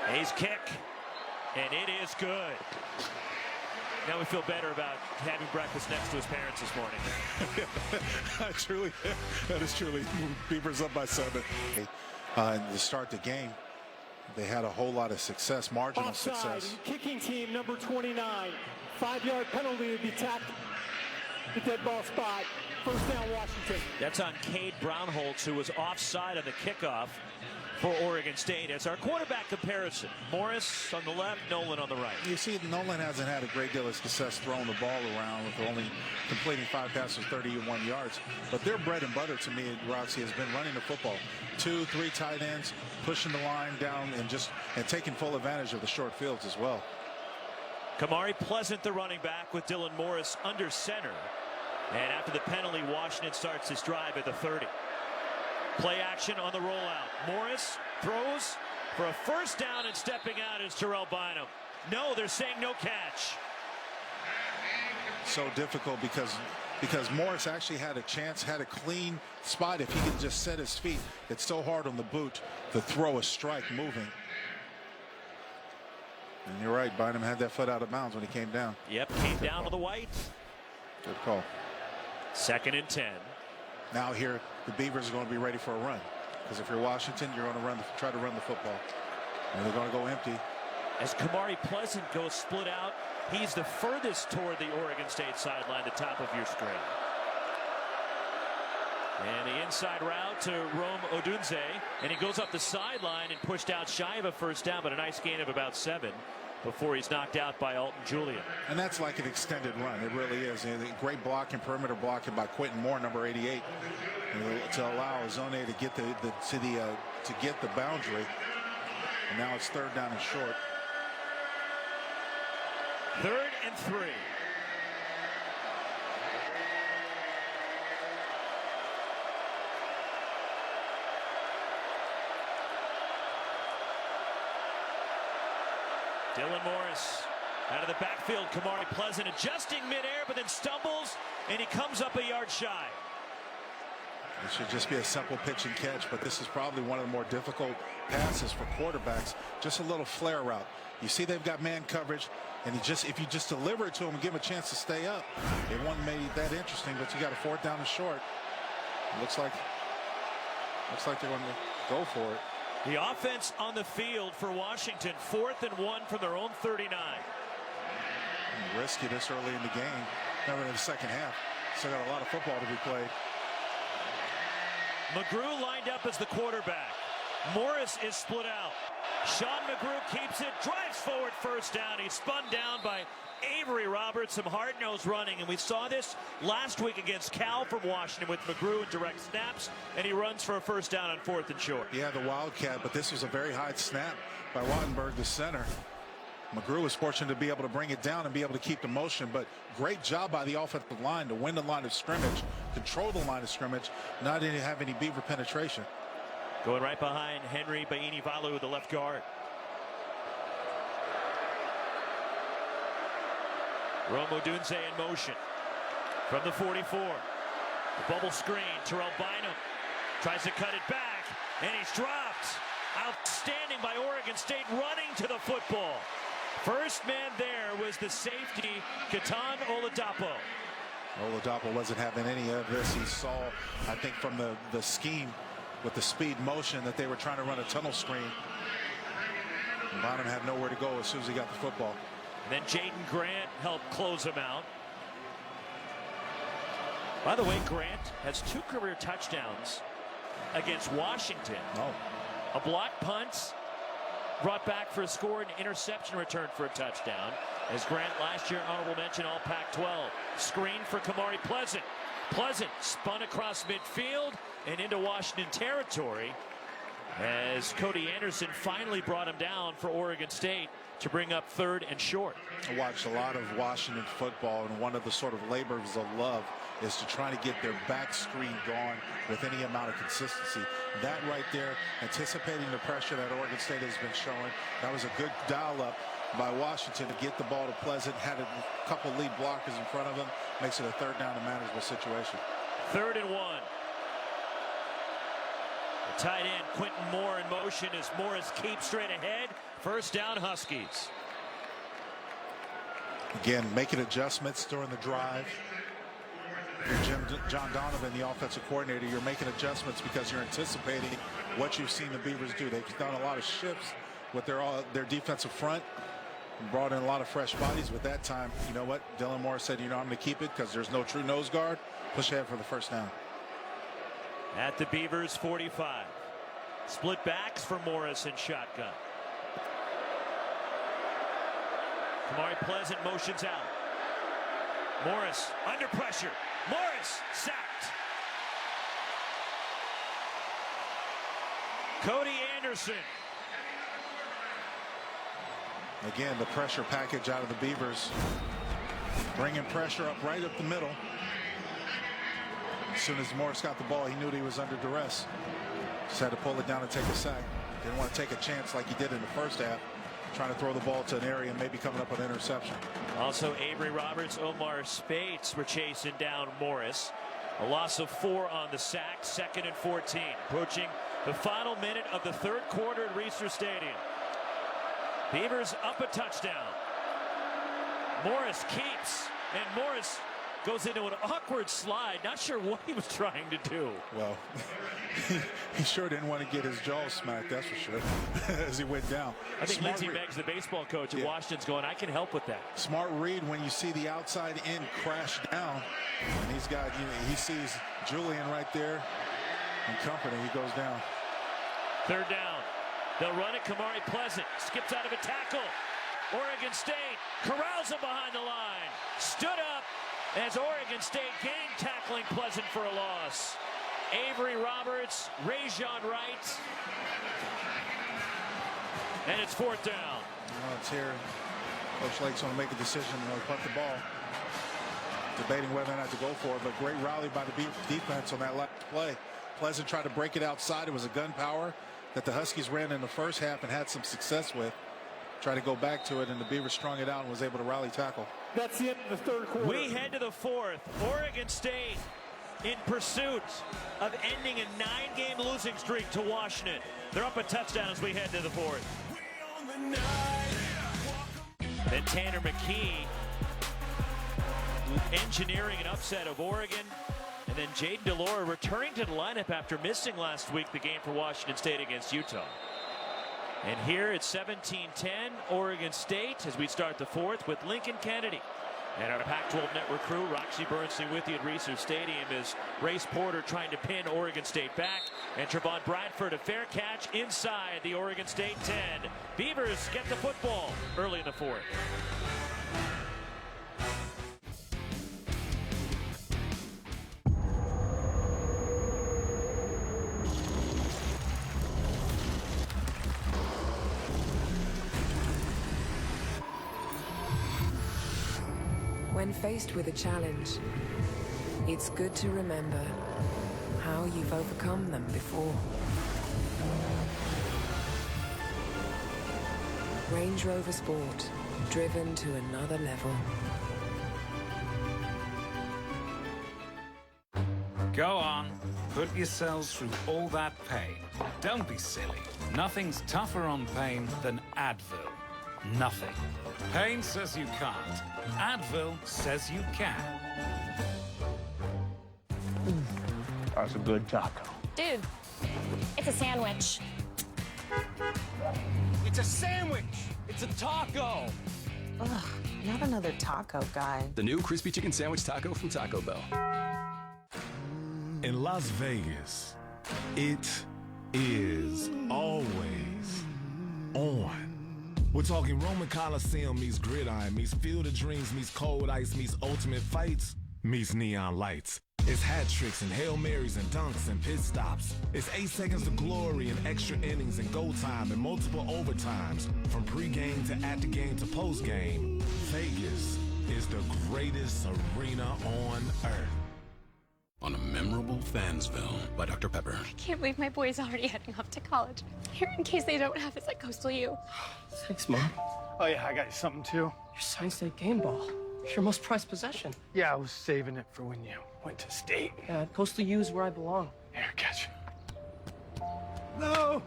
Hayes kick, and it is good. Now we feel better about having breakfast next to his parents this morning. That is truly Beavers up by 7. And to start the game, they had a whole lot of success, marginal success. Kicking team number 29. 5-yard penalty to be tapped. The dead ball spot. First down, Washington. That's on Cade Brownholtz, who was offside on the kickoff for Oregon State. As our quarterback comparison, Morris on the left, Nolan on the right. You see, Nolan hasn't had a great deal of success throwing the ball around, with only completing 5 passes, 31 yards. But their bread and butter to me, Roxy, has been running the football. 2, 3 tight ends, pushing the line down, and taking full advantage of the short fields as well. Kamari Pleasant, the running back, with Dylan Morris under center. And after the penalty, Washington starts this drive at the 30. Play action on the rollout. Morris throws for a first down, and stepping out is Terrell Bynum. No, they're saying no catch. So difficult because Morris actually had a chance, had a clean spot. If he could just set his feet, it's so hard on the boot to throw a strike moving. And you're right, Bynum had that foot out of bounds when he came down. Yep, came down to the white. Good call. 2nd and 10. Now here, the Beavers are going to be ready for a run. Because if you're Washington, you're going to try to run the football. And they're going to go empty. As Kamari Pleasant goes split out, he's the furthest toward the Oregon State sideline, the top of your screen. And the inside route to Rome Odunze, and he goes up the sideline and pushed out shy of a first down, but a nice gain of about 7 before he's knocked out by Alton Julian. And that's like an extended run. It really is. And great blocking, perimeter blocking by Quentin Moore, number 88, to allow Zone to get to get the boundary. And now it's 3rd down and short. 3rd and 3. Dylan Morris out of the backfield. Kamari Pleasant adjusting midair, but then stumbles, and he comes up a yard shy. It should just be a simple pitch and catch, but this is probably one of the more difficult passes for quarterbacks. Just a little flare route. You see they've got man coverage, and if you just deliver it to him and give him a chance to stay up, it wasn't made that interesting, but you got a 4th down and short. It looks like they're going to go for it. The offense on the field for Washington, 4th and 1 from their own 39. Risky this early in the game. Remember, in the second half, still got a lot of football to be played. McGrew lined up as the quarterback. Morris is split out. Sean McGrew keeps it, drives forward, first down. He's spun down by Avery Roberts, some hard-nosed running, and we saw this last week against Cal from Washington with McGrew in direct snaps, and he runs for a first down on 4th and short. Yeah, the Wildcat, but this was a very high snap by Wattenberg, the center. McGrew was fortunate to be able to bring it down and be able to keep the motion, but great job by the offensive line to win the line of scrimmage, control the line of scrimmage, not have any Beaver penetration. Going right behind Henry Baini-Valu, the left guard. Rome Odunze in motion from the 44. The bubble screen. Terrell Bynum tries to cut it back, and he's dropped. Outstanding by Oregon State, running to the football. First man there was the safety, Ketan Oladapo. Oladapo wasn't having any of this. He saw, I think, from the scheme with the speed motion that they were trying to run a tunnel screen. And Bynum had nowhere to go as soon as he got the football. And then Jaden Grant helped close him out. By the way, Grant has 2 career touchdowns against Washington. Oh. A block punt brought back for a score, and interception return for a touchdown. As Grant last year, honorable mention, all Pac-12. Screen for Kamari Pleasant. Pleasant spun across midfield and into Washington territory as Cody Anderson finally brought him down for Oregon State to bring up 3rd and short. I watched a lot of Washington football, and one of the sort of labors of love is to try to get their back screen going with any amount of consistency. That right there, anticipating the pressure that Oregon State has been showing, that was a good dial-up by Washington to get the ball to Pleasant, had a couple lead blockers in front of him, makes it a 3rd down and manageable situation. 3rd and 1. The tight end, Quentin Moore, in motion as Morris keeps straight ahead. First down, Huskies. Again, making adjustments during the drive. You're John Donovan, the offensive coordinator. You're making adjustments because you're anticipating what you've seen the Beavers do. They've done a lot of shifts with their defensive front. Brought in a lot of fresh bodies. With that time, you know what? Dylan Morris said, I'm going to keep it because there's no true nose guard. Push ahead for the first down. At the Beavers 45. Split backs for Morris and shotgun. Kamari Pleasant motions out. Morris under pressure. Morris sacked. Cody Anderson. Again, the pressure package out of the Beavers. Bringing pressure up right up the middle. As soon as Morris got the ball, he knew that he was under duress. Just had to pull it down and take a sack. Didn't want to take a chance like he did in the first half, trying to throw the ball to an area and maybe coming up with an interception. Also, Avery Roberts, Omar Spates were chasing down Morris. A loss of 4 on the sack, 2nd and 14. Approaching the final minute of the third quarter at Reser Stadium. Beavers up a touchdown. Morris keeps, and Morris goes into an awkward slide. Not sure what he was trying to do. Well, he sure didn't want to get his jaw smacked, that's for sure, as he went down. I think Lindsey Meggs, the baseball coach at Washington's, going, I can help with that. Smart read when you see the outside end crash down. And he's got, he sees Julian right there in company. He goes down. Third down. They'll run it. Kamari Pleasant skips out of a tackle. Oregon State corrals him behind the line. Stood up as Oregon State gang tackling Pleasant for a loss. Avery Roberts, Rajon Wright. And it's 4th down. It's here. Coach Lake's going to make a decision to punt the ball. Debating whether or not to go for it, but great rally by the defense on that last play. Pleasant tried to break it outside. It was a gun power that the Huskies ran in the first half and had some success with. Tried to go back to it, and the Beavers strung it out and was able to rally tackle. That's the end of the third quarter. We head to the 4th. Oregon State in pursuit of ending a 9-game losing streak to Washington. They're up a touchdown as we head to the 4th. Then Tanner McKee engineering an upset of Oregon. And then Jaden DeLore returning to the lineup after missing last week the game for Washington State against Utah. And here it's 17-10 Oregon State as we start the 4th with Lincoln Kennedy. And our Pac-12 Network crew, Roxy Bernstein with you at Reser Stadium, is Race Porter trying to pin Oregon State back. And Trevon Bradford, a fair catch inside the Oregon State 10. Beavers get the football early in the 4th. When faced with a challenge, it's good to remember how you've overcome them before. Range Rover Sport, driven to another level. Go on, put yourselves through all that pain. Don't be silly. Nothing's tougher on pain than Advil. Nothing. Pain says you can't. Advil says you can. That's a good taco. Dude, it's a sandwich. It's a sandwich. It's a taco. Ugh, not another taco guy. The new crispy chicken sandwich taco from Taco Bell. In Las Vegas, it is always on. We're talking Roman Coliseum meets Gridiron, meets Field of Dreams, meets Cold Ice, meets Ultimate Fights, meets Neon Lights. It's hat tricks and Hail Marys and dunks and pit stops. It's 8 seconds to glory and extra innings and go time and multiple overtimes. From pregame to at the game to postgame, Vegas is the greatest arena on earth. On a memorable Fansville by Dr. Pepper. I can't believe my boy's already heading off to college. Here, in case they don't have it at Coastal U. Thanks, Mom. Oh, yeah, I got you something, too. Your Science Day game ball. Your most prized possession. Yeah, I was saving it for when you went to state. Yeah, Coastal U is where I belong. Here, catch you. No!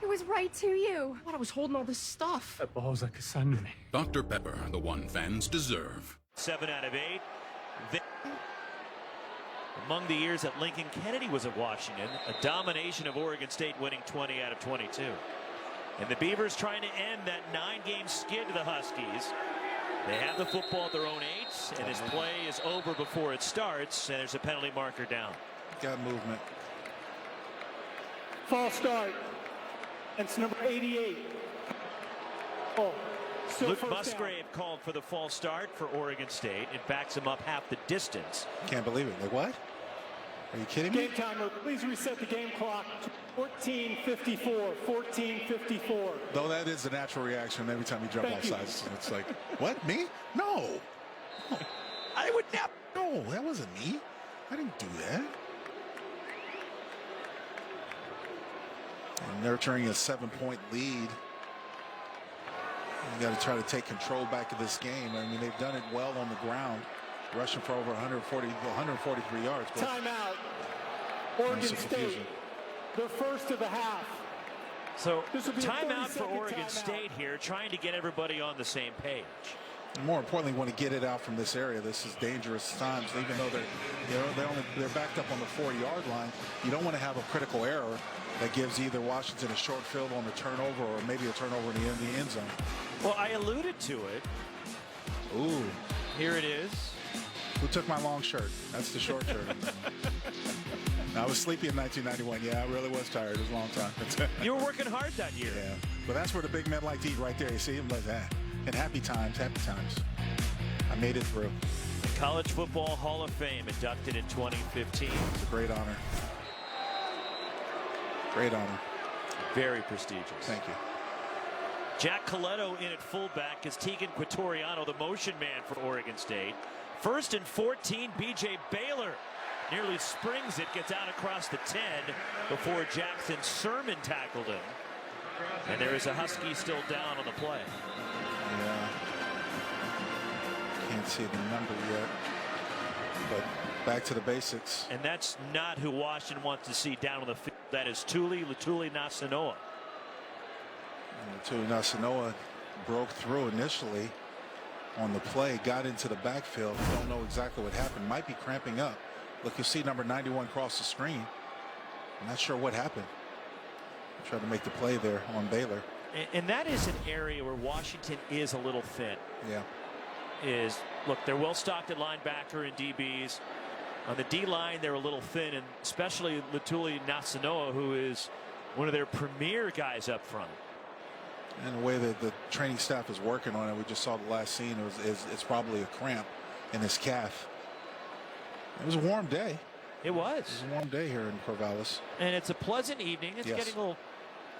It was was right to you. I was holding all this stuff. That ball's like a son to me. Dr. Pepper, the one fans deserve. 7 out of 8. Among the years that Lincoln Kennedy was at Washington, a domination of Oregon State, winning 20 out of 22. And the Beavers trying to end that 9-game skid to the Huskies. They have the football at their own 8, and this play is over before it starts, and there's a penalty marker down. Got movement. False start. It's number 88. Oh, Luke Musgrave called for the false start for Oregon State. It backs him up half the distance. Can't believe it. Like, what? Are you kidding me? Game timer, please reset the game clock to 14:54. 14:54. Though that is the natural reaction every time you jump off sides. It's like, what? Me? No. I would not. No, that wasn't me. I didn't do that. And nurturing a 7-point lead. You got to try to take control back of this game. I mean, they've done it well on the ground, rushing for over 143 yards. Timeout. Oregon State, their first of the half. So timeout for Oregon State here, trying to get everybody on the same page. And more importantly, want to get it out from this area. This is dangerous times. Even though they're backed up on the 4-yard line, you don't want to have a critical error that gives either Washington a short field on the turnover or maybe a turnover in the end zone. Well, I alluded to it. Ooh, here it is. Who took my long shirt? That's the short shirt. I was sleepy in 1991. Yeah, I really was tired. It was a long time. You were working hard that year. Yeah, but that's where the big men like to eat right there. You see him like that. And happy times, happy times. I made it through. The College Football Hall of Fame, inducted in 2015. It's a great honor. Great honor. Very prestigious. Thank you. Jack Coletto in at fullback is Tegan Quatoriano, the motion man for Oregon State. 1st and 14, B.J. Baylor nearly springs it, gets out across the 10 before Jackson Sermon tackled him. And there is a Husky still down on the play. Yeah. Can't see the number yet. But back to the basics. And that's not who Washington wants to see down on the field. That is Latuli Nasanoa. Latuli Nasanoa broke through initially on the play, got into the backfield. Don't know exactly what happened. Might be cramping up. Look, you see number 91 cross the screen. I'm not sure what happened. Tried to make the play there on Baylor. And that is an area where Washington is a little thin. Yeah. Look, they're well stocked at linebacker and DBs. On the D line, they're a little thin, and especially Latuli Nasanoa, who is one of their premier guys up front. And the way that the training staff is working on it, we just saw the last scene. It's probably a cramp in his calf. It was a warm day. It was. It was a warm day here in Corvallis. And it's a pleasant evening. It's getting a little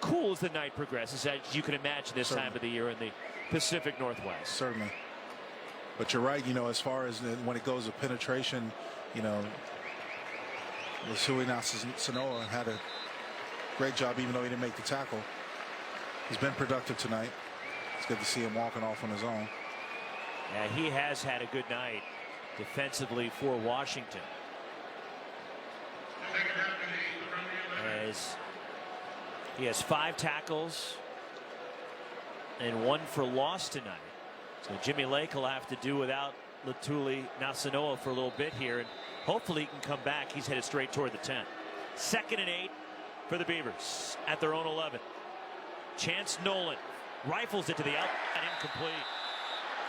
cool as the night progresses, as you can imagine this time of the year in the Pacific Northwest. Certainly. But you're right, as far as when it goes to penetration, Latuli Nasanoa had a great job, even though he didn't make the tackle. He's been productive tonight. It's good to see him walking off on his own. Yeah, he has had a good night defensively for Washington. As he has 5 tackles and 1 for loss tonight. So Jimmy Lake will have to do without Latuli Nasanoa for a little bit here, and hopefully he can come back. He's headed straight toward the 10. 2nd and 8 for the Beavers at their own 11. Chance Nolan rifles it to the out and incomplete.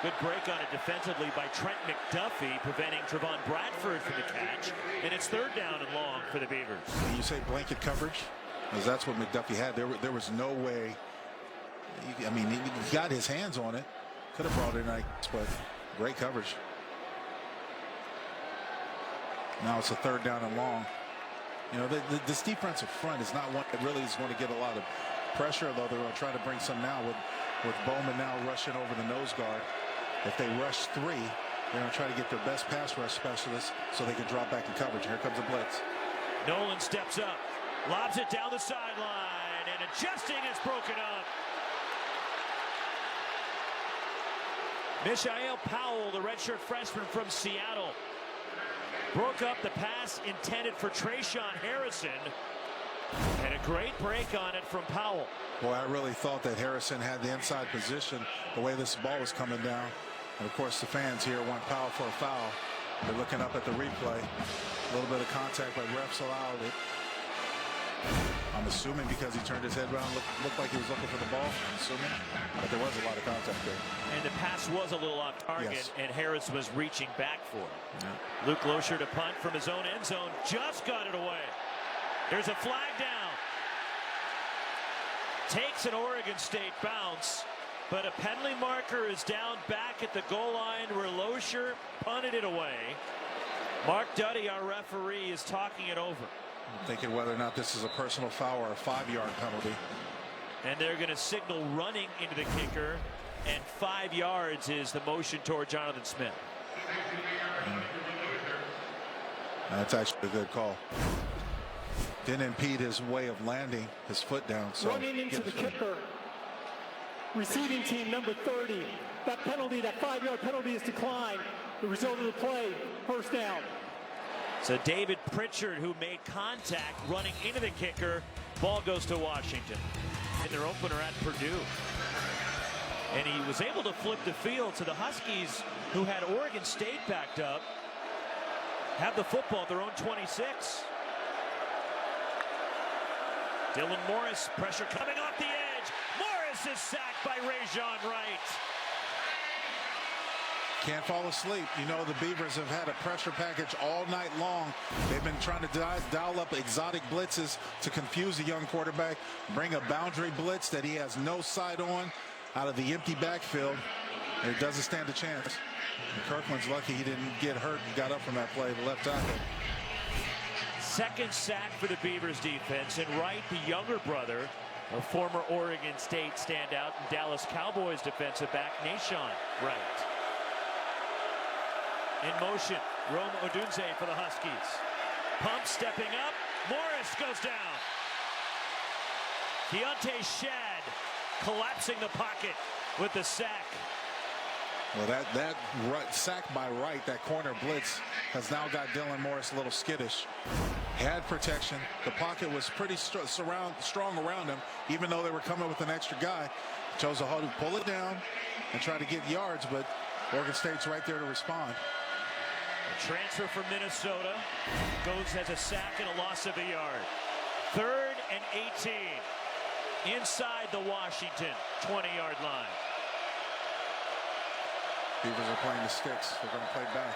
Good break on it defensively by Trent McDuffie, preventing Trevon Bradford from the catch. And it's 3rd down and long for the Beavers. You say blanket coverage? Because that's what McDuffie had. There was no way. He got his hands on it. Could have brought it in, but great coverage. Now it's a 3rd down and long. This defensive front is not one that really is going to get a lot of pressure, though they're going to try to bring some now with Bowman now rushing over the nose guard. If they rush 3, they're going to try to get their best pass rush specialist so they can drop back in coverage. Here comes a blitz. Nolan steps up, lobs it down the sideline, and adjusting, it's broken up. Mishael Powell, the redshirt freshman from Seattle, broke up the pass intended for Trayshawn Harrison. And a great break on it from Powell. Boy, I really thought that Harrison had the inside position the way this ball was coming down. And of course the fans here want Powell for a foul. They're looking up at the replay. A little bit of contact, but refs allowed it. I'm assuming because he turned his head around, looked like he was looking for the ball. I'm assuming, but there was a lot of contact there. And the pass was a little off target, yes. And Harris was reaching back for it. Yeah. Luke Loescher to punt from his own end zone, just got it away. There's a flag down. Takes an Oregon State bounce, but a penalty marker is down back at the goal line where Loescher punted it away. Mark Duddy, our referee, is talking it over. I'm thinking whether or not this is a personal foul or a 5-yard penalty. And they're going to signal running into the kicker, and 5 yards is the motion toward Jonathan Smith. That's actually a good call. Didn't impede his way of landing his foot down. So running into the kicker, receiving team number 30. That penalty, that 5-yard penalty is declined. The result of the play, first down. So David Pritchard, who made contact running into the kicker, ball goes to Washington in their opener at Purdue. And he was able to flip the field to the Huskies, who had Oregon State backed up, have the football at their own 26. Dylan Morris, pressure coming off the edge. Morris is sacked by Rajon Wright. Can't fall asleep. You know, the Beavers have had a pressure package all night long. They've been trying to dial up exotic blitzes to confuse the young quarterback, bring a boundary blitz that he has no sight on out of the empty backfield. And it doesn't stand a chance. And Kirkland's lucky he didn't get hurt and got up from that play, the left tackle. Second sack for the Beavers defense, and Wright, the younger brother of former Oregon State standout and Dallas Cowboys defensive back Nahshon Wright. In motion, Rome Odunze for the Huskies. Pump stepping up. Morris goes down. Keontae Shad collapsing the pocket with the sack. Well, that sack by Wright, that corner blitz, has now got Dylan Morris a little skittish. Had protection. The pocket was pretty strong around him, even though they were coming with an extra guy. Chose to pull it down and try to get yards, but Oregon State's right there to respond. A transfer from Minnesota goes as a sack and a loss of a yard. 3rd and 18 inside the Washington 20-yard line. Beavers are playing the sticks. They're going to play back.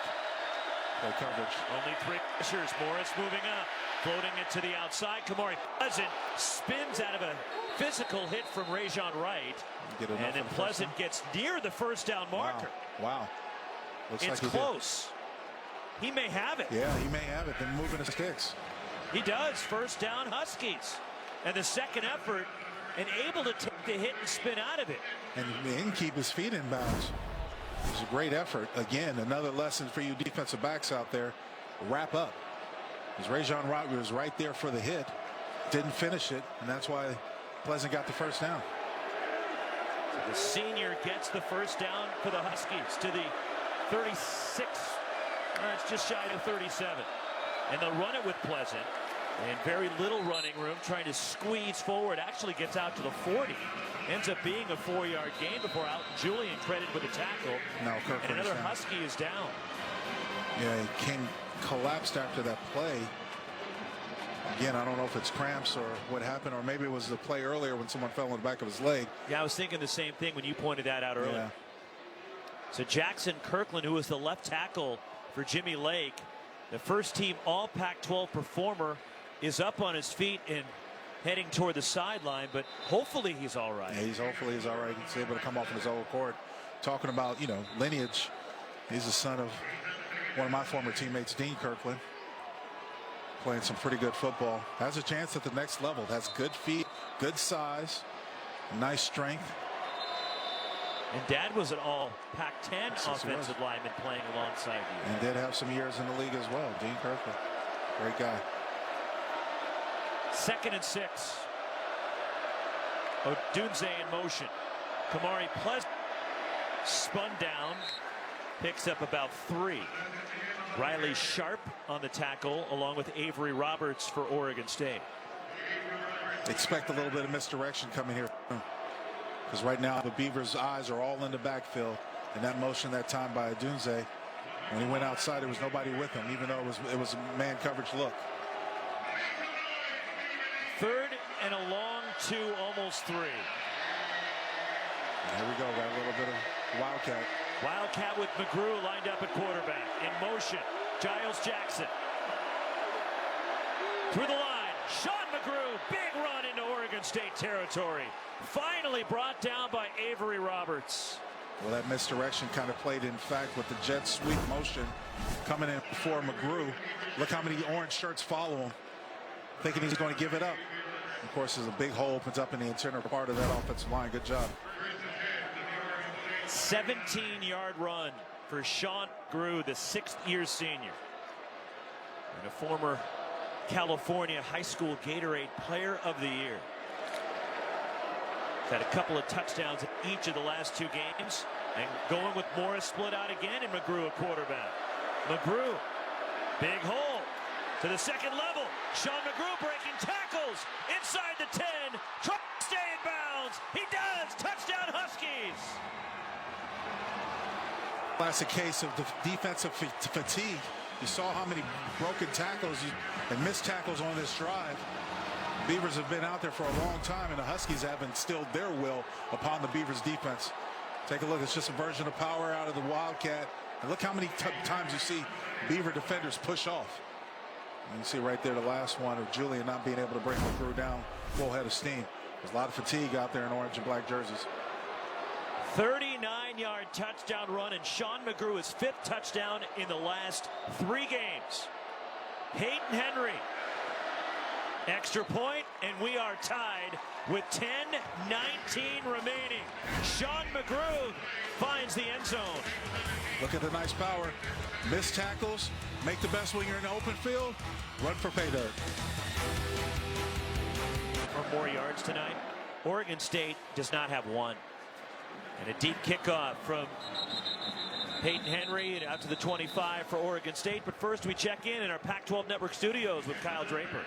Play coverage. Only 3 pressures. Morris moving up, floating it to the outside. Kamari Pleasant spins out of a physical hit from Rajon Wright, and then Pleasant gets near the first down marker. Wow. Looks it's like close. He may have it. Yeah, he may have it. Then moving the sticks. He does. First down, Huskies. And the second effort, and able to take the hit and spin out of it. And keep his feet in bounds. It was a great effort. Again, another lesson for you defensive backs out there. Wrap up. Because Rajon Wright was right there for the hit. Didn't finish it, and that's why Pleasant got the first down. So the senior gets the first down for the Huskies to the 36. It's just shy of 37. And they'll run it with Pleasant. And very little running room, trying to squeeze forward. Actually gets out to the 40. Ends up being a 4-yard gain before Alton Julian credited with a tackle. No, and another Husky is down. Yeah, he collapsed after that play. Again, I don't know if it's cramps or what happened, or maybe it was the play earlier when someone fell on the back of his leg. Yeah, I was thinking the same thing when you pointed that out earlier. Yeah. So Jackson Kirkland, who was the left tackle for Jimmy Lake, the first team all Pac-12 performer, is up on his feet and heading toward the sideline, but hopefully he's all right. Yeah, hopefully he's all right. He's able to come off on his own accord. Talking about, lineage, he's the son of one of my former teammates, Dean Kirkland, playing some pretty good football. Has a chance at the next level. Has good feet, good size, nice strength. And Dad was an all Pac-10 offensive lineman playing alongside you. And did have some years in the league as well. Dean Kirkland, great guy. 2nd and 6. Odunze in motion. Kamari Pleasant spun down, picks up about 3. Riley Sharp on the tackle, along with Avery Roberts for Oregon State. Expect a little bit of misdirection coming here, because right now the Beavers' eyes are all in the backfield, and that motion that time by Adunze, when he went outside, there was nobody with him, even though it was a man coverage look. 3rd and a long 2, almost 3. There we go. Got a little bit of wildcat. Wildcat with McGrew lined up at quarterback. In motion, Giles Jackson. Through the line, Sean McGrew, big run into Oregon State territory. Finally brought down by Avery Roberts. Well, that misdirection kind of played, in fact, with the jet sweep motion coming in before McGrew. Look how many orange shirts follow him, thinking he's going to give it up. Of course, there's a big hole opens up in the interior part of that offensive line. Good job. 17-yard run for Sean McGrew, the 6th-year senior. And a former California high school Gatorade Player of the Year. Had a couple of touchdowns in each of the last 2 games. And going with Morris split out again, and McGrew at quarterback. McGrew, big hole to the 2nd level. Sean McGrew breaking tackles inside the 10. Trying to stay in bounds. He does. Touchdown Huskies. Classic case of defensive fatigue. You saw how many broken tackles and missed tackles on this drive. Beavers have been out there for a long time, and the Huskies have instilled their will upon the Beavers defense. Take a look. It's just a version of power out of the Wildcat. And look how many times you see Beaver defenders push off. And you see right there the last one of Julian not being able to bring McGrew down full head of steam. There's a lot of fatigue out there in orange and black jerseys. 39-yard touchdown run, and Sean McGrew his 5th touchdown in the last 3 games. Peyton Henry. Extra point, and we are tied with 10:19 remaining. Sean McGrew finds the end zone. Look at the nice power. Missed tackles. Make the best when you're in the open field. Run for pay dirt. For more yards tonight. Oregon State does not have 1. And a deep kickoff from Peyton Henry and out to the 25 for Oregon State. But first we check in our Pac-12 Network studios with Kyle Draper.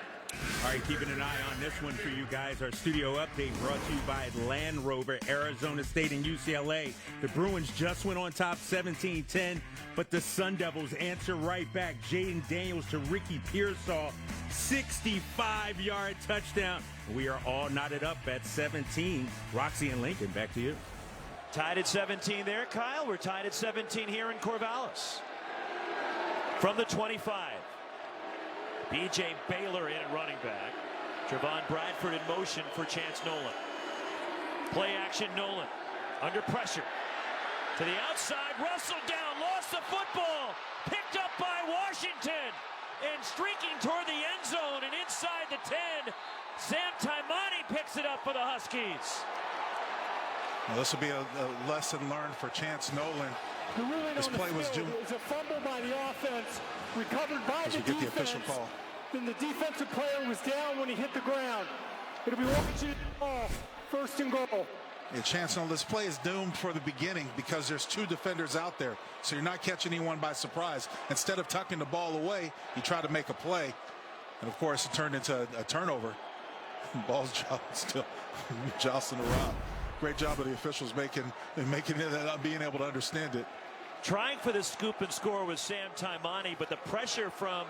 All right, keeping an eye on this one for you guys. Our studio update brought to you by Land Rover, Arizona State, and UCLA. The Bruins just went on top 17-10, but the Sun Devils answer right back. Jaden Daniels to Ricky Pearsall, 65-yard touchdown. We are all knotted up at 17. Roxy and Lincoln, back to you. Tied at 17 there, Kyle. We're tied at 17 here in Corvallis. From the 25. B.J. Baylor in at running back. Trevon Bradford in motion for Chance Nolan. Play action Nolan. Under pressure. To the outside. Russell down. Lost the football. Picked up by Washington. And streaking toward the end zone and inside the 10. Sam Taimani picks it up for the Huskies. Well, this will be a lesson learned for Chance Nolan. This play was due. It was a fumble by the offense, recovered by the defense. Get the official call. Then the defensive player was down when he hit the ground. It'll be watching ball, 1st and goal. Yeah, Chance Nolan, this play is doomed for the beginning because there's 2 defenders out there, so you're not catching anyone by surprise. Instead of tucking the ball away, he tried to make a play, and of course it turned into a turnover. Ball's still jostling around. Great job of the officials making it, being able to understand it. Trying for the scoop and score was Sam Taimani, but the pressure from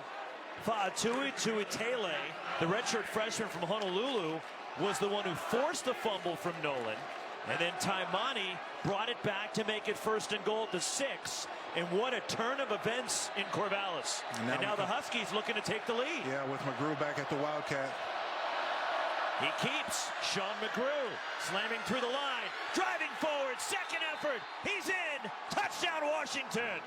Fa'atui Tuitele, the redshirt freshman from Honolulu, was the one who forced the fumble from Nolan. And then Taimani brought it back to make it 1st and goal to 6. And what a turn of events in Corvallis. And now the Huskies looking to take the lead. Yeah, with McGrew back at the Wildcat. He keeps Sean McGrew slamming through the line, driving forward, 2nd effort. He's in. Touchdown, Washington.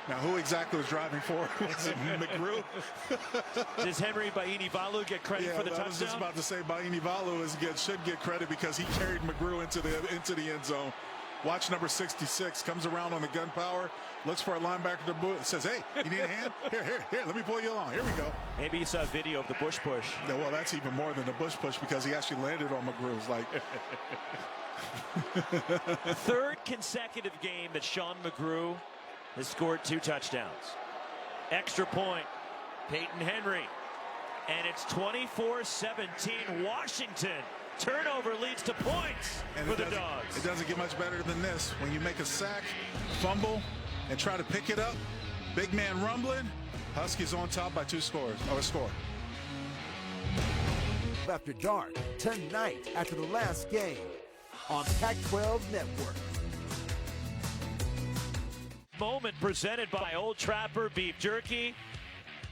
Now, who exactly was driving forward? Was it McGrew? Does Henry Bainivalu get credit for the touchdown? I was just about to say Bainivalu should get credit because he carried McGrew into the end zone. Watch number 66 comes around on the gun power, looks for a linebacker to boot, says, "Hey, you need a hand? Here, let me pull you along. Here we go." Maybe you saw a video of the bush push. Yeah, well, that's even more than the bush push because he actually landed on McGrew's like. 3rd consecutive game that Sean McGrew has scored 2 touchdowns. Extra point. Peyton Henry and it's 24-17 Washington. Turnover leads to points for the Dogs. It doesn't get much better than this. When you make a sack, fumble, and try to pick it up, big man rumbling, Huskies on top by 2 scores, or a score. After dark, tonight after the last game on Pac-12 Network. Moment presented by Old Trapper Beef Jerky.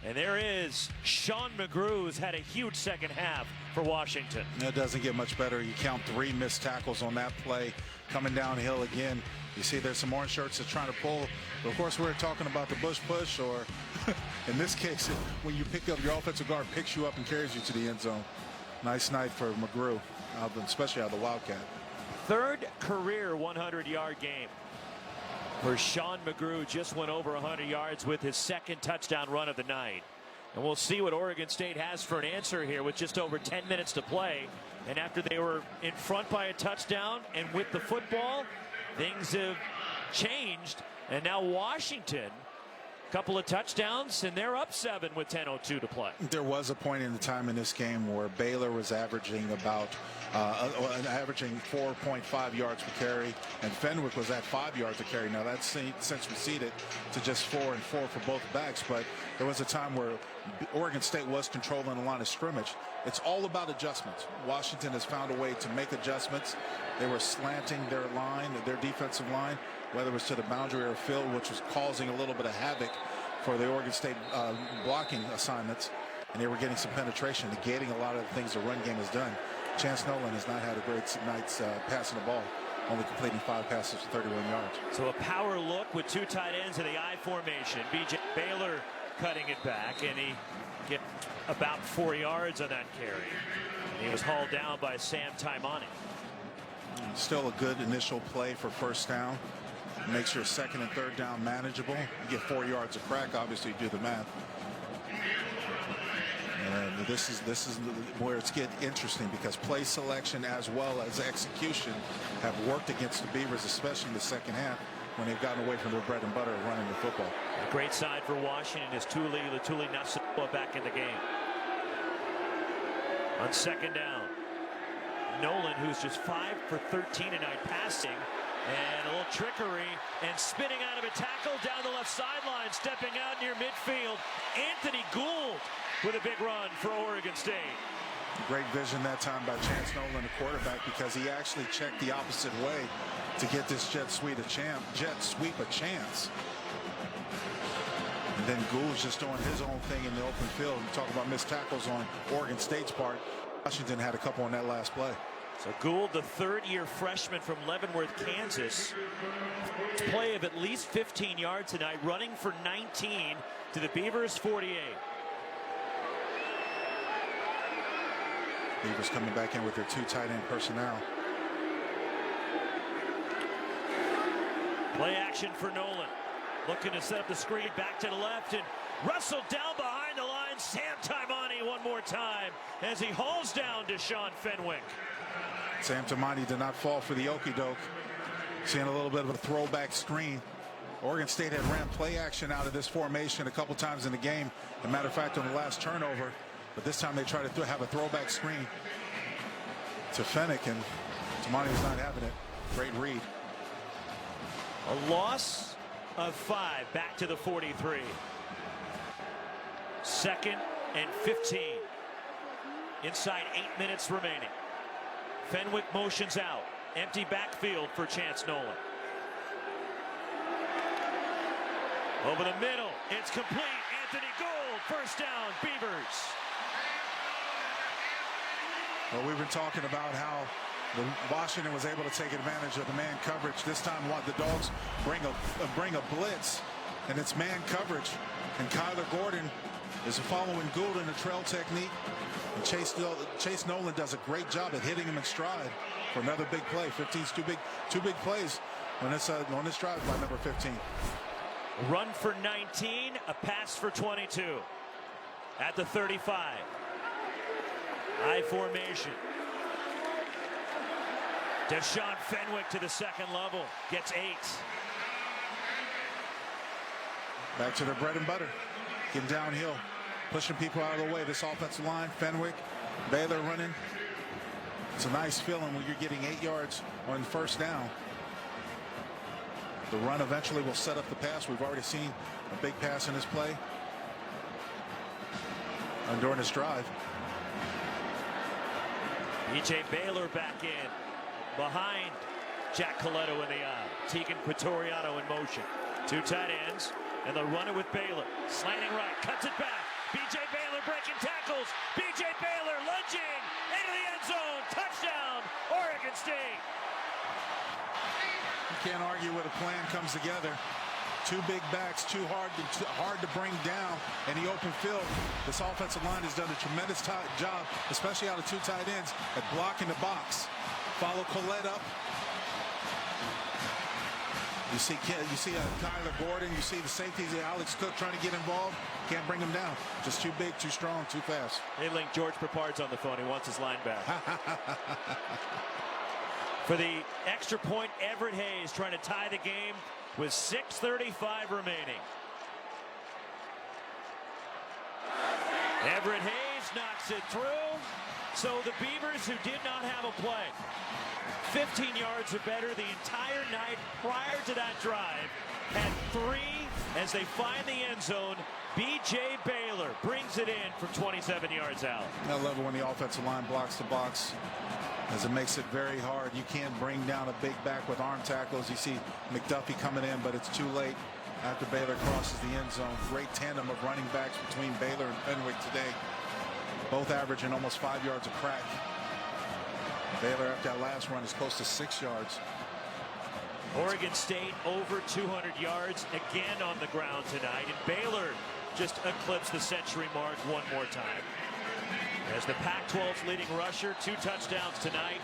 And there is Sean McGrew, who's had a huge second half for Washington. It doesn't get much better. You count 3 missed tackles on that play. Coming downhill again. You see there's some orange shirts that are trying to pull. But of course, we're talking about the bush push, or in this case, when you pick up your offensive guard, picks you up and carries you to the end zone. Nice night for McGrew, especially out of the Wildcat. 3rd career 100-yard game for Sean McGrew. Just went over 100 yards with his 2nd touchdown run of the night. And we'll see what Oregon State has for an answer here with just over 10 minutes to play. And after they were in front by a touchdown and with the football, things have changed. And now Washington, a couple of touchdowns, and they're up 7 with 10:02 to play. There was a point in the time in this game where Baylor was averaging about averaging 4.5 yards per carry, and Fenwick was at 5 yards a carry. Now that's since receded to just 4 and 4 for both backs, but there was a time where Oregon State was controlling the line of scrimmage. It's all about adjustments. Washington has found a way to make adjustments. They were slanting their line, their defensive line, whether it was to the boundary or field, which was causing a little bit of havoc for the Oregon State blocking assignments, and they were getting some penetration, negating a lot of the things the run game has done. Chance Nolan has not had a great night passing the ball, only completing 5 passes for 31 yards. So a power look with 2 tight ends in the I formation. B.J. Baylor cutting it back, and he get about 4 yards on that carry. And he was hauled down by Sam Taimani. Still a good initial play for 1st down. Makes your 2nd and 3rd down manageable. You get 4 yards of crack, obviously you do the math. And this is where it's getting interesting, because play selection as well as execution have worked against the Beavers, especially in the 2nd half when they've gotten away from their bread and butter of running the football. A great sign for Washington is Tuli Nasua back in the game. On 2nd down, Nolan, who's just 5 for 13 tonight passing, and a little trickery, and spinning out of a tackle down the left sideline, stepping out near midfield, Anthony Gould with a big run for Oregon State. Great vision that time by Chance Nolan, the quarterback, because he actually checked the opposite way to get this jet sweep a chance. And then Gould's just doing his own thing in the open field. You talk about missed tackles on Oregon State's part. Washington had a couple on that last play. So Gould, the 3rd-year freshman from Leavenworth, Kansas, play of at least 15 yards tonight, running for 19 to the Beavers 48. Beavers coming back in with their 2 tight end personnel. Play action for Nolan. Looking to set up the screen, back to the left, and wrestled down behind the line. Sam Taimani one more time as he hauls down Deshaun Fenwick. Sam Taimani did not fall for the okie doke. Seeing a little bit of a throwback screen. Oregon State had ran play action out of this formation a couple times in the game. As a matter of fact, on the last turnover. But this time they tried to have a throwback screen to Fenwick, and Taimani was not having it. Great read. A loss of 5 back to the 43. 2nd and 15. Inside 8 minutes remaining. Fenwick motions out. Empty backfield for Chance Nolan. Over the middle. It's complete. Anthony Gould. 1st down. Beavers. Well, we've been talking about how Washington was able to take advantage of the man coverage. This time, the Dogs bring a blitz, and it's man coverage. And Kyler Gordon is following Gould in the trail technique. And Chase Nolan does a great job at hitting him in stride for another big play. 15's two big plays on this drive by number 15. Run for 19, a pass for 22 at the 35. I formation. Deshaun Fenwick to the 2nd level, gets 8. Back to their bread and butter, getting downhill. pushing people out of the way. This offensive line, Fenwick, Baylor running. It's a nice feeling when you're getting 8 yards on first down. The run eventually will set up the pass. We've already seen a big pass in this play and during this drive. B.J. Baylor back in behind Jack Coletto in the eye. Tegan Quatoriano in motion. 2 tight ends, and they'll run it with Baylor. Slanting right, cuts it back. B.J. Baylor breaking tackles. B.J. Baylor lunging into the end zone. Touchdown, Oregon State. You can't argue with a plan comes together. 2 big backs, too hard to bring down in the open field. This offensive line has done a tremendous job, especially out of 2 tight ends, at blocking the box. Follow Collette up. You see Kyler Gordon. You see the safeties, Alex Cook trying to get involved. Can't bring him down. Just too big, too strong, too fast. They link George Papard's on the phone. He wants his line back. For the extra point, Everett Hayes trying to tie the game with 6:35 remaining. Everett Hayes knocks it through. So the Beavers, who did not have a play, 15 yards or better the entire night prior to that drive, had 3 as they find the end zone. B.J. Baylor brings it in from 27 yards out. I love it when the offensive line blocks the box, as it makes it very hard. You can't bring down a big back with arm tackles. You see McDuffie coming in, but it's too late after Baylor crosses the end zone. Great tandem of running backs between Baylor and Fenwick today. Both averaging almost 5 yards a crack. Baylor, after that last run, is close to 6 yards. Oregon State over 200 yards again on the ground tonight, and Baylor just eclipsed the century mark one more time. As the Pac-12's leading rusher, 2 touchdowns tonight.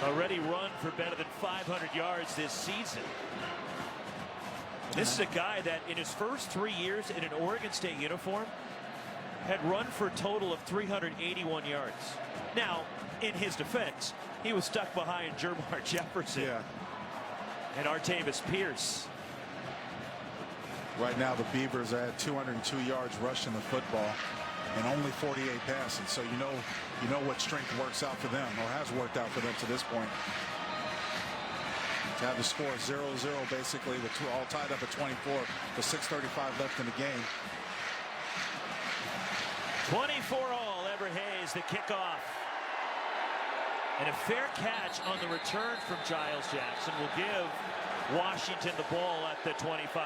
Already run for better than 500 yards this season. This is a guy that in his first 3 years in an Oregon State uniform had run for a total of 381 yards. Now, in his defense, he was stuck behind Jermar Jefferson and Artavis Pierce. Right now, the Beavers are at 202 yards rushing the football and only 48 passing. So you know what strength works out for them, or has worked out for them to this point. To have the score 0-0 basically, with all tied up at 24 with 6:35 left in the game. 24-all, Everett Hayes, the kickoff. And a fair catch on the return from Giles Jackson will give Washington the ball at the 25.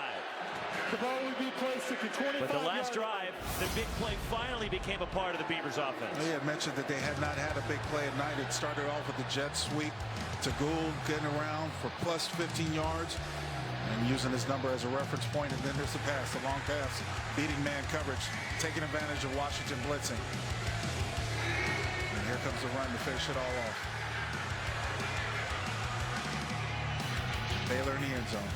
The ball will be placed at the 25. But the last drive, the big play finally became a part of the Beavers offense. They had mentioned that they had not had a big play at night. It started off with the jet sweep to Gould, getting around for plus 15 yards and using his number as a reference point. And then there's the pass, the long pass, beating man coverage, taking advantage of Washington blitzing. And here comes the run to finish it all off. Baylor in the end zone.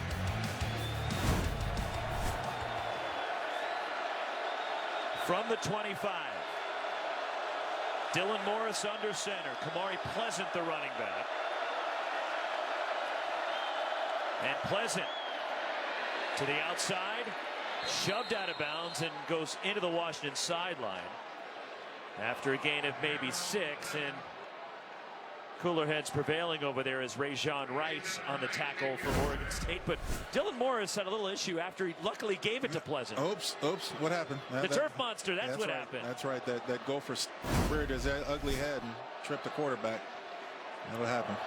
From the 25, Dylan Morris under center. Kamari Pleasant, the running back. And Pleasant to the outside, shoved out of bounds and goes into the Washington sideline after a gain of maybe 6. And cooler heads prevailing over there is Rajon Wright on the tackle for Oregon State. But Dylan Morris had a little issue after he luckily gave it to Pleasant. Oops, what happened? The turf monster, that's what right. happened. That's right, that gopher reared his ugly head and tripped the quarterback. That's what happened.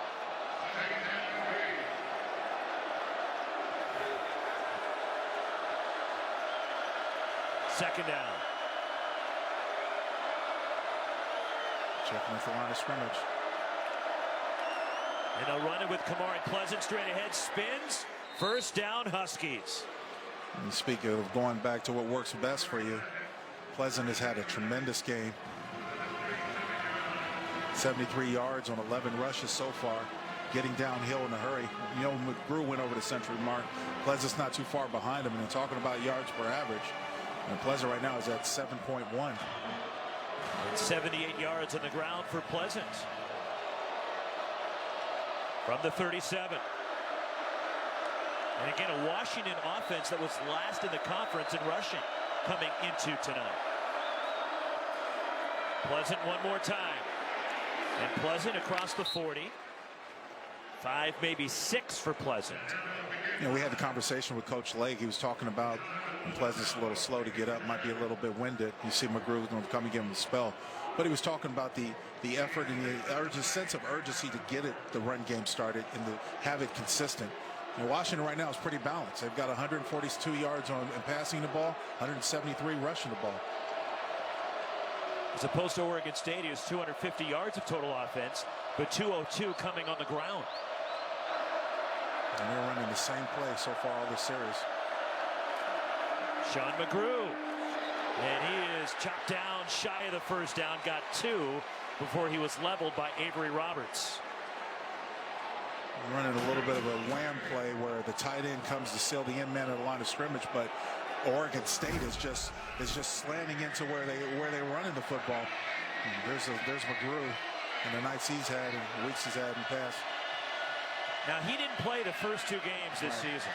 Second down. Checking at the line of scrimmage. And they'll run it with Kamari Pleasant straight ahead, spins. First down, Huskies. And speaking of going back to what works best for you, Pleasant has had a tremendous game. 73 yards on 11 rushes so far, getting downhill in a hurry. You know, McGrew went over the century mark. Pleasant's not too far behind him, and they're talking about yards per average. And Pleasant right now is at 7.1. And 78 yards on the ground for Pleasant. From the 37. And again, a Washington offense that was last in the conference in rushing coming into tonight. Pleasant one more time. And Pleasant across the 40. 5, maybe 6 for Pleasant. You know, we had the conversation with Coach Lake. He was talking about Pleasant's a little slow to get up, might be a little bit winded. You see McGrew going to come and give him a spell. But he was talking about the effort and the sense of urgency to get the run game started and to have it consistent. And Washington right now is pretty balanced. They've got 142 yards on passing the ball, 173 rushing the ball. As opposed to Oregon State, he has 250 yards of total offense, but 202 coming on the ground. And they're running the same play so far all this series. Sean McGrew. And he is chopped down shy of the first down, got 2 before he was leveled by Avery Roberts. Running a little bit of a wham play where the tight end comes to seal the end man at the line of scrimmage, but Oregon State is just slanting into where they're running the football. There's McGrew and the nights he's had and the weeks he's had in the past. Now he didn't play the first 2 games this season,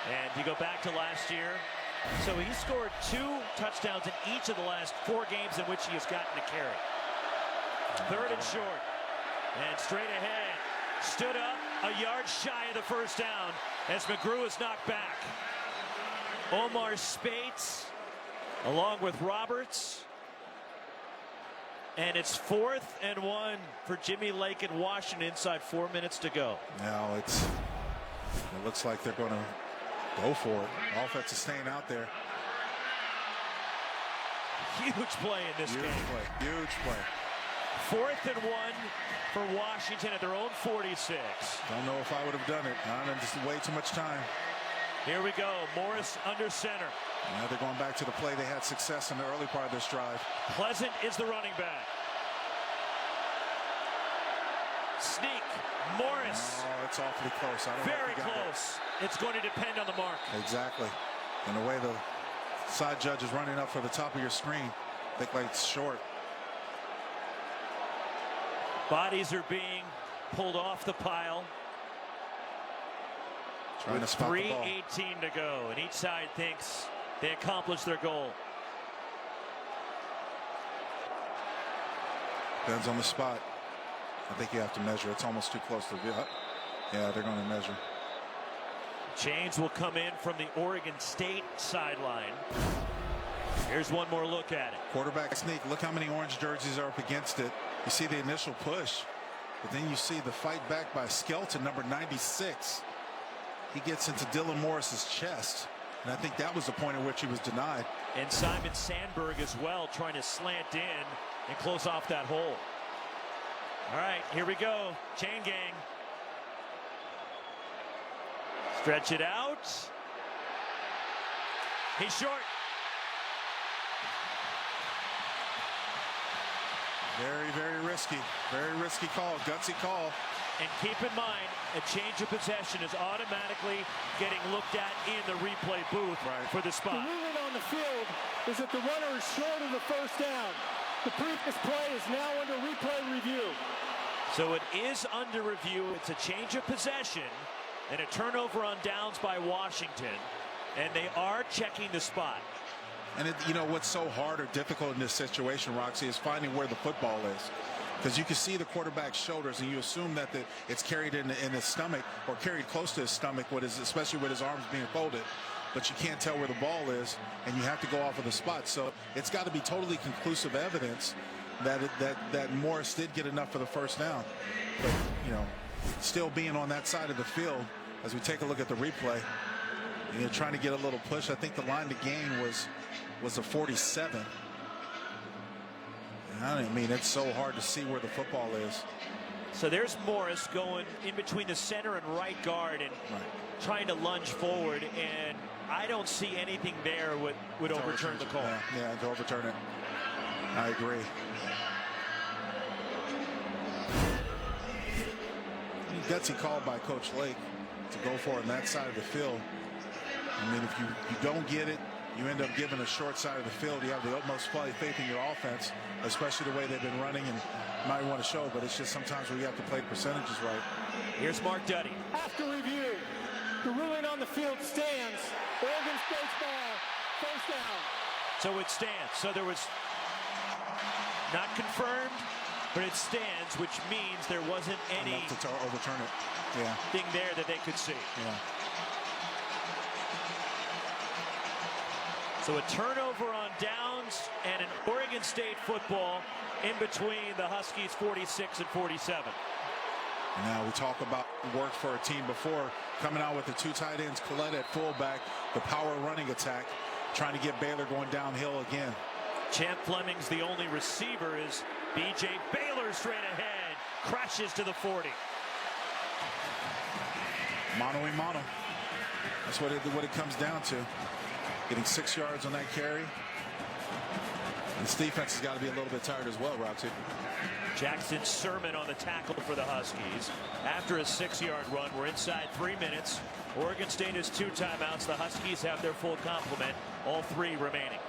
and you go back to last year. So he scored 2 touchdowns in each of the last 4 games in which he has gotten a carry. 3rd and short, and straight ahead. Stood up a yard shy of the first down as McGrew is knocked back. Omar Spates along with Roberts. And it's 4th and 1 for Jimmy Lake and Washington inside 4 minutes to go. Now it looks like they're going to go for it. Offense is staying out there. Huge play in this game. Huge play. 4th and 1 for Washington at their own 46. Don't know if I would have done it. Just way too much time. Here we go. Morris under center. Now they're going back to the play. They had success in the early part of this drive. Pleasant is the running back. Sneak. Morris. Oh, it's awfully close. I don't know Very close. It's going to depend on the mark. Exactly. And the way the side judge is running up for the top of your screen, I think like it's short. Bodies are being pulled off the pile. Trying to spot the ball. 3:18 to go, and each side thinks they accomplished their goal. Depends on the spot. I think you have to measure. It's almost too close to view. Yeah, they're going to measure. Chains will come in from the Oregon State sideline. Here's one more look at it. Quarterback sneak. Look how many orange jerseys are up against it. You see the initial push, but then you see the fight back by Skelton, number 96. He gets into Dylan Morris's chest, and I think that was the point at which he was denied. And Simon Sandberg as well, trying to slant in and close off that hole. All right, here we go. Chain gang. Stretch it out. He's short. Very, very risky. Very risky call. Gutsy call. And keep in mind, a change of possession is automatically getting looked at in the replay booth for the spot. The ruling on the field is that the runner is short of the first down. The previous play is now under replay review. So it is under review. It's a change of possession and a turnover on downs by Washington. And they are checking the spot. And you know what's so hard or difficult in this situation, Roxy, is finding where the football is. Because you can see the quarterback's shoulders, and you assume that it's carried in his stomach or carried close to his stomach, especially with his arms being folded. But you can't tell where the ball is, and you have to go off of the spot. So it's got to be totally conclusive evidence that Morris did get enough for the first down. But, you know, still being on that side of the field, as we take a look at the replay, you know, trying to get a little push. I think the line to gain was a 47. I mean, it's so hard to see where the football is. So there's Morris going in between the center and right guard and trying to lunge forward, and I don't see anything there would overturn the call. Yeah, to overturn it. I agree. Gutsy call by Coach Lake to go for it on that side of the field. I mean, if you don't get it, you end up giving a short side of the field. You have the utmost faith in your offense, especially the way they've been running, and you might want to show, but it's just sometimes where you have to play the percentages right. Here's Mark Duddy. After review, the ruling on the field stands. Oregon State's ball, first down. So it stands. So there was not confirmed, but it stands, which means there wasn't any enough to overturn it. Yeah. Thing there that they could see. Yeah. So a turnover on downs and an Oregon State football in between the Huskies 46 and 47. Now we talk about work for a team before, coming out with the two tight ends, Collette at fullback, the power running attack, trying to get Baylor going downhill again. Champ Fleming's the only receiver as B.J. Baylor straight ahead, crashes to the 40. Mano-a-mano. That's what it comes down to. Getting 6 yards on that carry. And this defense has got to be a little bit tired as well, Roxy. Jackson Sermon on the tackle for the Huskies. After a 6-yard run, we're inside 3 minutes. Oregon State has 2 timeouts. The Huskies have their full complement, all 3 remaining.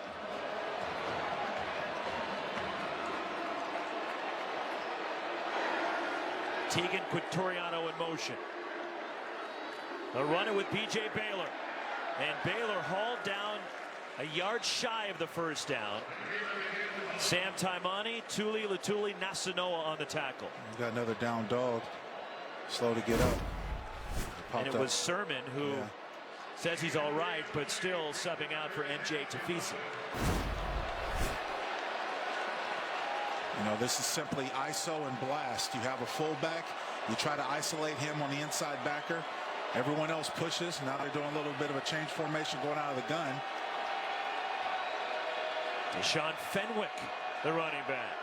Tegan Quintoriano in motion. The runner with B.J. Baylor. And Baylor hauled down a yard shy of the first down. Sam Taimani, Tuli Latuli Nasanoa on the tackle. We've got another down dog. Slow to get up. And it was Sermon who says he's all right, but still subbing out for NJ Tafisi. You know, this is simply ISO and blast. You have a fullback. You try to isolate him on the inside backer. Everyone else pushes. Now they're doing a little bit of a change formation going out of the gun. Deshaun Fenwick, the running back.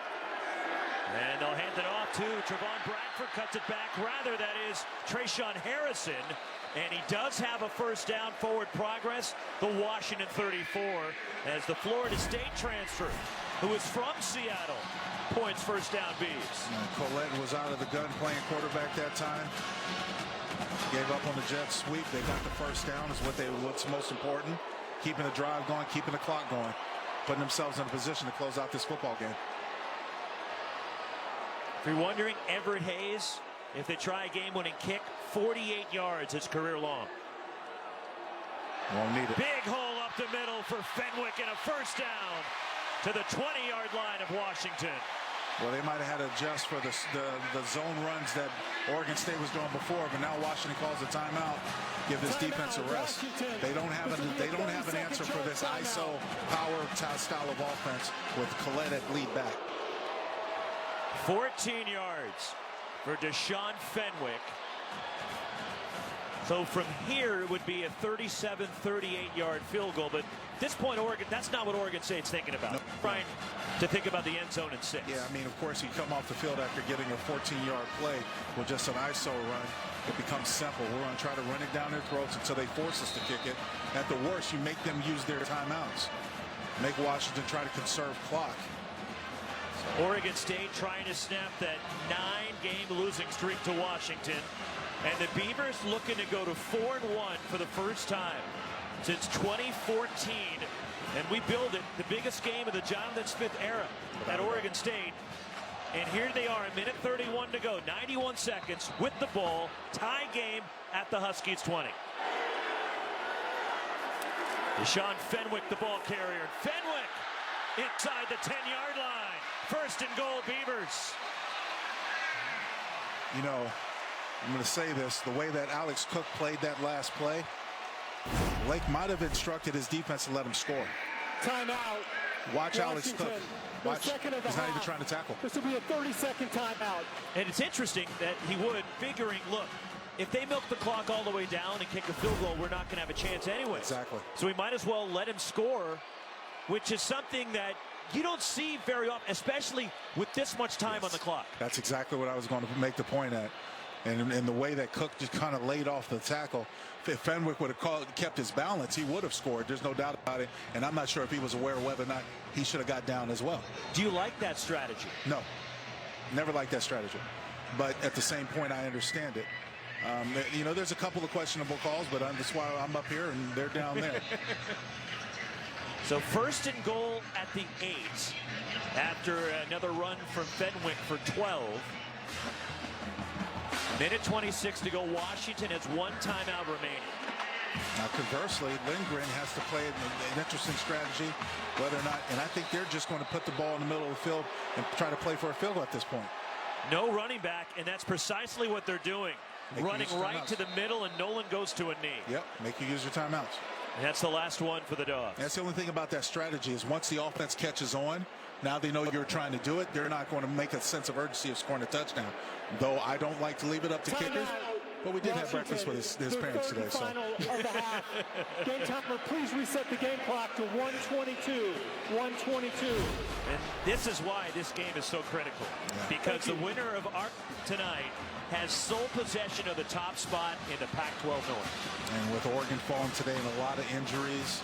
And they'll hand it off to Trevon Bradford, cuts it back. Rather, that is Trayshawn Harrison. And he does have a first down, forward progress. The Washington 34 as the Florida State transfer, who is from Seattle, points first down Beavs. Collette was out of the gun playing quarterback that time. Gave up on the jet sweep. They got the first down is what's most important. Keeping the drive going, keeping the clock going. Putting themselves in a position to close out this football game. If you're wondering, Everett Hayes, if they try a game-winning kick, 48 yards, his career long. Won't need it. Big hole up the middle for Fenwick and a first down to the 20-yard line of Washington. Well, they might have had to adjust for the zone runs that Oregon State was doing before, but now Washington calls a timeout. Give this defense a rest. They don't have an answer for this ISO power style of offense with Collette at lead back. 14 yards for Deshaun Fenwick. So from here, it would be a 37, 38-yard field goal. But at this point, Oregon, that's not what Oregon State's thinking about. Nope. Trying to think about the end zone in 6. Yeah, I mean, of course, you come off the field after getting a 14-yard play with just an ISO run. It becomes simple. We're going to try to run it down their throats until they force us to kick it. At the worst, you make them use their timeouts. Make Washington try to conserve clock. Oregon State trying to snap that 9-game losing streak to Washington. And the Beavers looking to go to 4-1 for the first time since 2014. And we build it, the biggest game of the Jonathan Smith era at Oregon State. And here they are, a minute 31 to go, 91 seconds with the ball, tie game at the Huskies 20. Deshaun Fenwick, the ball carrier. Fenwick inside the 10-yard line. First and goal, Beavers. You know, I'm going to say this, the way that Alex Cook played that last play, Lake might have instructed his defense to let him score. Timeout. Watch Washington. Alex Cook. Watch. He's not even trying to tackle. This will be a 30-second timeout. And it's interesting that he would, figuring, look, if they milk the clock all the way down and kick a field goal, we're not going to have a chance anyway. Exactly. So we might as well let him score, which is something that you don't see very often, especially with this much time on the clock. That's exactly what I was going to make the point at. And in the way that Cook just kind of laid off the tackle, if Fenwick would have kept his balance, he would have scored. There's no doubt about it. And I'm not sure if he was aware of whether or not he should have got down as well. Do you like that strategy? No, never liked that strategy. But at the same point, I understand it. You know, there's a couple of questionable calls, but that's why I'm up here and they're down there. So first and goal at the 8 after another run from Fenwick for 12. Minute 26 to go. Washington has 1 timeout remaining. Now, conversely, Lindgren has to play an interesting strategy, whether or not, and I think they're just going to put the ball in the middle of the field and try to play for a field goal at this point. No running back, and that's precisely what they're doing. Running right to the middle, and Nolan goes to a knee. Yep, make you use your timeouts. And that's the last one for the Dogs. That's the only thing about that strategy is once the offense catches on, now they know you're trying to do it. They're not going to make a sense of urgency of scoring a touchdown. Though I don't like to leave it up to kickers. But we did have breakfast with his parents today. So. Final of the half. Game timer, please reset the game clock to 1:22. 1:22. And this is why this game is so critical. Yeah. Because the winner of our tonight has sole possession of the top spot in the Pac-12 North. And with Oregon falling today and a lot of injuries,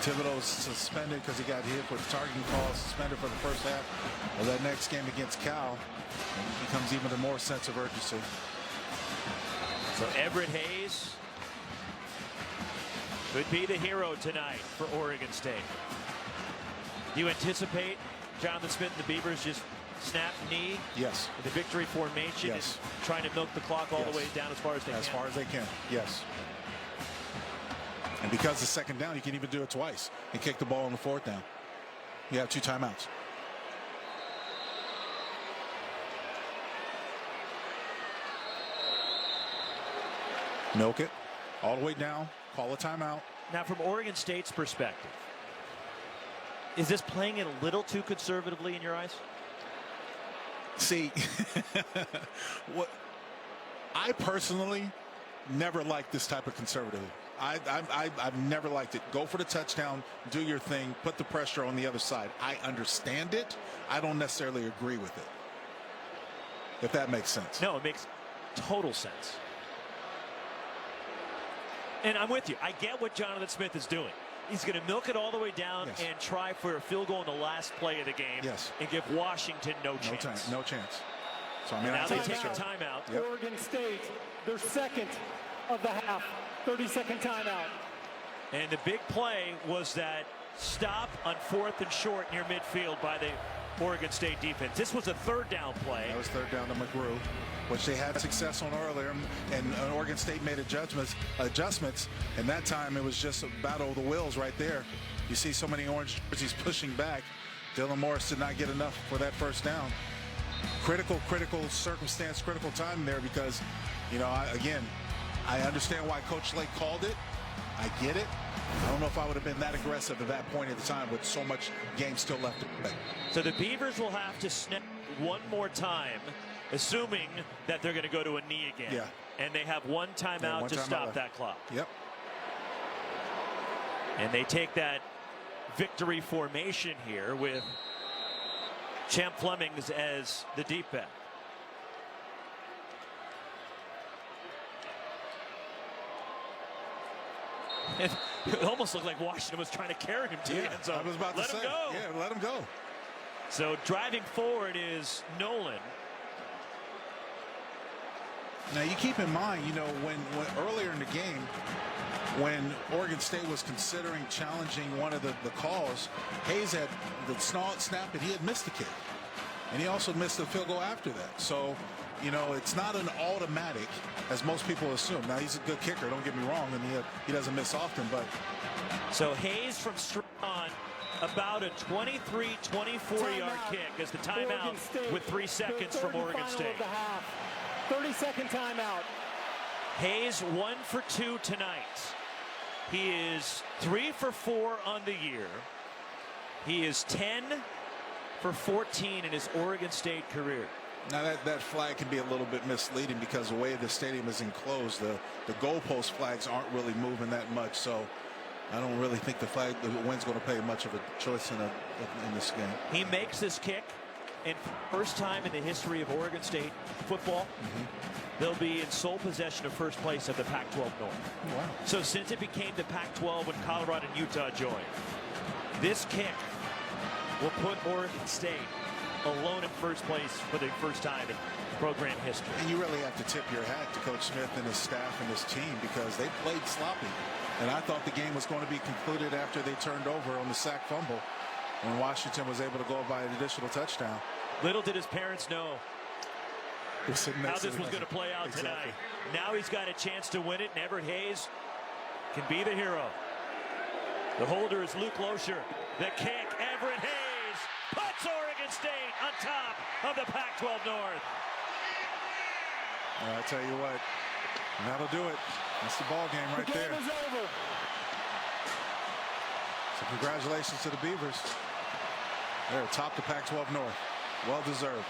Thibodeau's suspended because he got hit with targeting calls, suspended for the first half of that next game against Cal. And it becomes even a more sense of urgency. So Everett Hayes could be the hero tonight for Oregon State. Do you anticipate Jonathan Smith and the Beavers just snap knee? Yes. The victory formation is trying to milk the clock all the way down as far as they can. As far as they can, yes. And because it's second down, you can even do it twice and kick the ball on the fourth down. You have 2 timeouts. Milk it all the way down, call a timeout. Now, from Oregon State's perspective, is this playing it a little too conservatively in your eyes? See, what I personally never liked this type of conservative. I've never liked it. Go for the touchdown, do your thing, put the pressure on the other side. I understand it. I don't necessarily agree with it, if that makes sense. No, it makes total sense. And I'm with you. I get what Jonathan Smith is doing. He's going to milk it all the way down and try for a field goal in the last play of the game and give Washington no chance. No chance. So, I mean, now they take a timeout. Yep. Oregon State, their second of the half. 30-second timeout. And the big play was that stop on 4th and short near midfield by the Oregon State defense. This was a 3rd down play. That was 3rd down to McGrew, which they had success on earlier, and Oregon State made adjustments, and that time it was just a battle of the wills right there. You see so many orange jerseys pushing back. Dylan Morris did not get enough for that 1st down. Critical circumstance, critical time there because, you know, I understand why Coach Lake called it. I get it. I don't know if I would have been that aggressive at that point in time with so much game still left to play. So the Beavers will have to snap one more time, assuming that they're going to go to a knee again. Yeah. And they have one timeout to stop that clock. Yep. And they take that victory formation here with Champ Flemings as the deep back. It almost looked like Washington was trying to carry him to the end zone. I was about to say, let him go. Yeah, let him go. So driving forward is Nolan. Now you keep in mind, you know, when earlier in the game, when Oregon State was considering challenging one of the calls, Hayes had the snap and he had missed the kick. And he also missed the field goal after that. So, you know, it's not an automatic, as most people assume. Now, he's a good kicker, don't get me wrong, and he doesn't miss often, but. So Hayes from straight on, about a 23-24-yard kick as the timeout with 3 seconds from Oregon State. 30-second timeout. Hayes 1 for 2 tonight. He is 3 for 4 on the year. He is 10 for 14 in his Oregon State career. Now that flag can be a little bit misleading because the way the stadium is enclosed, the goalpost flags aren't really moving that much. So I don't really think the wind's going to play much of a choice in this game. He makes this kick, and first time in the history of Oregon State football, they'll be in sole possession of first place of the Pac-12 North. Wow. So since it became the Pac-12 when Colorado and Utah joined, this kick will put Oregon State alone in first place for the first time in program history. And you really have to tip your hat to Coach Smith and his staff and his team because they played sloppy. And I thought the game was going to be concluded after they turned over on the sack fumble when Washington was able to go by an additional touchdown. Little did his parents know how this was going to play out tonight. Now he's got a chance to win it, and Everett Hayes can be the hero. The holder is Luke Loescher. The kick, Everett Hayes puts Oregon State on top of the Pac-12 North. I tell you what, that'll do it. That's the ball game right there. The game is over. So congratulations to the Beavers. They're atop the Pac-12 North. Well deserved.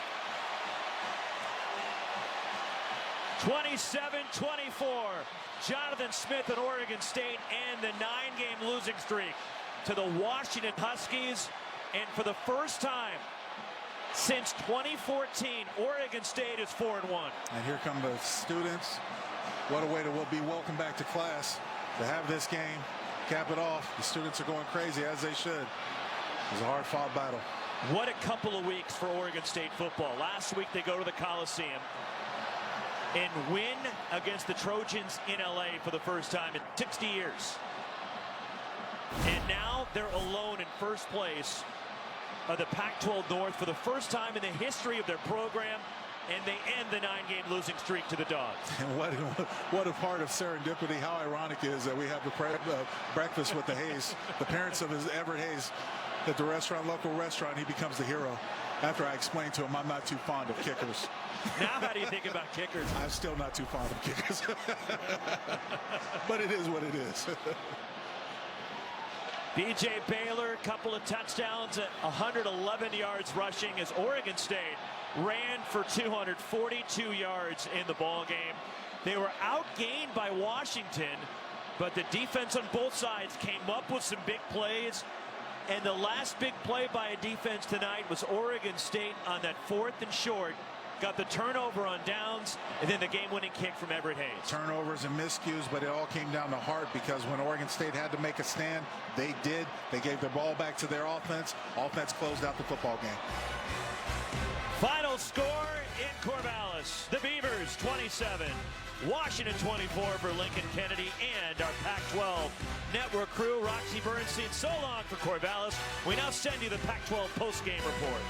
27-24. Jonathan Smith at Oregon State and the 9-game losing streak to the Washington Huskies. And for the first time since 2014, Oregon State is 4-1. And here come the students. What a way to be welcome back to class. To have this game, cap it off. The students are going crazy, as they should. It was a hard-fought battle. What a couple of weeks for Oregon State football. Last week they go to the Coliseum and win against the Trojans in LA for the first time in 60 years. And now they're alone in first place of the Pac-12 North for the first time in the history of their program, and they end the 9-game losing streak to the Dogs. And what a part of serendipity. How ironic is that we have the breakfast with the Hayes, the parents of Everett Hayes, at the local restaurant. He becomes the hero. After I explained to him I'm not too fond of kickers. Now how do you think about kickers? I'm still not too fond of kickers. But it is what it is. B.J. Baylor, couple of touchdowns at 111 yards rushing as Oregon State ran for 242 yards in the ball game. They were outgained by Washington, but the defense on both sides came up with some big plays. And the last big play by a defense tonight was Oregon State on that 4th and short. Got the turnover on downs, and then the game-winning kick from Everett Hayes. Turnovers and miscues, but it all came down to heart, because when Oregon State had to make a stand, they did. They gave their ball back to their offense. Offense closed out the football game. Final score in Corvallis. The Beavers 27, Washington 24 for Lincoln Kennedy and our Pac-12 network crew. Roxy Bernstein, so long for Corvallis. We now send you the Pac-12 post-game report.